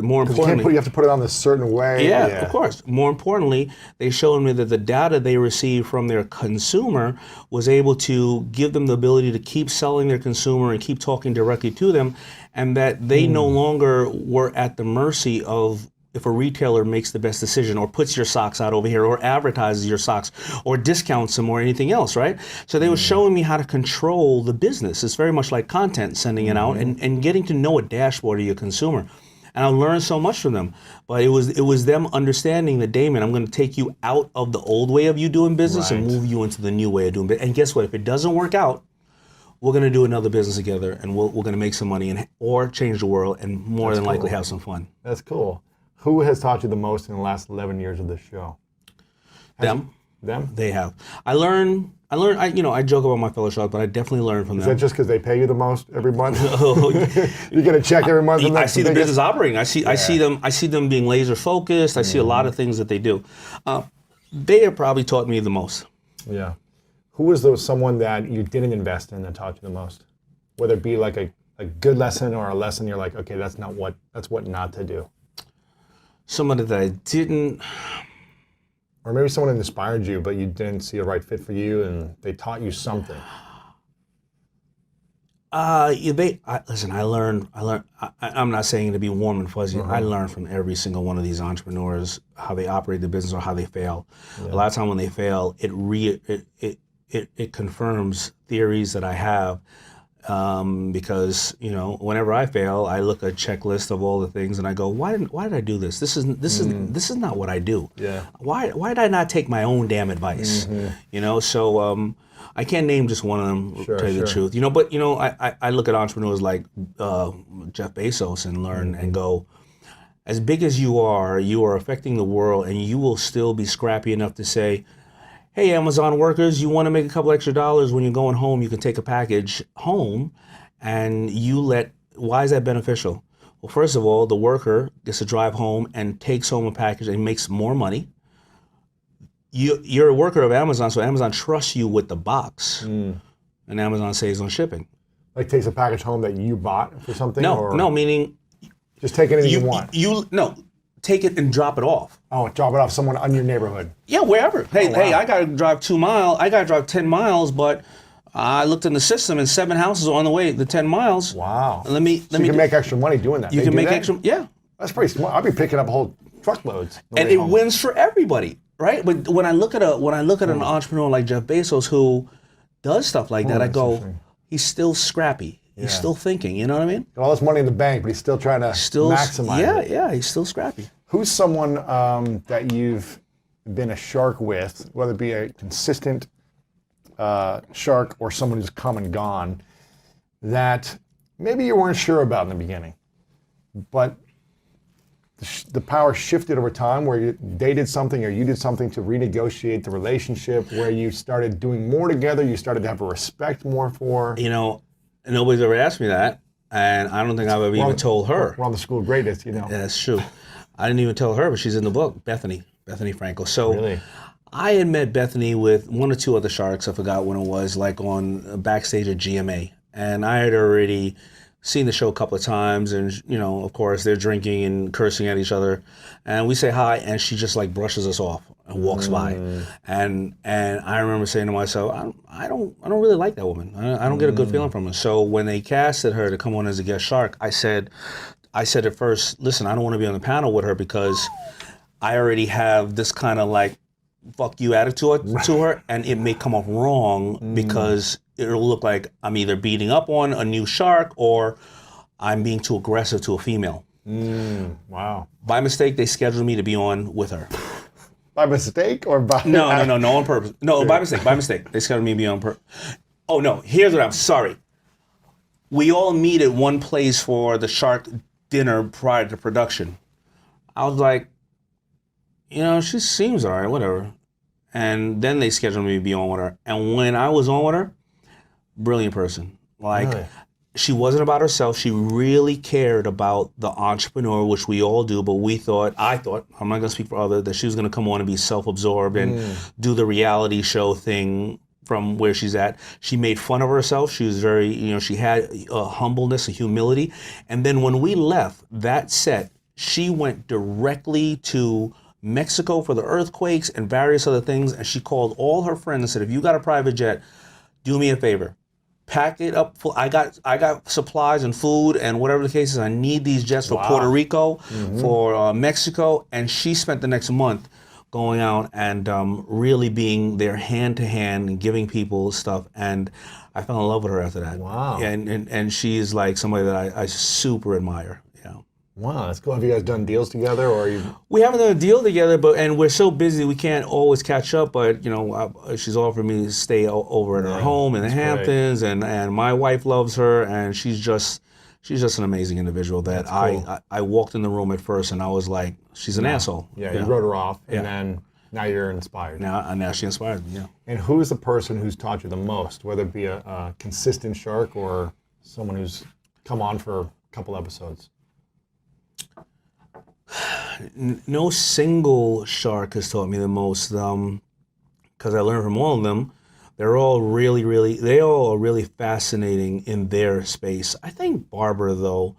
more You importantly, have to put it on a certain way. yeah, of course. More importantly, they showed me that the data they received from their consumer was able to give them the ability to keep selling their consumer and keep talking directly to them, and that they no longer were at the mercy of if a retailer makes the best decision or puts your socks out over here or advertises your socks or discounts them or anything else, right? So they were showing me how to control the business. It's very much like content, sending it out and getting to know a dashboard of your consumer. And I learned so much from them. But it was them understanding that, Damon, I'm going to take you out of the old way of you doing business and move you into the new way of doing business. And guess what? If it doesn't work out, we're going to do another business together, and we're going to make some money or change the world, and more than likely have some fun. That's cool. Who has taught you the most in the last 11 years of this show? Them. Them? They have. I joke about my fellow shops, but I definitely learn from Is them. that just because they pay you the most every month? You get a check every month. And I that's see the biggest? business operating. I see them being laser focused. I see a lot of things that they do. They have probably taught me the most. Yeah. Who was someone that you didn't invest in that taught you the most? Whether it be like a good lesson or a lesson you're like, okay, that's what not to do. Somebody that I didn't. Or maybe someone inspired you, but you didn't see a right fit for you, and they taught you something. Listen. I learned. I'm not saying to be warm and fuzzy. I learned from every single one of these entrepreneurs how they operate the business or how they fail. A lot of time when they fail, it confirms theories that I have. Because whenever I fail, I look at a checklist of all the things and I go, why did I do this? This is not what I do. Yeah. Why did I not take my own damn advice? So I can't name just one of them. To tell you the truth, But I look at entrepreneurs like Jeff Bezos and learn and go, as big as you are affecting the world, and you will still be scrappy enough to say, hey, Amazon workers, you want to make a couple extra dollars when you're going home, you can take a package home, and why is that beneficial? Well, first of all, the worker gets to drive home and takes home a package and makes more money. You're a worker of Amazon, so Amazon trusts you with the box, and Amazon saves on shipping. Like takes a package home that you bought for something? No, meaning just take anything you want. Take it and drop it off. Oh, drop it off someone in your neighborhood. Yeah, wherever. Hey, wow. hey, I got to drive 2 miles. I got to drive 10 miles, but I looked in the system and 7 houses are on the way the 10 miles. Wow. Let me. You can make extra money doing that. You can make extra. Yeah. That's pretty smart. I'll be picking up whole truckloads. And it wins for everybody, right? But when I look at an entrepreneur like Jeff Bezos who does stuff like that, I go, he's still scrappy. He's still thinking. You know what I mean? Got all this money in the bank, but he's still trying to maximize it. Yeah, he's still scrappy. Who's someone that you've been a shark with, whether it be a consistent shark or someone who's come and gone, that maybe you weren't sure about in the beginning, but the power shifted over time where they did something or you did something to renegotiate the relationship, where you started doing more together, you started to have a respect more for? Nobody's ever asked me that, and I don't think I've ever even told her. We're on the school greatest, Yeah, that's true. I didn't even tell her, but she's in the book, Bethany Frankel. So really? I had met Bethany with 1 or 2 other sharks, I forgot when it was, like on backstage at GMA. And I had already seen the show a couple of times, and of course they're drinking and cursing at each other. And we say hi, and she just like brushes us off and walks by. And I remember saying to myself, I don't really like that woman. I don't get a good feeling from her. So when they casted her to come on as a guest shark, I said at first, listen, I don't want to be on the panel with her because I already have this kind of like fuck you attitude to her, and it may come off wrong because it'll look like I'm either beating up on a new shark or I'm being too aggressive to a female. Wow. By mistake, they scheduled me to be on with her. By mistake or by... No, on purpose. No, by mistake. They scheduled me to be on purpose. Oh, no, here's what I'm sorry. We all meet at one place for the shark dinner prior to production. I was like, she seems all right, whatever. And then they scheduled me to be on with her. And when I was on with her, brilliant person. Like, Really? She wasn't about herself. She really cared about the entrepreneur, which we all do. But I thought, I'm not going to speak for others, that she was going to come on and be self-absorbed and do the reality show thing from where she's at. She made fun of herself. She was very, she had a humbleness, a humility. And then when we left that set, she went directly to Mexico for the earthquakes and various other things. And she called all her friends and said, if you got a private jet, do me a favor. Pack it up. I got supplies and food and whatever the case is. I need these jets for Puerto Rico, for Mexico. And she spent the next month going out and really being there hand to hand and giving people stuff. And I fell in love with her after that. Wow. And she's like somebody that I super admire. Yeah. Wow, that's cool. Have you guys done deals together, or you? We haven't done a deal together, and we're so busy we can't always catch up. But she's offered me to stay over at her home in the Hamptons, and my wife loves her, and she's just an amazing individual that Cool. I walked in the room at first and I was like, she's an asshole. Yeah, you wrote her off, and then now you're inspired. Now she inspires me. Yeah. And who's the person who's taught you the most, whether it be a consistent shark or someone who's come on for a couple episodes? No single shark has taught me the most, because I learned from all of them. They're all they all are really fascinating in their space. I think Barbara, though,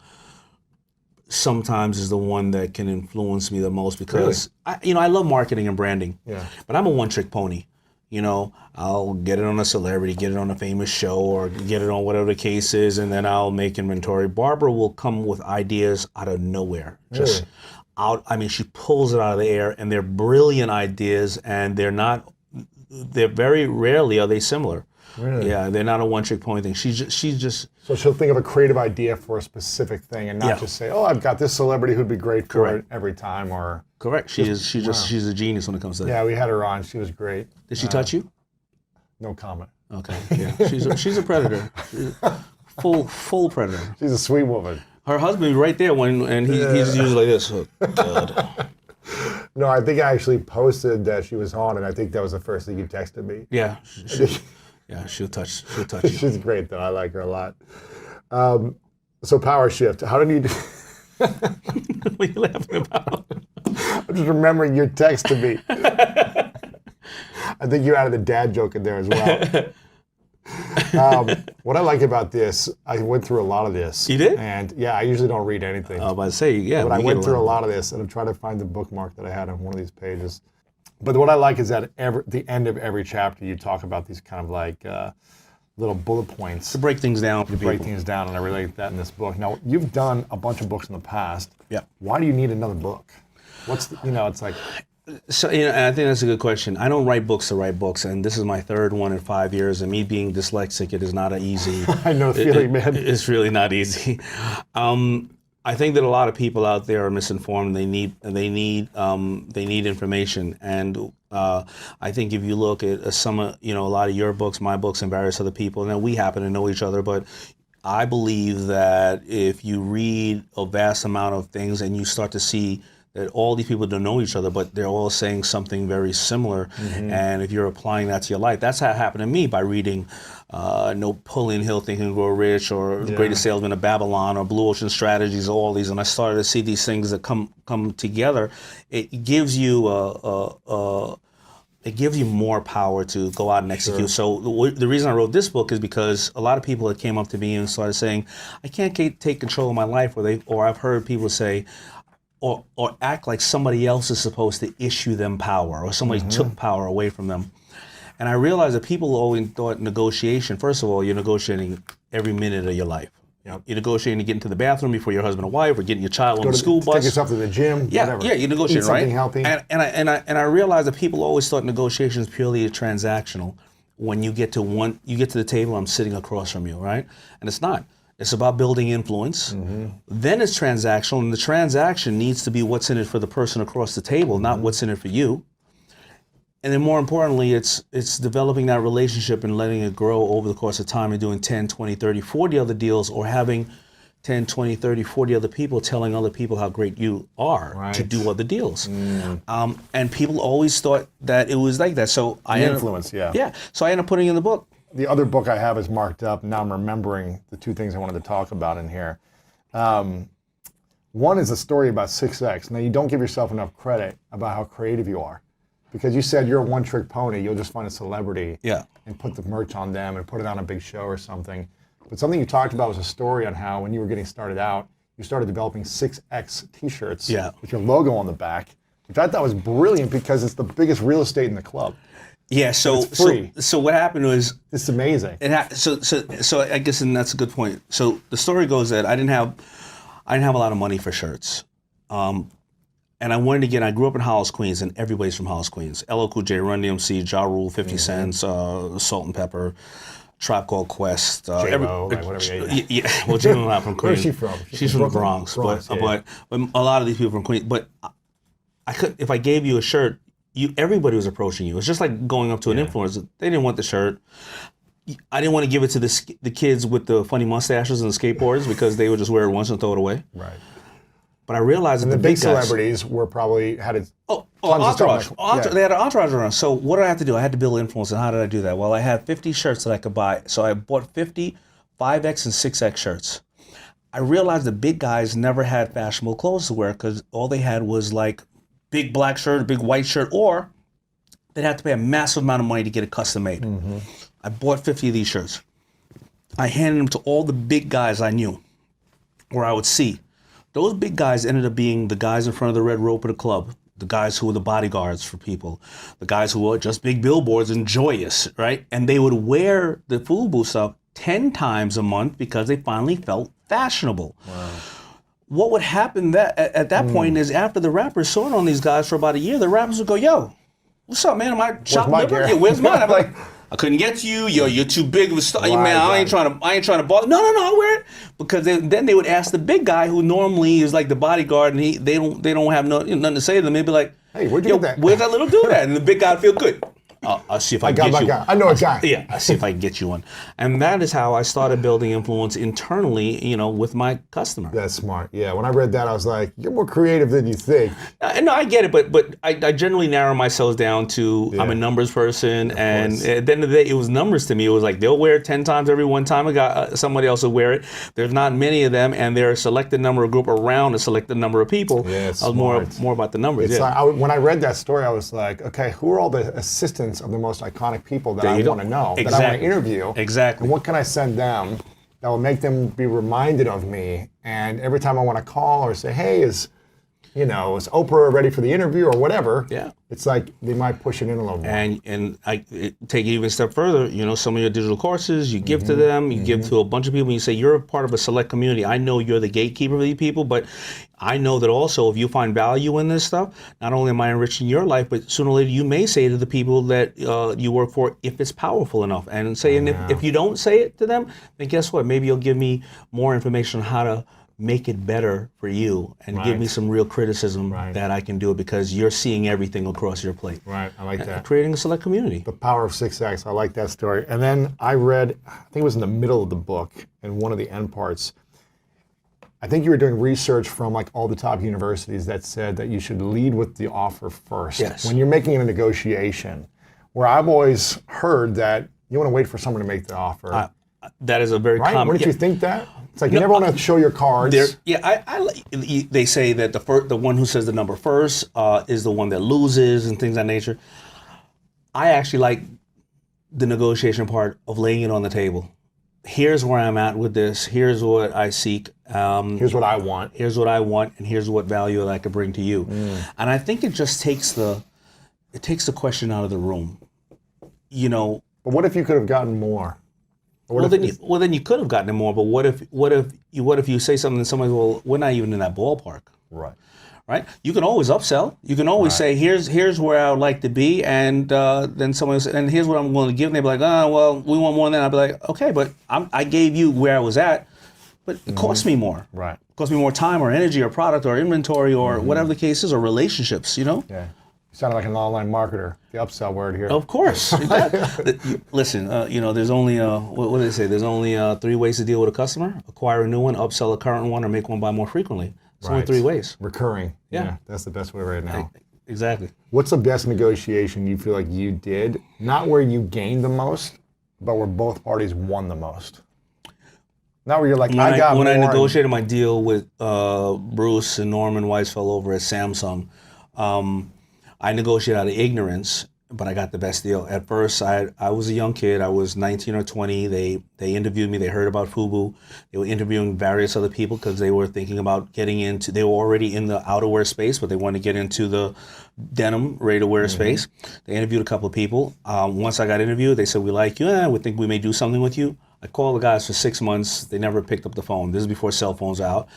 sometimes is the one that can influence me the most because I love marketing and branding. Yeah. But I'm a one-trick pony. I'll get it on a celebrity, get it on a famous show, or get it on whatever the case is, and then I'll make inventory. Barbara will come with ideas out of nowhere. Just out. I mean, she pulls it out of the air, and they're brilliant ideas, and they're very rarely are they similar. Really? Yeah, they're not a one-trick pony thing. She's just So she'll think of a creative idea for a specific thing, and not just say, "Oh, I've got this celebrity who'd be great for it every time." Or correct. She's a genius when it comes to that. yeah, we had her on. She was great. Did she touch you? No comment. Okay. Yeah. She's a predator. Full predator. She's a sweet woman. Her husband right there and he's usually like this. Oh, God. No, I think I actually posted that she was on, and I think that was the first thing you texted me. Yeah. She'll touch you. She's great, though. I like her a lot. So Power Shift. How did you do? What are you laughing about? I'm just remembering your text to me. I think you added the dad joke in there as well. What I like about this, I went through a lot of this. You did? And yeah, I usually don't read anything. I was about to say, yeah. But I went through a lot of this, and I'm trying to find the bookmark that I had on one of these pages. But what I like is that the end of every chapter, you talk about these kind of like little bullet points. To break things down for to people. break things down, and I relate that in this book. Now, you've done a bunch of books in the past. Yeah. Why do you need another book? It's like... So, and I think that's a good question. I don't write books to write books, and this is my third one in 5 years, and me being dyslexic, it is not an easy... I know the feeling, man. It's really not easy. I think that a lot of people out there are misinformed. They need information, and I think if you look at a lot of your books, my books, and various other people, now we happen to know each other, but I believe that if you read a vast amount of things and you start to see that all these people don't know each other, but they're all saying something very similar, and if you're applying that to your life, that's how it happened to me by reading Napoleon Hill, Think and Grow Rich, or The Greatest Salesman of Babylon, or Blue Ocean Strategies, all these, and I started to see these things that come together. It gives you more power to go out and execute. Sure. So the reason I wrote this book is because a lot of people that came up to me and started saying, I can't take control of my life, or I've heard people say, or act like somebody else is supposed to issue them power, or somebody took power away from them. And I realized that people always thought negotiation, first of all, you're negotiating every minute of your life. Yep. You're negotiating to get into the bathroom before your husband or wife, or getting your child on the school bus. Take yourself to the gym, whatever. Yeah, you're negotiating, right? Eat something healthy. And I realized that people always thought negotiations purely transactional. When you get to the table, I'm sitting across from you, right? And it's not. It's about building influence. Then it's transactional, and the transaction needs to be what's in it for the person across the table, not what's in it for you. And then more importantly, it's developing that relationship and letting it grow over the course of time, and doing 10, 20, 30, 40 other deals, or having 10, 20, 30, 40 other people telling other people how great you are to do other deals. And people always thought that it was like that. So I ended up putting in the book. The other book I have is marked up. Now I'm remembering the two things I wanted to talk about in here. One is a story about 6X. Now, you don't give yourself enough credit about how creative you are. Because you said you're a one-trick pony. You'll just find a celebrity Yeah. and put the merch on them and put it on a big show or something. But something you talked about was a story on how when you were getting started out, you started developing 6X T-shirts with your logo on the back, which I thought was brilliant because it's the biggest real estate in the club. Yeah, so It's free. so what happened was It's amazing. so I guess, and that's a good point. So the story goes that I didn't have a lot of money for shirts, and I wanted to get. I grew up in Hollis, Queens, and everybody's from Hollis, Queens. LL Cool J, Run DMC, Ja Rule, 50 Cent, Salt and Pepper, Tribe Called Quest, J-Lo, like whatever. yeah. Well, J-Lo's not from Queens. Where's she from? She's from the Bronx, but a lot of these people from Queens. But I could, if I gave you a shirt, everybody was approaching you. It's just like going up to an influencer. They didn't want the shirt. I didn't want to give it to the kids with the funny mustaches and the skateboards because they would just wear it once and throw it away. Right. But I realized And that the the big big guys, celebrities were probably had it. entourage. They had an entourage around. So what did I have to do? I had to build influence. And how did I do that? Well, I had 50 shirts that I could buy. So I bought 50 5X and 6X shirts. I realized the big guys never had fashionable clothes to wear because all they had was like big black shirt, a big white shirt, or they'd have to pay a massive amount of money to get it custom made. I bought 50 of these shirts. I handed them to all the big guys I knew, where I would see. Those big guys ended up being the guys in front of the red rope of the club, the guys who were the bodyguards for people, the guys who were just big billboards and joyous, right? And they would wear the FUBU stuff 10 times a month because they finally felt fashionable. Wow. What would happen at that point is after the rappers saw it on these guys for about a year, the rappers would go, yo, what's up, man? Am I shopping liver? Yeah, where's mine? I'm like, I couldn't get to you. You're too big of a star. Man, I ain't trying to bother. No, I'll wear it. Because then they would ask the big guy who normally is like the bodyguard and they don't have nothing to say to them. They'd be like, Hey, where'd you get that? Where's that little dude at? And the big guy would feel good. I'll see if I can get you. Guy. I know a guy. Yeah, I'll see if I can get you one. And that is how I started building influence internally, with my customer. That's smart. Yeah, when I read that, I was like, you're more creative than you think. No, I get it, but I generally narrow myself down to I'm a numbers person, and at the end of the day, it was numbers to me. It was like they'll wear it 10 times every one time. Somebody else will wear it. There's not many of them, and they're a selected number of group around a selected number of people. Yeah, it's I was more about the numbers. It's like, when I read that story, I was like, okay, who are all the assistants of the most iconic people that I want to know, that I want to interview? Exactly. And what can I send them that will make them be reminded of me? And every time I want to call or say, hey, is Oprah ready for the interview or whatever? Yeah. It's like they might push it in a little more. And I take it even a step further. Some of your digital courses, you give to them, you give to a bunch of people, and you say, you're a part of a select community. I know you're the gatekeeper of these people, but I know that also if you find value in this stuff, not only am I enriching your life, but sooner or later you may say to the people that you work for, if it's powerful enough. And say, if you don't say it to them, then guess what? Maybe you'll give me more information on how to make it better for you and give me some real criticism that I can do it because you're seeing everything across your plate. Right, I like that. Creating a select community. The power of 6X, I like that story. And then I read, I think it was in the middle of the book, in one of the end parts, I think you were doing research from like all the top universities that said that you should lead with the offer first. Yes. When you're making a negotiation, where I've always heard that you want to wait for someone to make the offer. That is a very right? common. Wouldn't you think that? It's like you never want to show your cards. They say that the one who says the number first is the one that loses and things of that nature. I actually like the negotiation part of laying it on the table. Here's where I'm at with this. Here's what I seek. Here's what I want. Here's what I want, and here's what value that I could bring to you. And I think it just takes the question out of the room. But what if you could have gotten more? Then you could have gotten it more. But what if you say something and somebody, well, we're not even in that ballpark. Right? You can always upsell. You can always say, here's where I would like to be, and then someone will say, and here's what I'm willing to give. And they'll be like, well, we want more than that. I'll be like, okay, but I gave you where I was at, but it cost me more. Right. It cost me more time or energy or product or inventory or whatever the case is, or relationships, Yeah. You sound like an online marketer, the upsell word here. Of course. Listen, there's only, what do they say? There's only 3 ways to deal with a customer: acquire a new one, upsell a current one, or make one buy more frequently. It's only 3 ways. Recurring. Yeah. That's the best way right now. Exactly. What's the best negotiation you feel like you did? Not where you gained the most, but where both parties won the most. Not where you're like, When I negotiated my deal with Bruce and Norman Weisfeld over at Samsung, I negotiated out of ignorance, but I got the best deal. At first, I was a young kid. I was 19 or 20. They interviewed me. They heard about FUBU. They were interviewing various other people because they were thinking about getting into, they were already in the outerwear space, but they wanted to get into the denim ready-to-wear space. They interviewed a couple of people. Once I got interviewed, they said, we like you. We think we may do something with you. I called the guys for 6 months. They never picked up the phone. This is before cell phones out.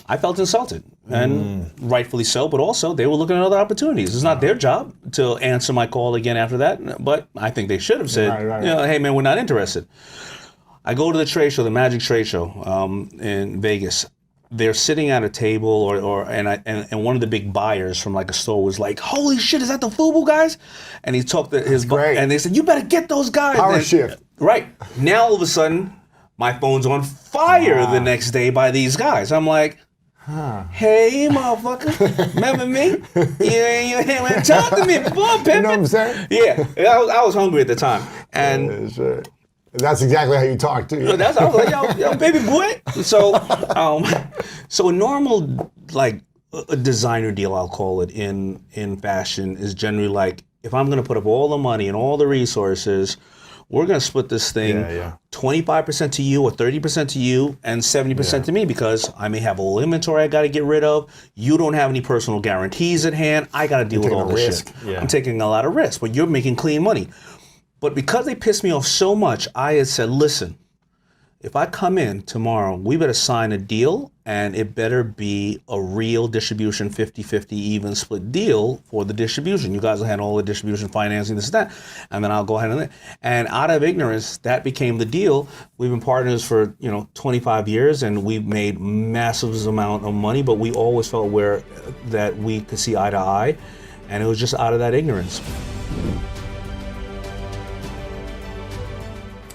I felt insulted, and rightfully so, but also they were looking at other opportunities. It's not their job to answer my call again after that, but I think they should have said, Right. You know, hey man, we're not interested. I go to the trade show, the Magic Trade Show in Vegas. They're sitting at a table, and one of the big buyers from like a store was like, "Holy shit, is that the FUBU guys?" And he talked to his great. and they said, "You better get those guys." Power And- shift. Right. Now all of a sudden, my phone's on fire the next day by these guys. I'm like, hey, motherfucker, remember me? You ain't talk to me before, pimpin'. You know what I'm saying? Yeah, I was hungry at the time, and That's exactly how you talk too. I was like, yo, baby boy. So a normal like a designer deal, I'll call it in fashion, is generally like, if I'm going to put up all the money and all the resources, we're going to split this thing 25% to you or 30% to you and 70% to me, because I may have a little inventory I got to get rid of. You don't have any personal guarantees at hand. I got to deal with all taking a this risk. shit. I'm taking a lot of risk, but you're making clean money. But because they pissed me off so much, I had said, listen, if I come in tomorrow, we better sign a deal, and it better be a real distribution, 50-50 even split deal for the distribution. You guys will handle all the distribution, financing, this and that, and then I'll go ahead and out of ignorance, that became the deal. We've been partners for 25 years, and we've made massive amount of money, but we always felt that we could see eye to eye, and it was just out of that ignorance.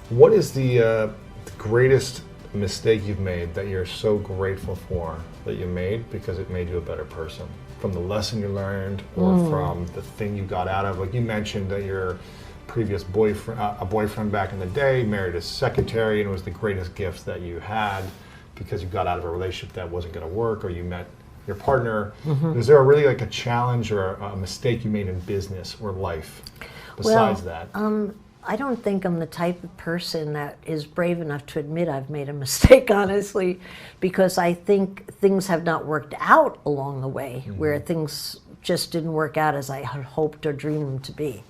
What is the greatest mistake you've made that you're so grateful for that you made because it made you a better person? From the lesson you learned, or from the thing you got out of? Like you mentioned that your previous boyfriend, a boyfriend back in the day, married a secretary, and it was the greatest gift that you had because you got out of a relationship that wasn't going to work, or you met your partner. Is there really like a challenge or a mistake you made in business or life besides that? I don't think I'm the type of person that is brave enough to admit I've made a mistake, honestly, because I think things have not worked out along the way, where things just didn't work out as I had hoped or dreamed them to be.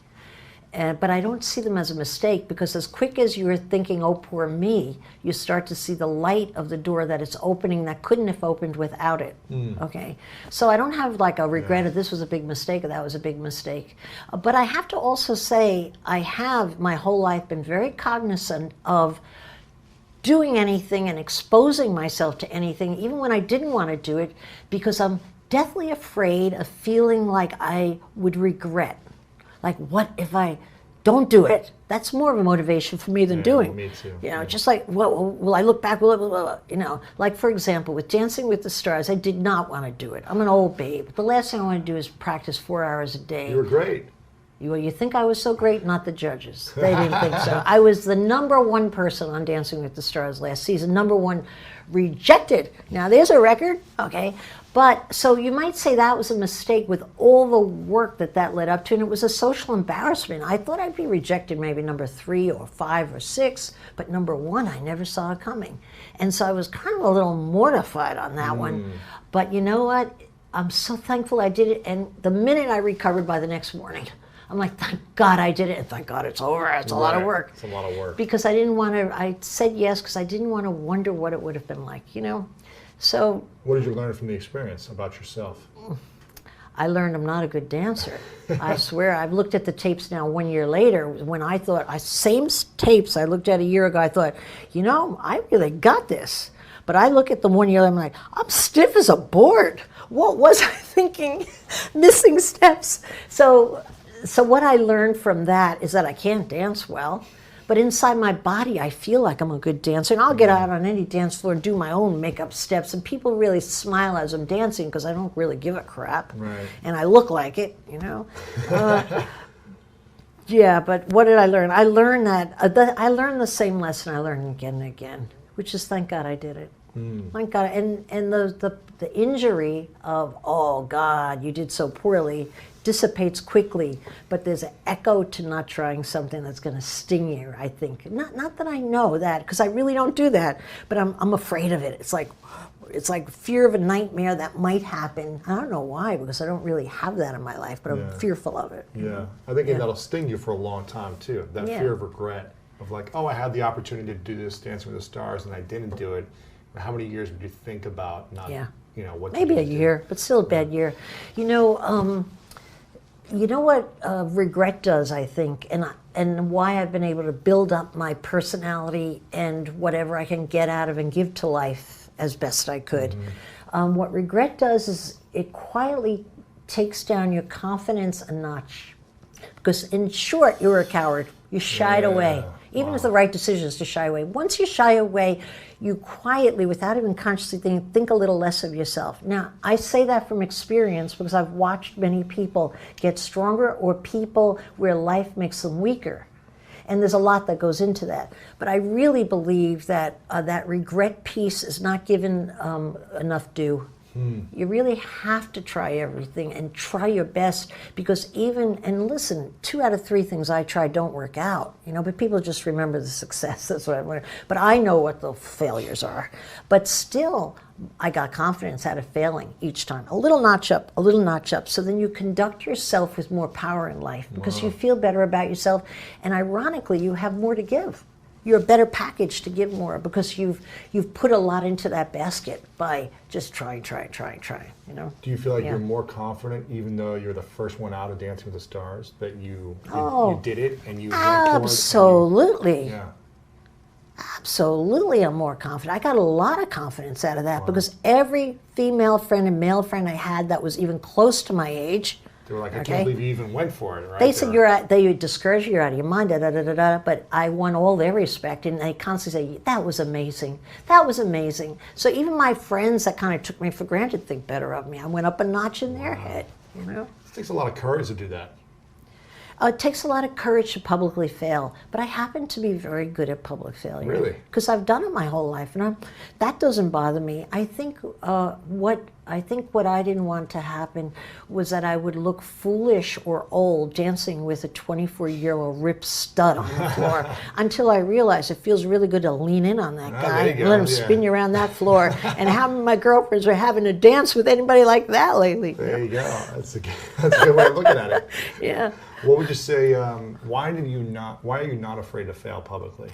But I don't see them as a mistake, because as quick as you're thinking, oh, poor me, you start to see the light of the door that it's opening that couldn't have opened without it. Okay, so I don't have like a regret of this was a big mistake or that was a big mistake. But I have to also say I have my whole life been very cognizant of doing anything and exposing myself to anything, even when I didn't want to do it, because I'm deathly afraid of feeling like I would regret. Like, what if I don't do it? That's more of a motivation for me than doing. Me too. Just like, will I look back? Like, for example, with Dancing with the Stars, I did not want to do it. I'm an old babe. The last thing I want to do is practice 4 hours a day. You were great. You think I was so great? Not the judges. They didn't think so. I was the #1 person on Dancing with the Stars last season. #1 rejected. Now, there's a record, okay? But, so you might say that was a mistake with all the work that led up to, and it was a social embarrassment. I thought I'd be rejected maybe #3 or 5 or 6, but #1 I never saw it coming. And so I was kind of a little mortified on that one. But you know what? I'm so thankful I did it, and the minute I recovered by the next morning, I'm like, thank God I did it, and thank God it's over. It's a lot of work. It's a lot of work. Because I didn't want to, I said yes because I didn't want to wonder what it would have been like, So What did you learn from the experience about yourself? I learned I'm not a good dancer. I swear, I've looked at the tapes now 1 year later, when I thought, same tapes I looked at a year ago, I thought, I really got this. But I look at them 1 year later, I'm like, I'm stiff as a board. What was I thinking? Missing steps. So what I learned from that is that I can't dance well, but inside my body, I feel like I'm a good dancer, and I'll get out on any dance floor and do my own makeup steps, and people really smile as I'm dancing because I don't really give a crap, and I look like it, Yeah, but what did I learn? I learned I learned the same lesson I learned again and again, which is thank God I did it. Thank God, and the injury of, oh God, you did so poorly, dissipates quickly, but there's an echo to not trying something that's going to sting you, I think. Not that I know that, because I really don't do that, but I'm afraid of it. It's like fear of a nightmare that might happen. I don't know why, because I don't really have that in my life, but I'm fearful of it. Yeah, I think that'll sting you for a long time too. That Yeah. fear of regret of like, oh, I had the opportunity to do this Dancing with the Stars and I didn't do it. How many years would you think about not, Yeah. what to Maybe a do? year, but still a bad year. You know what regret does, I think, and why I've been able to build up my personality and whatever I can get out of and give to life as best I could. What regret does is it quietly takes down your confidence a notch. Because in short, you were a coward. You shied away. Even if the right decision is to shy away. Once you shy away, you quietly, without even consciously thinking, think a little less of yourself. Now, I say that from experience because I've watched many people get stronger or people where life makes them weaker. And there's a lot that goes into that. But I really believe that that regret piece is not given enough due. You really have to try everything and try your best, because and listen, 2 out of 3 things I try don't work out, but people just remember the success. That's what I learned. But I know what the failures are. But still, I got confidence out of failing each time. A little notch up, a little notch up. So then you conduct yourself with more power in life because you feel better about yourself. And ironically, you have more to give. You're a better package to give more because you've put a lot into that basket by just trying. Do you feel like you're more confident, even though you're the first one out of Dancing with the Stars, that you did it and you went toward it? Absolutely. Yeah. Absolutely, I'm more confident. I got a lot of confidence out of that because every female friend and male friend I had that was even close to my age, They were like, I can't believe you even went for it, right? They said they would discourage you, you're out of your mind, but I won all their respect, and they constantly say, that was amazing. That was amazing. So even my friends that kind of took me for granted think better of me. I went up a notch in their head, It takes a lot of courage to do that. It takes a lot of courage to publicly fail, but I happen to be very good at public failure. Really? Because I've done it my whole life, and that doesn't bother me. I think what I didn't want to happen was that I would look foolish or old dancing with a 24-year-old ripped stud on the floor until I realized it feels really good to lean in on that guy and let him spin you around that floor. And how many of my girlfriends are having to dance with anybody like that lately? There you go. That's a good way of looking at it. Yeah. What would you say? Why are you not afraid to fail publicly?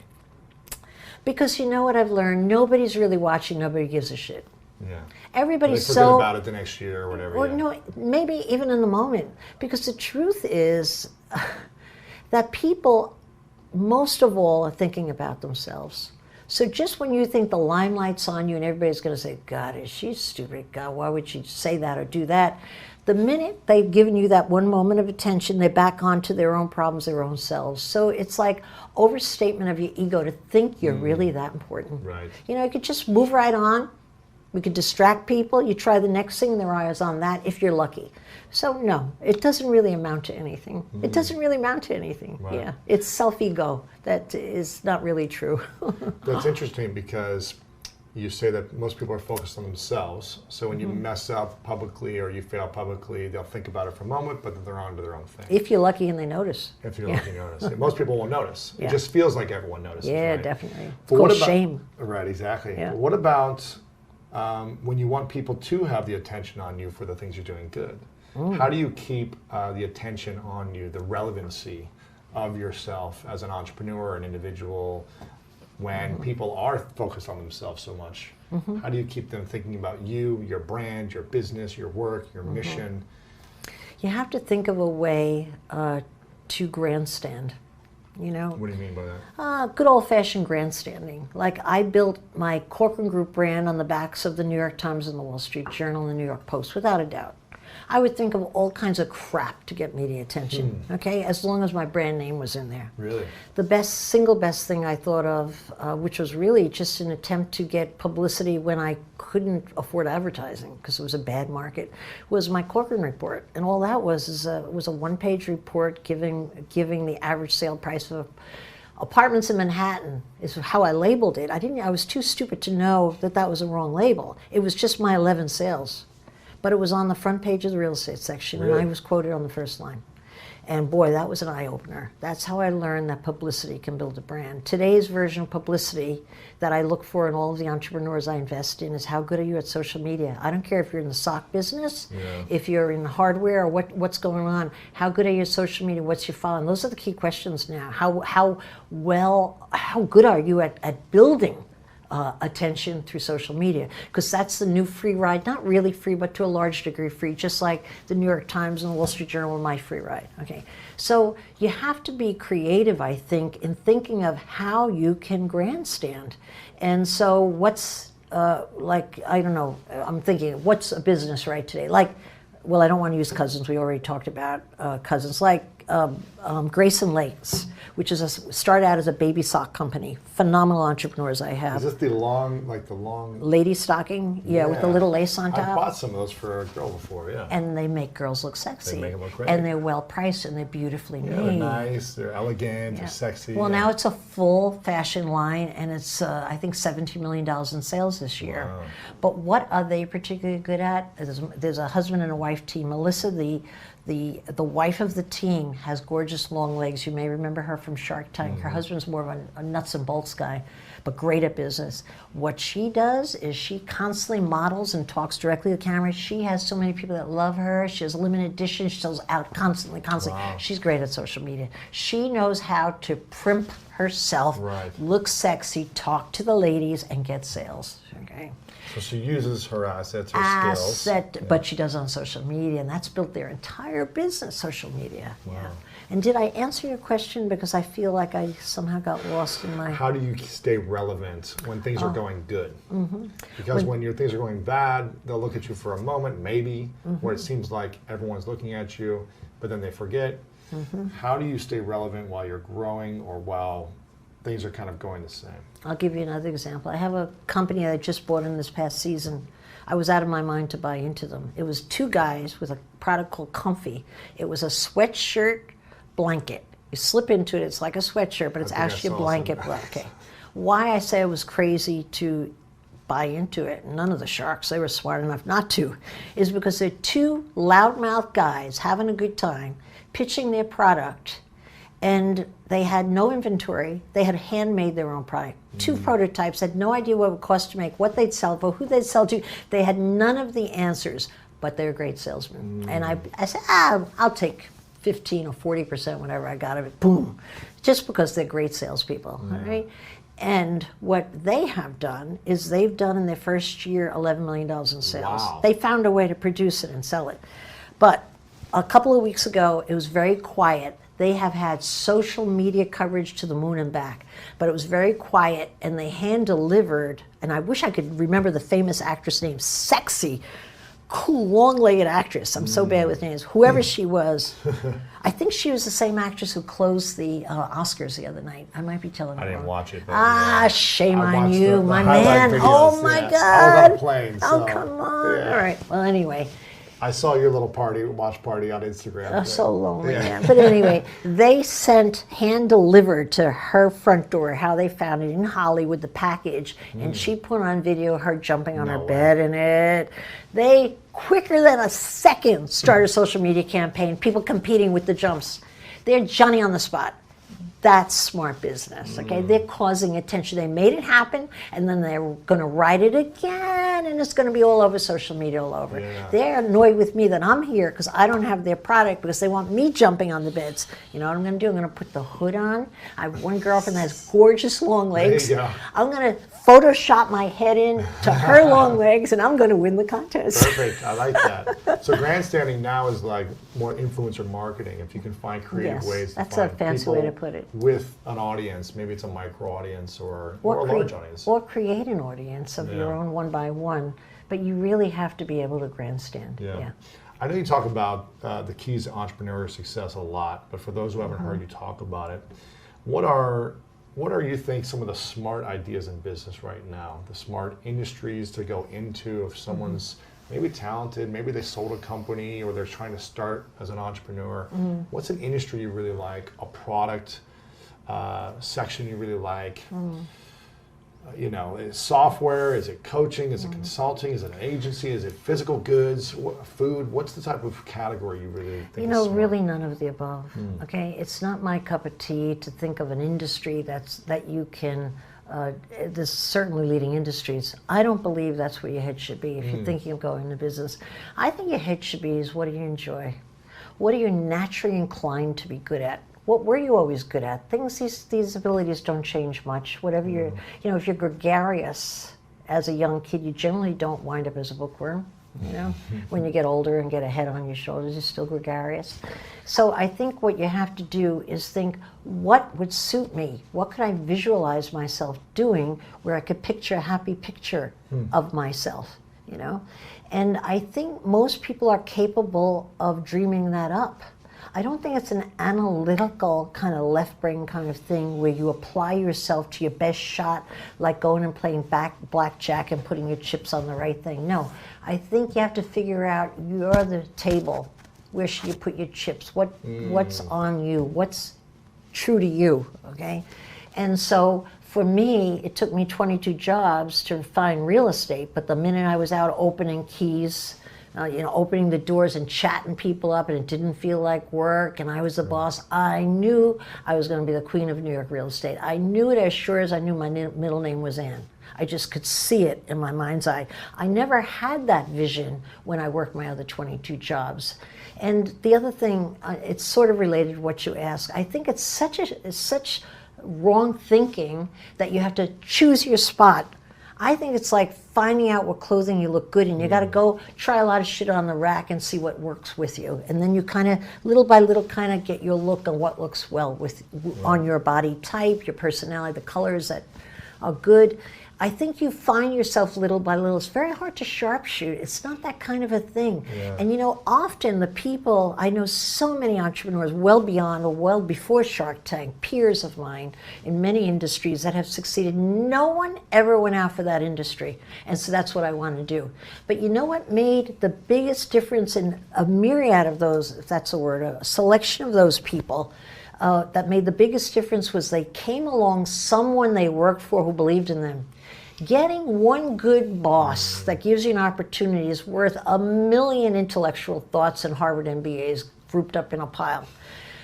Because you know what I've learned? Nobody's really watching. Nobody gives a shit. Yeah. Everybody's they forget about it the next year or whatever. Or no, maybe even in the moment. Because the truth is that people, most of all, are thinking about themselves. So just when you think the limelight's on you and everybody's going to say, God, is she stupid? God, why would she say that or do that? The minute they've given you that one moment of attention, they're back onto their own problems, their own selves. So it's like overstatement of your ego to think you're really that important. Right. You could just move right on. We could distract people. You try the next thing, their eyes on that if you're lucky. So no, it doesn't really amount to anything. It doesn't really amount to anything. Right. Yeah, it's self-ego. That is not really true. That's interesting because you say that most people are focused on themselves. So when you mess up publicly or you fail publicly, they'll think about it for a moment, but then they're on to their own thing. If you're lucky and they notice. If you're lucky, notice. And most people won't notice. Yeah. It just feels like everyone notices. Yeah, right? definitely. But It's what called about shame. Right, exactly. Yeah. What about when you want people to have the attention on you for the things you're doing good? How do you keep the attention on you, the relevancy of yourself as an entrepreneur, an individual, when people are focused on themselves so much? How do you keep them thinking about you, your brand, your business, your work, your mission? You have to think of a way to grandstand. What do you mean by that? Good old-fashioned grandstanding. Like I built my Corcoran Group brand on the backs of the New York Times and the Wall Street Journal and the New York Post, without a doubt. I would think of all kinds of crap to get media attention, okay, as long as my brand name was in there. Really? The single best thing I thought of, which was really just an attempt to get publicity when I couldn't afford advertising because it was a bad market, was my Corcoran report. And all that was a one-page report giving the average sale price of apartments in Manhattan, is how I labeled it. I was too stupid to know that was a wrong label. It was just my 11 sales. But it was on the front page of the real estate section, and I was quoted on the first line. And boy, that was an eye-opener. That's how I learned that publicity can build a brand. Today's version of publicity that I look for in all of the entrepreneurs I invest in is how good are you at social media? I don't care if you're in the sock business, if you're in hardware, or what's going on. How good are you at social media? What's your following? Those are the key questions now. How good are you at building attention through social media, because that's the new free ride. Not really free, but to a large degree free, just like the New York Times and the Wall Street Journal are my free ride. Okay, so you have to be creative, I think, in thinking of how you can grandstand. And so what's like, I don't know, I'm thinking, what's a business right today? Like, well, I don't want to use Cousins. We already talked about Cousins. Like Grayson Lakes, which started out as a baby sock company. Phenomenal entrepreneurs I have. Is this the long Lady stocking? Yeah, with the little lace on top. I bought some of those for a girl before, yeah. And they make girls look sexy. They make them look great. And they're well priced and they're beautifully made. They're nice, they're elegant, they're sexy. Well, now it's a full fashion line, and it's, I think, $17 million in sales this year. Wow. But what are they particularly good at? There's a husband and a wife team. Melissa, the wife of the team, has gorgeous long legs. You may remember her from Shark Tank. Her husband's more of a nuts and bolts guy, but great at business. What she does is she constantly models and talks directly to the camera. She has so many people that love her. She has limited edition. She sells out constantly. Wow. She's great at social media. She knows how to primp herself, look sexy, talk to the ladies, and get sales. Okay. So she uses her assets, her skills. But she does on social media, and that's built their entire business, social media. Wow. Yeah. And did I answer your question? Because I feel like I somehow got lost in my... How do you stay relevant when things are going good? Because when your things are going bad, they'll look at you for a moment, maybe, where it seems like everyone's looking at you, but then they forget. How do you stay relevant while you're growing or while things are kind of going the same? I'll give you another example. I have a company that I just bought in this past season. I was out of my mind to buy into them. It was two guys with a product called Comfy. It was a sweatshirt blanket. You slip into it, it's like a sweatshirt, but it's actually a blanket. Okay. Why I say I was crazy to buy into it, none of the sharks, they were smart enough not to, is because they're two loudmouth guys having a good time, pitching their product, and they had no inventory. They had handmade their own product. Two prototypes, had no idea what it would cost to make, what they'd sell for, who they'd sell to. They had none of the answers, but they're great salesmen. And I said, I'll take 15 or 40%, whatever I got of it, boom, just because they're great salespeople, all right? And what they have done is they've done in their first year $11 million in sales. Wow. They found a way to produce it and sell it. But a couple of weeks ago, it was very quiet. They have had social media coverage to the moon and back, but it was very quiet, and they hand-delivered, and I wish I could remember the famous actress name, sexy, cool, long-legged actress. I'm so bad with names. Whoever she was, I think she was the same actress who closed the Oscars the other night. I might be telling you I didn't wrong. watch it. But Shame I on watched you, the my highlight man. videos, Oh my yeah. God. I was on a plane, Oh, so, come on. yeah. All right. Well, anyway. I saw your little watch party on Instagram. Oh, so lonely, yeah. But anyway, they sent hand-delivered to her front door how they found it in Hollywood, the package, and she put on video her jumping on her bed in it. They, quicker than a second, started a social media campaign, people competing with the jumps. They're Johnny on the spot. That's smart business, okay? They're causing attention. They made it happen, and then they're going to write it again, and it's going to be all over social media, all over. Yeah. They're annoyed with me that I'm here because I don't have their product because they want me jumping on the beds. You know what I'm going to do? I'm going to put the hood on. I have one girlfriend that has gorgeous long legs. There you go. I'm going to Photoshop my head in to her long legs, and I'm going to win the contest. Perfect. I like that. So grandstanding now is like more influencer marketing. If you can find creative ways to that's find a fancy people way to put it. with an audience, maybe it's a micro audience or a large audience. Or create an audience of your own one by one. But you really have to be able to grandstand. Yeah. I know you talk about the keys to entrepreneurial success a lot, but for those who haven't heard you talk about it, what are you think some of the smart ideas in business right now, the smart industries to go into if someone's maybe talented, maybe they sold a company or they're trying to start as an entrepreneur? What's an industry you really like, a product section you really like? is software? Is it coaching? Is it consulting? Is it an agency? Is it physical goods? Food? What's the type of category you really think is smart? Really none of the above. Okay, it's not my cup of tea to think of an industry that you can. There's certainly leading industries. I don't believe that's where your head should be if you're thinking of going into business. I think your head should be is what do you enjoy? What are you naturally inclined to be good at? What were you always good at? These abilities don't change much. Whatever you're, if you're gregarious as a young kid, you generally don't wind up as a bookworm. When you get older and get a head on your shoulders, you're still gregarious. So I think what you have to do is think, what would suit me? What could I visualize myself doing where I could picture a happy picture of myself, And I think most people are capable of dreaming that up. I don't think it's an analytical kind of left brain kind of thing where you apply yourself to your best shot, like going and playing blackjack and putting your chips on the right thing. No, I think you have to figure out, you're the table. Where should you put your chips? What's on you? What's true to you, okay? And so for me, it took me 22 jobs to find real estate, but the minute I was out opening keys, opening the doors and chatting people up, and it didn't feel like work, and I was the boss, I knew I was going to be the queen of New York real estate. I knew it as sure as I knew my middle name was Ann. I just could see it in my mind's eye. I never had that vision when I worked my other 22 jobs. And the other thing, it's sort of related to what you asked. I think it's such wrong thinking that you have to choose your spot. I think it's like finding out what clothing you look good in. You got to go try a lot of shit on the rack and see what works with you. And then you kind of, little by little, kind of get your look on what looks well on your body type, your personality, the colors that are good. I think you find yourself little by little. It's very hard to sharpshoot. It's not that kind of a thing. Yeah. And often the people, I know so many entrepreneurs well beyond or well before Shark Tank, peers of mine in many industries that have succeeded. No one ever went out for that industry. And so that's what I want to do. But you know what made the biggest difference in a myriad of those, if that's a word, a selection of those people, that made the biggest difference was they came along someone they worked for who believed in them. Getting one good boss that gives you an opportunity is worth 1 million intellectual thoughts and Harvard MBAs grouped up in a pile.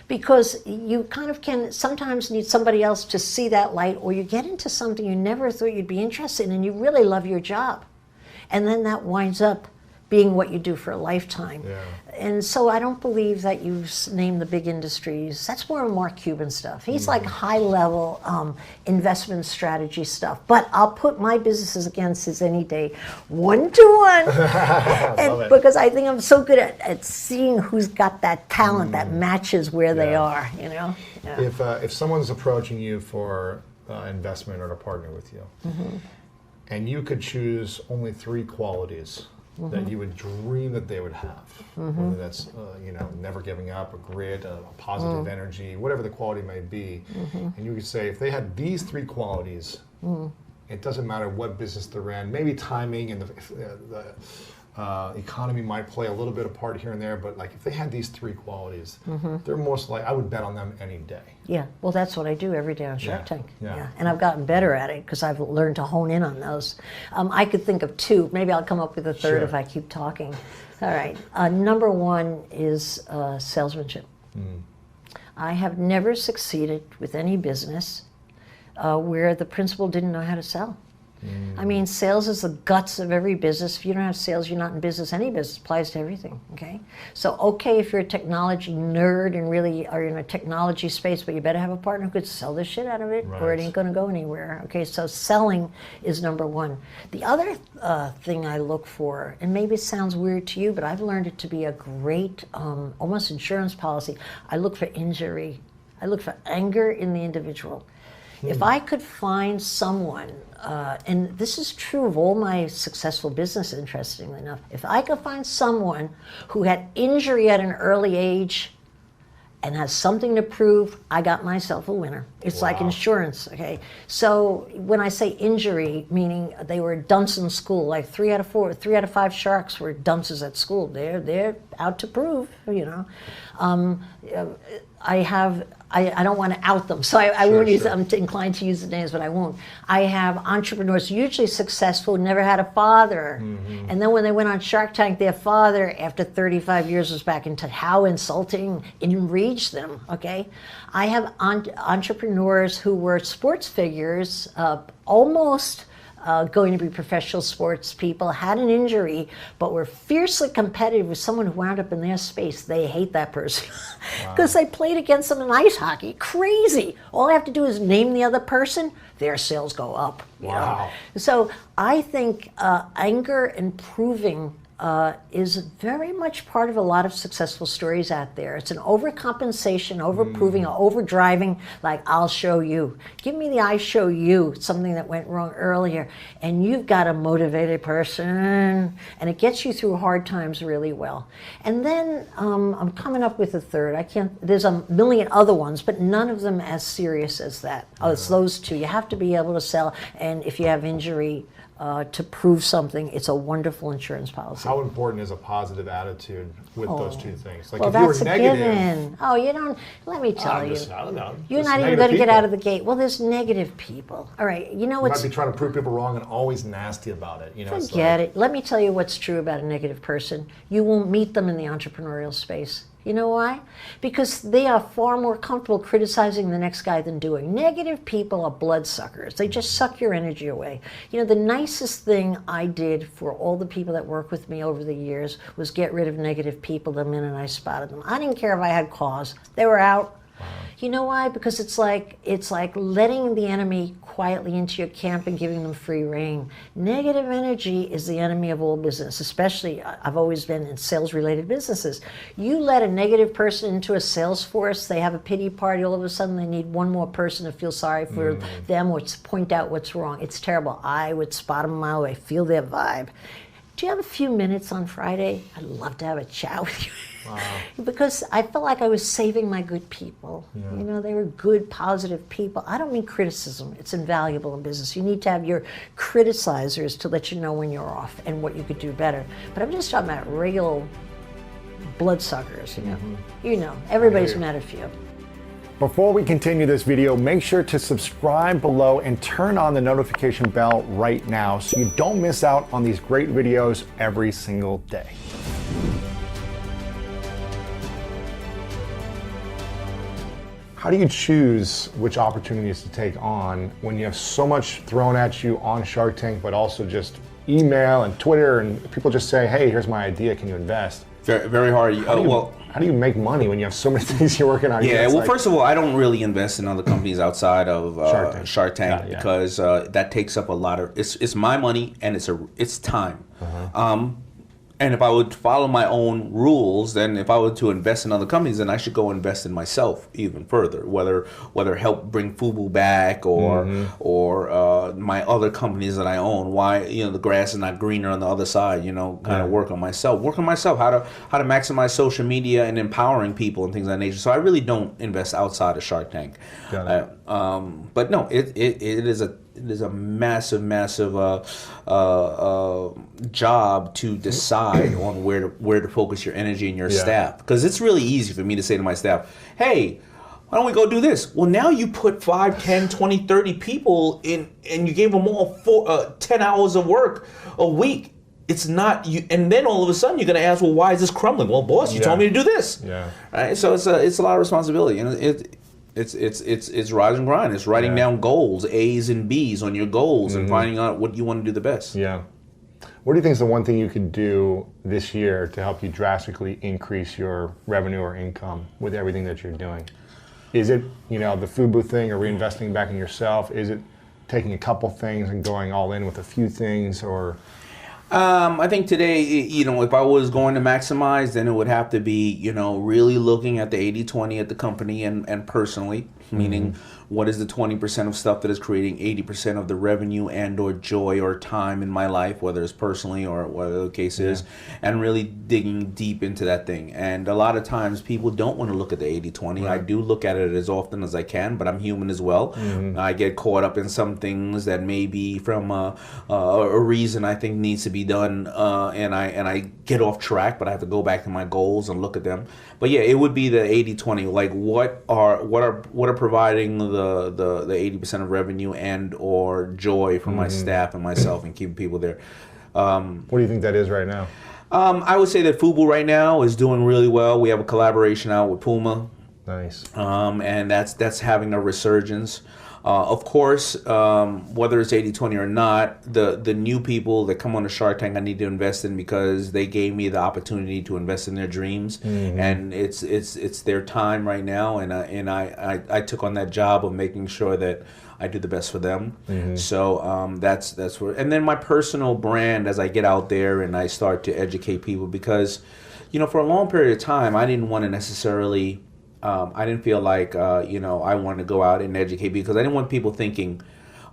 Because you kind of can sometimes need somebody else to see that light, or you get into something you never thought you'd be interested in and you really love your job. And then that winds up being what you do for a lifetime. Yeah. And so I don't believe that you name the big industries. That's more Mark Cuban stuff. He's like high level investment strategy stuff. But I'll put my businesses against his any day, 1-to-1. And because I think I'm so good at seeing who's got that talent that matches where they are, Yeah. If someone's approaching you for investment or to partner with you, and you could choose only 3 qualities that you would dream that they would have, whether that's never giving up, a grit, a positive energy, whatever the quality may be, and you could say if they had these 3 qualities, it doesn't matter what business they're in. Maybe timing and the economy might play a little bit of part here and there, but like if they had these 3 qualities, they're most likely, I would bet on them any day. Yeah, well, that's what I do every day on Shark Tank. Yeah. And I've gotten better at it because I've learned to hone in on those. I could think of 2. Maybe I'll come up with a 3rd if I keep talking. All right. Number 1 is salesmanship. I have never succeeded with any business where the principal didn't know how to sell. I mean, sales is the guts of every business. If you don't have sales, you're not in business. Any business applies to everything, okay? So, okay, if you're a technology nerd and really are in a technology space, but you better have a partner who could sell the shit out of it, or it ain't going to go anywhere, okay? So selling is number 1. The other thing I look for, and maybe it sounds weird to you, but I've learned it to be a great, almost insurance policy, I look for injury. I look for anger in the individual. If I could find someone, and this is true of all my successful business, interestingly enough, if I could find someone who had injury at an early age and has something to prove, I got myself a winner. It's like insurance, okay? So when I say injury, meaning they were dunce in school, like 3 out of 5 sharks were dunces at school. They're out to prove, I have I don't want to out them, so I won't use. I'm inclined to use the names, but I won't. I have entrepreneurs, usually successful, never had a father, and then when they went on Shark Tank, their father, after 35 years, was back into how insulting it enraged them. Okay, I have entrepreneurs who were sports figures, almost. Going to be professional sports people, had an injury, but were fiercely competitive with someone who wound up in their space. They hate that person because they played against them in ice hockey. Crazy. All I have to do is name the other person, their sales go up. You know? So I think anger and proving is very much part of a lot of successful stories out there. It's an overcompensation, overproving, overdriving, like, I'll show you. Give me the I show you, something that went wrong earlier. And you've got a motivated person, and it gets you through hard times really well. And then I'm coming up with a third. There's a million other ones, but none of them as serious as that. Oh, it's those two. You have to be able to sell, and if you have injury, to prove something, it's a wonderful insurance policy. How important is a positive attitude with those two things? Like Well, if you were that's a negative, given. Oh, you don't. Let me tell you. I don't know. You're Just not even negative going to get people. out of the gate. Well, there's negative people. All right. You know You what's. might be trying to prove people wrong and always nasty about it. You know, it's Forget like, it. Let me tell you what's true about a negative person. You won't meet them in the entrepreneurial space. You know why? Because they are far more comfortable criticizing the next guy than doing. Negative people are bloodsuckers. They just suck your energy away. You know, the nicest thing I did for all the people that work with me over the years was get rid of negative people the minute I spotted them. I didn't care if I had cause. They were out. You know why? Because it's like letting the enemy quietly into your camp and giving them free rein. Negative energy is the enemy of all business, especially I've always been in sales-related businesses. You let a negative person into a sales force, they have a pity party, all of a sudden they need one more person to feel sorry for them or to point out what's wrong. It's terrible. I would spot them a mile away, feel their vibe. Do you have a few minutes on Friday? I'd love to have a chat with you. Wow. Because I felt like I was saving my good people. Yeah. You know, they were good, positive people. I don't mean criticism. It's invaluable in business. You need to have your criticizers to let you know when you're off and what you could do better. But I'm just talking about regular bloodsuckers, you know. You know, everybody's met a few. Before we continue this video, make sure to subscribe below and turn on the notification bell right now so you don't miss out on these great videos every single day. How do you choose which opportunities to take on when you have so much thrown at you on Shark Tank, but also just email and Twitter and people just say, hey, here's my idea, can you invest? Very, very hard. How do you make money when you have so many things you're working on? Yeah, well, first of all, I don't really invest in other companies outside of Shark Tank Yeah. because that takes up a lot of. It's my money and it's time. And if I would follow my own rules, then if I were to invest in other companies, then I should go invest in myself even further. Whether help bring FUBU back or my other companies that I own. Why the grass is not greener on the other side? Kind of work on myself. How to maximize social media and empowering people and things of that nature. So I really don't invest outside of Shark Tank. But no, it is a massive job to decide on where to focus your energy and your staff, because it's really easy for me to say to my staff, hey, why don't we go do this? Well, now you put 5, 10, 20, 30 people in and you gave them all 10 hours of work a week. It's not you, and then all of a sudden you're going to ask, well, why is this crumbling? Well, boss, you told me to do this. Right? So it's a lot of responsibility, and it's rise and grind. It's writing down goals, A's and B's on your goals, and finding out what you want to do the best. Yeah. What do you think is the one thing you could do this year to help you drastically increase your revenue or income with everything that you're doing? Is it, the FUBU thing or reinvesting back in yourself? Is it taking a couple things and going all in with a few things, or? I think today, if I was going to maximize, then it would have to be, really looking at the 80-20 at the company and personally, meaning what is the 20% of stuff that is creating 80% of the revenue and or joy or time in my life, whether it's personally or whatever the case is, and really digging deep into that thing. And a lot of times people don't want to look at the 80-20. Right. I do look at it as often as I can, but I'm human as well. I get caught up in some things that may be from a reason I think needs to be be done, and I get off track, but I have to go back to my goals and look at them. But yeah, it would be the 80-20. Like what are providing the 80% of revenue and or joy for my staff and myself and keeping people there. What do you think that is right now? I would say that Fubu right now is doing really well. We have a collaboration out with Puma. Nice. And that's having a resurgence. Of course, whether it's 80-20 or not, the new people that come on the Shark Tank I need to invest in because they gave me the opportunity to invest in their dreams, and it's their time right now, and I took on that job of making sure that I do the best for them. So that's where, and then my personal brand as I get out there and I start to educate people, because for a long period of time I didn't want to necessarily. I didn't feel like, I wanted to go out and educate, because I didn't want people thinking,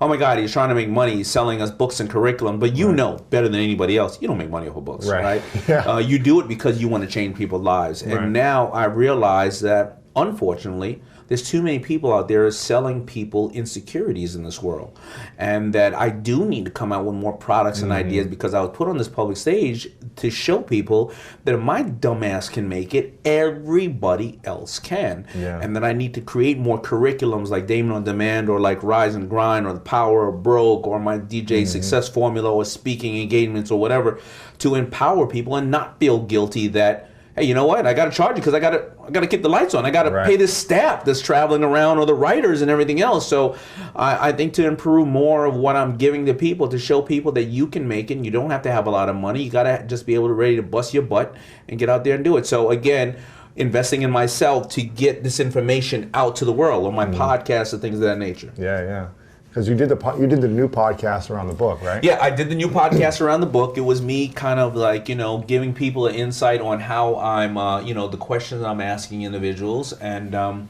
oh my God, he's trying to make money, he's selling us books and curriculum, but you know better than anybody else, you don't make money off of books, right? Yeah. You do it because you want to change people's lives. And now I realize that, unfortunately, there's too many people out there selling people insecurities in this world, and that I do need to come out with more products and ideas, because I was put on this public stage to show people that if my dumbass can make it, everybody else can. And that I need to create more curriculums like Damon on Demand, or like Rise and Grind, or The Power of Broke, or my DJ Success Formula, or speaking engagements, or whatever, to empower people and not feel guilty that, hey, you know what? I got to charge you because I got to keep the lights on. I got to pay this staff that's traveling around, or the writers and everything else. So I think to improve more of what I'm giving to people, to show people that you can make it. And you don't have to have a lot of money. You got to just be able to ready to bust your butt and get out there and do it. So again, investing in myself to get this information out to the world on my podcasts and things of that nature. Yeah. Because you did the new podcast around the book, right? Yeah, I did the new podcast around the book. It was me kind of like, giving people an insight on how I'm, the questions I'm asking individuals, and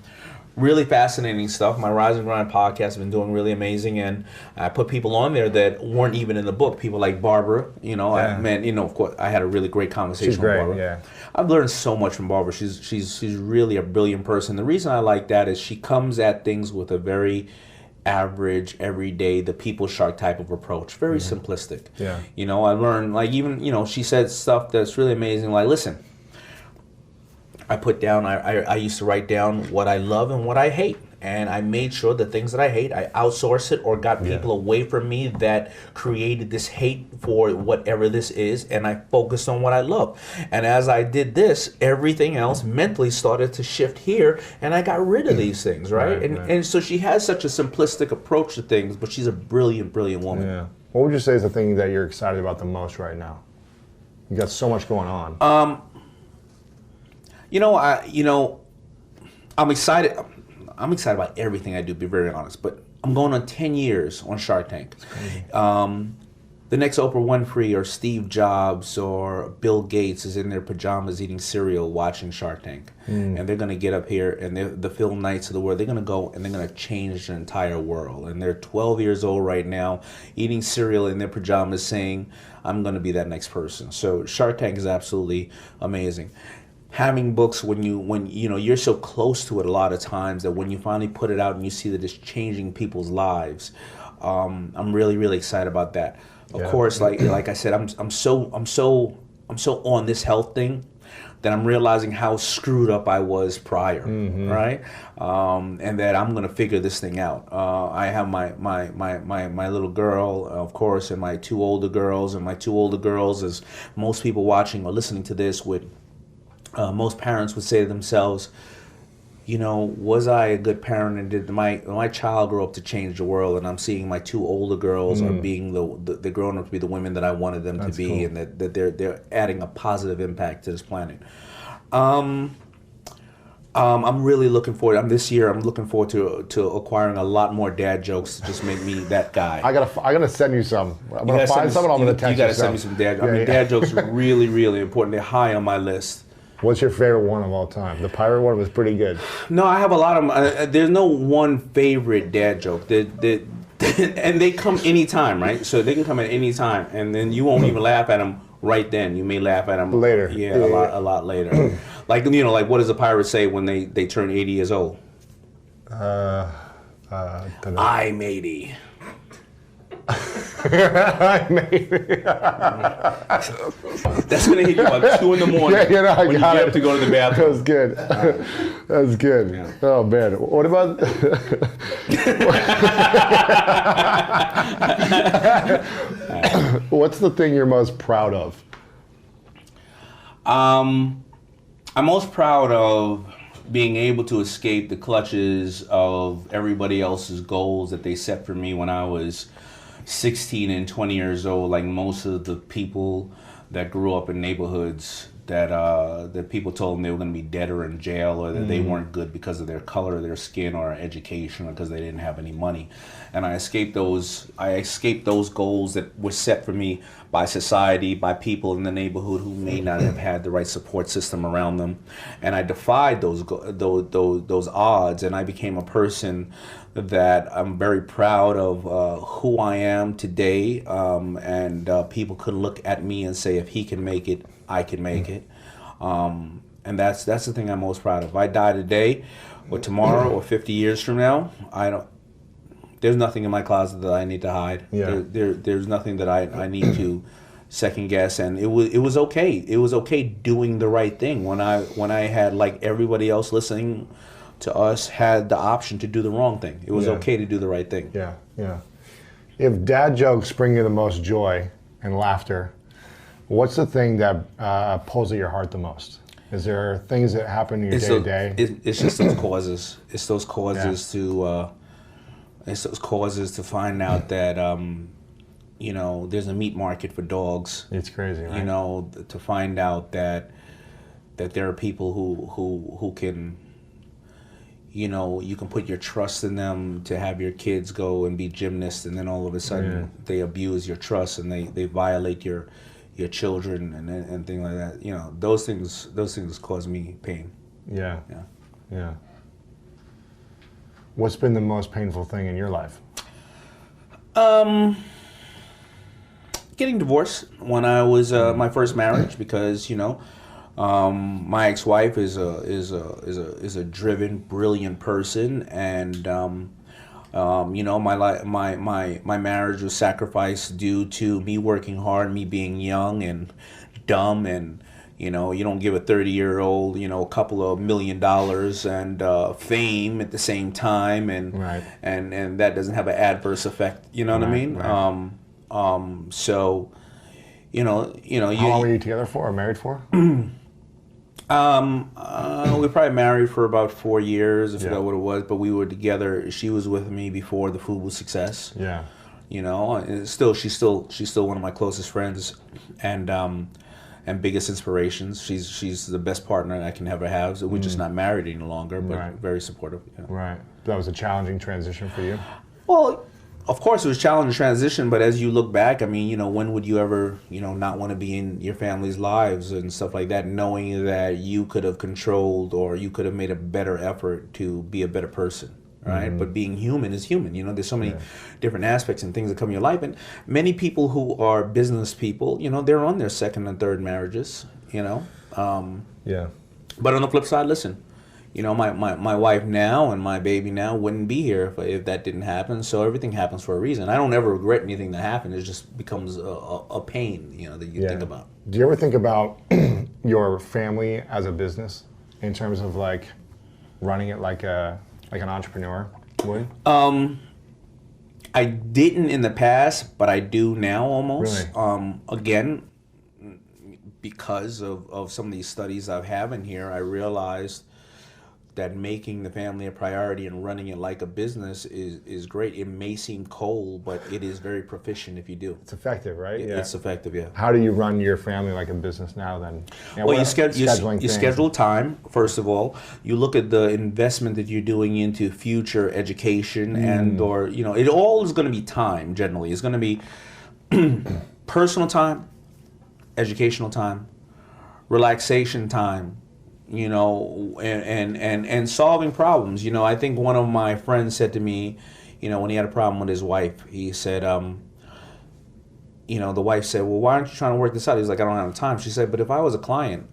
really fascinating stuff. My Rise and Grind podcast has been doing really amazing, and I put people on there that weren't even in the book. People like Barbara, of course, I had a really great conversation She's great, with Barbara. yeah. I've learned so much from Barbara. She's really a brilliant person. The reason I like that is she comes at things with a very average, everyday, the people shark type of approach. Very simplistic. Yeah. I learned, like, even, she said stuff that's really amazing. Like, listen, I put down, I used to write down what I love and what I hate. And I made sure the things that I hate, I outsourced it, or got people away from me that created this hate for whatever this is, and I focused on what I love. And as I did this, everything else mentally started to shift here, and I got rid of these things, right? And so she has such a simplistic approach to things, but she's a brilliant, brilliant woman. Yeah. What would you say is the thing that you're excited about the most right now? You got so much going on. I'm excited. I'm excited about everything I do, to be very honest. But I'm going on 10 years on Shark Tank. The next Oprah Winfrey or Steve Jobs or Bill Gates is in their pajamas eating cereal watching Shark Tank. And they're going to get up here, and the Phil Knights of the world, they're going to go and they're going to change the entire world. And they're 12 years old right now, eating cereal in their pajamas saying, I'm going to be that next person. So Shark Tank is absolutely amazing. Having books when you're so close to it a lot of times that when you finally put it out and you see that it's changing people's lives, I'm really, really excited about that. Of course, like I said, I'm so on this health thing that I'm realizing how screwed up I was prior, right? And that I'm gonna figure this thing out. I have my little girl, of course, and my two older girls, as most people watching or listening to this would. Most parents would say to themselves, was I a good parent, and did my child grow up to change the world? And I'm seeing my two older girls are being they're growing up to be the women that I wanted them to be, cool. And that they're adding a positive impact to this planet. I'm really looking forward. This year I'm looking forward to acquiring a lot more dad jokes to just make me that guy. I gotta send you some. I'm gonna find some, and I'm gonna text you. You gotta send me some dad. Dad jokes are really, really important. They're high on my list. What's your favorite one of all time? The pirate one was pretty good. No, I have a lot of them. There's no one favorite dad joke. And they come anytime, right? So they can come at any time, and then you won't even laugh at them right then. You may laugh at them later. Yeah, a lot later. Like what does a pirate say when they turn 80 years old? Don't know. I'm 80. Maybe. That's gonna hit you about 2 in the morning I when you got get it. up to go to the That bathroom. was good. That was good. Yeah. Oh man, what about? What's the thing you're most proud of? I'm most proud of being able to escape the clutches of everybody else's goals that they set for me when I was 16 and 20 years old. Like most of the people that grew up in neighborhoods that people told them they were going to be dead or in jail, or that they weren't good because of their color, their skin, or education, or because they didn't have any money. And I escaped those goals that were set for me by society, by people in the neighborhood who may not have had the right support system around them. And I defied those odds, and I became a person that I'm very proud of who I am today. And people could look at me and say, if he can make it, I can make it. And that's the thing I'm most proud of. If I die today, or tomorrow, or 50 years from now, there's nothing in my closet that I need to hide. Yeah. There's nothing that I need to second guess. And it was okay. It was okay doing the right thing when I had, like everybody else listening to us, had the option to do the wrong thing. It was okay to do the right thing. Yeah, yeah. If dad jokes bring you the most joy and laughter, what's the thing that pulls at your heart the most? Is there things that happen in your day to day? It's just those causes. It's those causes to find out that there's a meat market for dogs. It's crazy, right? To find out that there are people who can, you can put your trust in them to have your kids go and be gymnasts, and then all of a sudden they abuse your trust and they violate your children and things like that. Those things cause me pain. Yeah. What's been the most painful thing in your life? Getting divorced when I was my first marriage, because my ex-wife is a driven, brilliant person, and my marriage was sacrificed due to me working hard, me being young and dumb, and you don't give a 30-year-old a couple of $1 million and fame at the same time, and Right. and that doesn't have an adverse effect. You know what I mean? Right. So How long were you together for or married for? we probably married for about 4 years. I forgot what it was, but we were together. She was with me before the Food Was Success. Yeah. And she's still one of my closest friends, and biggest inspirations. She's the best partner I can ever have. So we're just not married any longer, but Right. very supportive. Right. That was a challenging transition for you? Well, of course, it was a challenging transition, but as you look back, I mean, when would you ever, not want to be in your family's lives and stuff like that, knowing that you could have controlled or you could have made a better effort to be a better person, right? Mm-hmm. But being human is human. There's so many different aspects and things that come in your life. And many people who are business people, they're on their second and third marriages, Yeah. But on the flip side, listen, my wife now and my baby now wouldn't be here if that didn't happen. So everything happens for a reason. I don't ever regret anything that happened. It just becomes a pain, that you think about. Do you ever think about your family as a business in terms of like running it like an entrepreneur would? I didn't in the past, but I do now almost. Really? Again, because of some of these studies I've had in here, I realized that making the family a priority and running it like a business is great. It may seem cold, but it is very proficient if you do. It's effective, right? It's effective, yeah. How do you run your family like a business now then? Well, you scheduling things. schedule time, first of all. You look at the investment that you're doing into future education or, it all is going to be time generally. It's going to be personal time, educational time, relaxation time, and solving problems. I think one of my friends said to me, when he had a problem with his wife, he said, the wife said, well, why aren't you trying to work this out? He's like, I don't have time. She said, but if I was a client,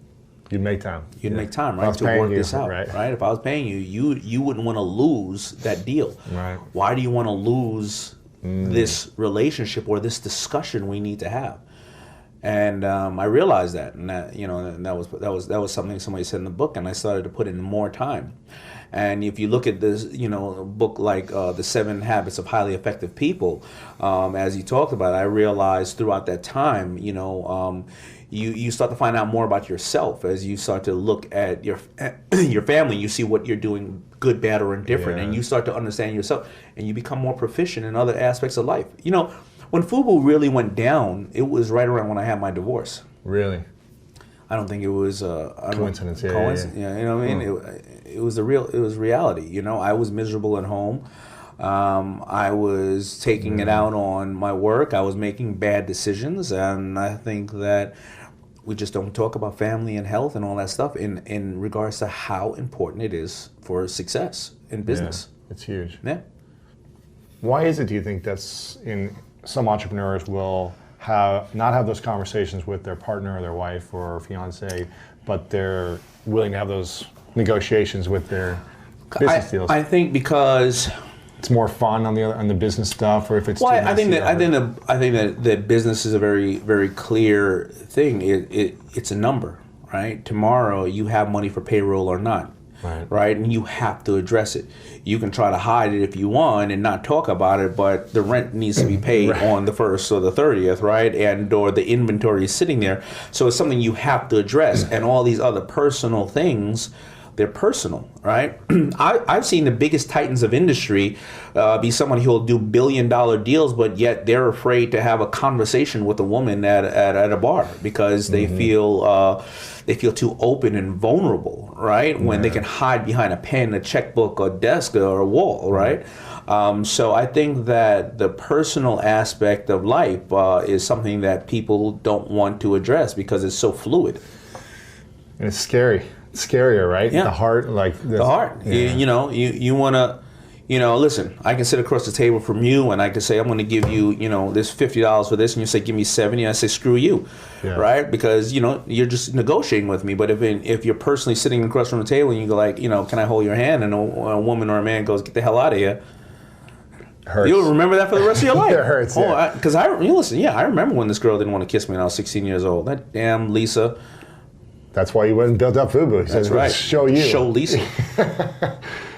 You'd make time. you'd make time, If I right, was to paying work you, this out, right. right? If I was paying you, you wouldn't want to lose that deal. Right. Why do you want to lose this relationship or this discussion we need to have. And I realized that, and that was something somebody said in the book, and I started to put in more time. And if you look at this, a book like The 7 Habits of Highly Effective People, as you talked about, I realized throughout that time, you start to find out more about yourself as you start to look at your family. You see what you're doing, good, bad, or indifferent, and you start to understand yourself, and you become more proficient in other aspects of life. When FUBU really went down, it was right around when I had my divorce. Really? I don't think it was coincidence. Yeah, you know what I mean? It was reality. I was miserable at home. I was taking it out on my work. I was making bad decisions, and I think that we just don't talk about family and health and all that stuff in regards to how important it is for success in business. Yeah, it's huge. Yeah. Why is it, do you think, that's in some entrepreneurs will not have those conversations with their partner or their wife or fiance, but they're willing to have those negotiations with their business deals? I think because it's more fun on the business stuff, or if it's I think that business is a very, very clear thing. It's a number, right? Tomorrow you have money for payroll or not. Right, and you have to address it. You can try to hide it if you want and not talk about it, but the rent needs to be paid on the 1st or the 30th, right? And or the inventory is sitting there, so it's something you have to address. And all these other personal things, they're personal, right? I've seen the biggest titans of industry be someone who will do billion-dollar deals, but yet they're afraid to have a conversation with a woman at a bar because they feel too open and vulnerable, right? When they can hide behind a pen, a checkbook, a desk, or a wall, right? So I think that the personal aspect of life is something that people don't want to address because it's so fluid. And it's scary. It's scarier, right? Yeah. The heart, the heart. Yeah. You want to, listen, I can sit across the table from you and I can say, I'm going to give you, this $50 for this. And you say, give me 70. I say, screw you. Yeah. Right? Because, you're just negotiating with me. But if you're personally sitting across from the table and you go like, can I hold your hand? And a woman or a man goes, get the hell out of here. Hurts. You'll remember that for the rest of your life. It hurts. Because I remember when this girl didn't want to kiss me when I was 16 years old. That damn Lisa. That's why you went and built up FUBU. That's right. Show you. Show Lisa.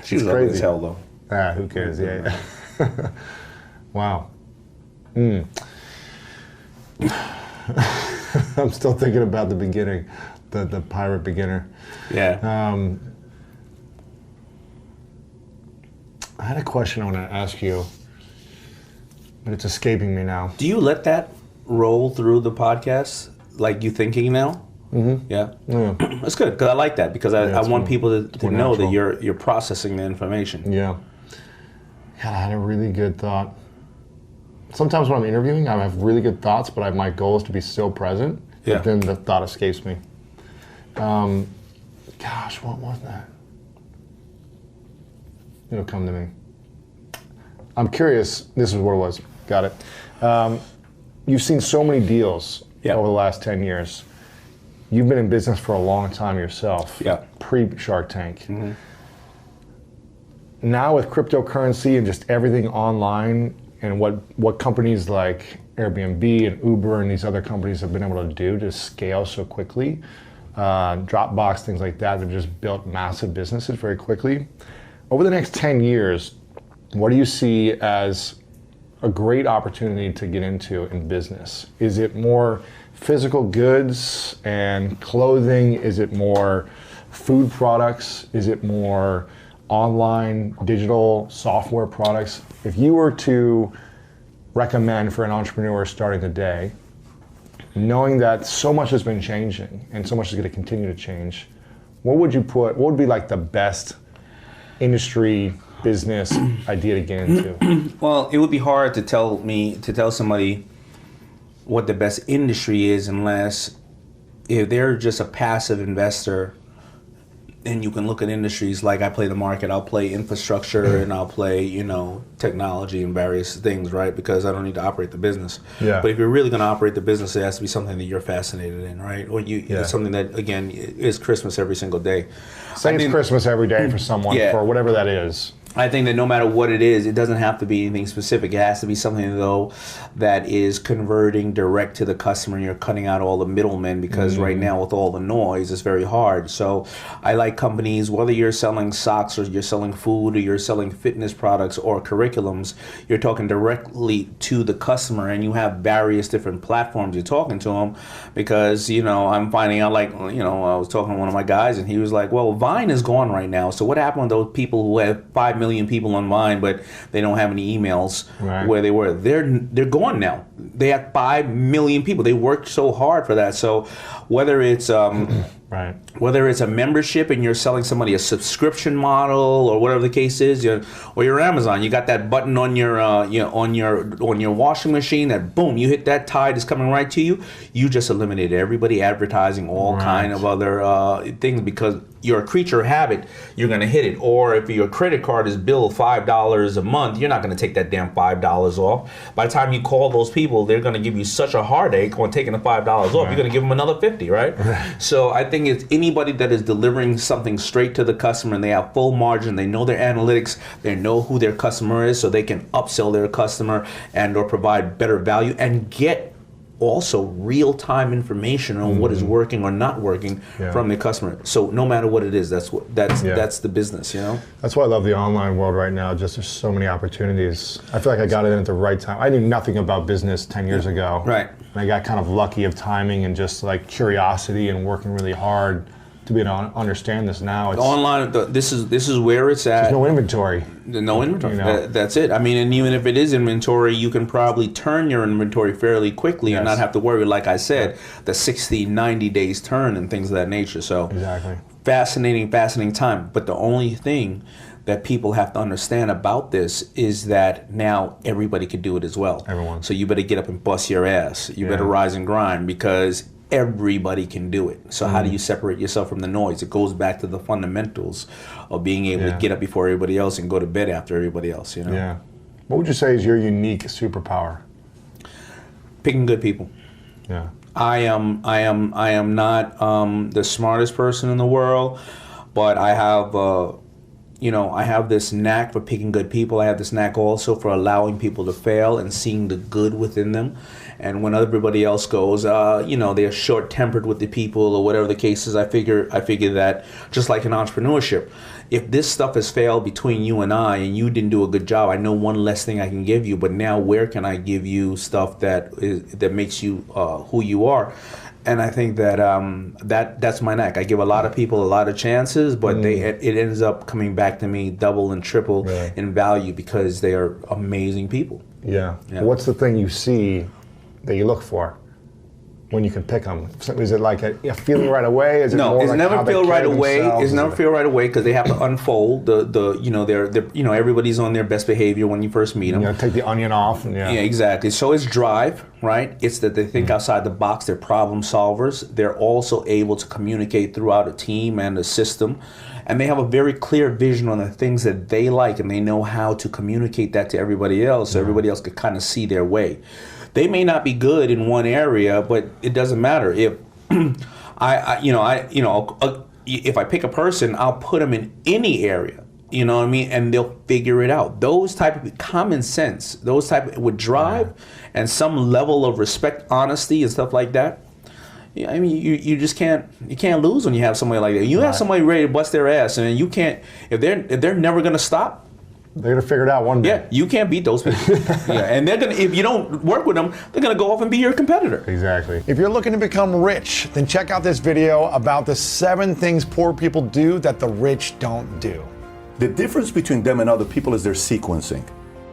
She was ugly as hell, though. Who cares? Yeah. Wow. I'm still thinking about the beginning, the pirate beginner. Yeah. I had a question I want to ask you, but it's escaping me now. Do you let that roll through the podcast, like you thinking now? Mm-hmm. Yeah. That's good, because I like that, because I want people to know that you're processing the information. Yeah. God, I had a really good thought. Sometimes when I'm interviewing, I have really good thoughts, but my goal is to be so present. Yeah. But then the thought escapes me. Gosh, what was that? It'll come to me. I'm curious. This is what it was. Got it. You've seen so many deals over the last 10 years. You've been in business for a long time yourself. Yeah. Pre-Shark Tank. Mm-hmm. Now with cryptocurrency and just everything online, and what companies like Airbnb and Uber and these other companies have been able to do to scale so quickly, Dropbox, things like that, they've just built massive businesses very quickly. Over the next 10 years, what do you see as a great opportunity to get into in business? Is it more physical goods and clothing? Is it more food products? Is it more online digital software products? If you were to recommend for an entrepreneur starting today, knowing that so much has been changing and so much is going to continue to change, what would be like the best industry business idea to get into? Well, it would be hard to tell somebody what the best industry is unless if they're just a passive investor. And you can look at industries like I play the market, I'll play infrastructure, and I'll play, technology and various things, right? Because I don't need to operate the business. Yeah. But if you're really going to operate the business, it has to be something that you're fascinated in, right? Or it's something that, again, is Christmas every single day. Say it's Christmas every day for someone, for whatever that is. I think that no matter what it is, it doesn't have to be anything specific. It has to be something, though, that is converting direct to the customer, and you're cutting out all the middlemen, because right now with all the noise, it's very hard. So I like companies, whether you're selling socks or you're selling food or you're selling fitness products or curriculums, you're talking directly to the customer, and you have various different platforms you're talking to them, because, you know, I'm finding out, like, you know, I was talking to one of my guys, and he was like, well, Vine is gone right now. So what happened with those people who have 5 million people on Vine, but they don't have any emails where they were? They're gone now. They have 5 million people. They worked so hard for that. So whether it's whether it's a membership and you're selling somebody a subscription model or whatever the case is, or you're Amazon, you got that button on your on your washing machine that boom, you hit that tide is coming right to you. You just eliminated everybody advertising all kind of other things, because you're a creature of habit. You're going to hit it. Or if your credit card is billed $5 a month, you're not going to take that damn $5 off. By the time you call those people, they're going to give you such a heartache on taking the $5 off. You're going to give them another $50, right? So I think it's anybody that is delivering something straight to the customer, and they have full margin, they know their analytics, they know who their customer is, so they can upsell their customer and or provide better value and get also real-time information on what is working or not working from the customer. So no matter what it is, that's the business, you know? That's why I love the online world right now. Just there's so many opportunities. I feel like I got it in at the right time. I knew nothing about business 10 years ago. Right. And I got kind of lucky of timing and just like curiosity and working really hard to be able to understand this now. It's online, this is where it's at. There's no inventory. No inventory. You know? That's it. I mean, and even if it is inventory, you can probably turn your inventory fairly quickly and not have to worry, like I said, the 60, 90 days turn and things of that nature. So exactly. Fascinating time. But the only thing that people have to understand about this is that now everybody can do it as well. Everyone. So you better get up and bust your ass. You better rise and grind, because everybody can do it. So how do you separate yourself from the noise? It goes back to the fundamentals of being able to get up before everybody else and go to bed after everybody else, you know? Yeah. What would you say is your unique superpower? Picking good people. Yeah. I am not the smartest person in the world, but I have I have this knack for picking good people. I have this knack also for allowing people to fail and seeing the good within them. And when everybody else goes, they're short-tempered with the people or whatever the case is, I figure that just like in entrepreneurship, if this stuff has failed between you and I, and you didn't do a good job, I know one less thing I can give you. But now, where can I give you stuff that makes you who you are? And I think that that's my knack. I give a lot of people a lot of chances, but it ends up coming back to me double and triple in value, because they are amazing people. Yeah. What's the thing you see that you look for when you can pick them? Is it like a feeling right away? Is it no, more it's like never how they feel right carry away. themselves? It's never feel right away, because they have to unfold they're everybody's on their best behavior when you first meet them. Take the onion off. And Yeah, exactly. So it's drive, right? It's that they think outside the box. They're problem solvers. They're also able to communicate throughout a team and a system. And they have a very clear vision on the things that they like, and they know how to communicate that to everybody else, so everybody else could kind of see their way. They may not be good in one area, but it doesn't matter. If if I pick a person, I'll put them in any area. You know what I mean? And they'll figure it out. Those type of common sense, with drive and some level of respect, honesty, and stuff like that. Yeah, I mean, you just can't lose when you have somebody like that. You have somebody ready to bust their ass, and you can't, if they're never gonna stop. They're gonna figure it out one day. Yeah, you can't beat those people. And they're gonna, if you don't work with them, they're gonna go off and be your competitor. Exactly. If you're looking to become rich, then check out this video about the 7 things poor people do that the rich don't do. The difference between them and other people is their sequencing.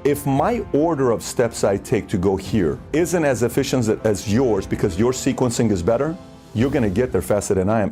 If my order of steps I take to go here isn't as efficient as yours because your sequencing is better, you're gonna get there faster than I am.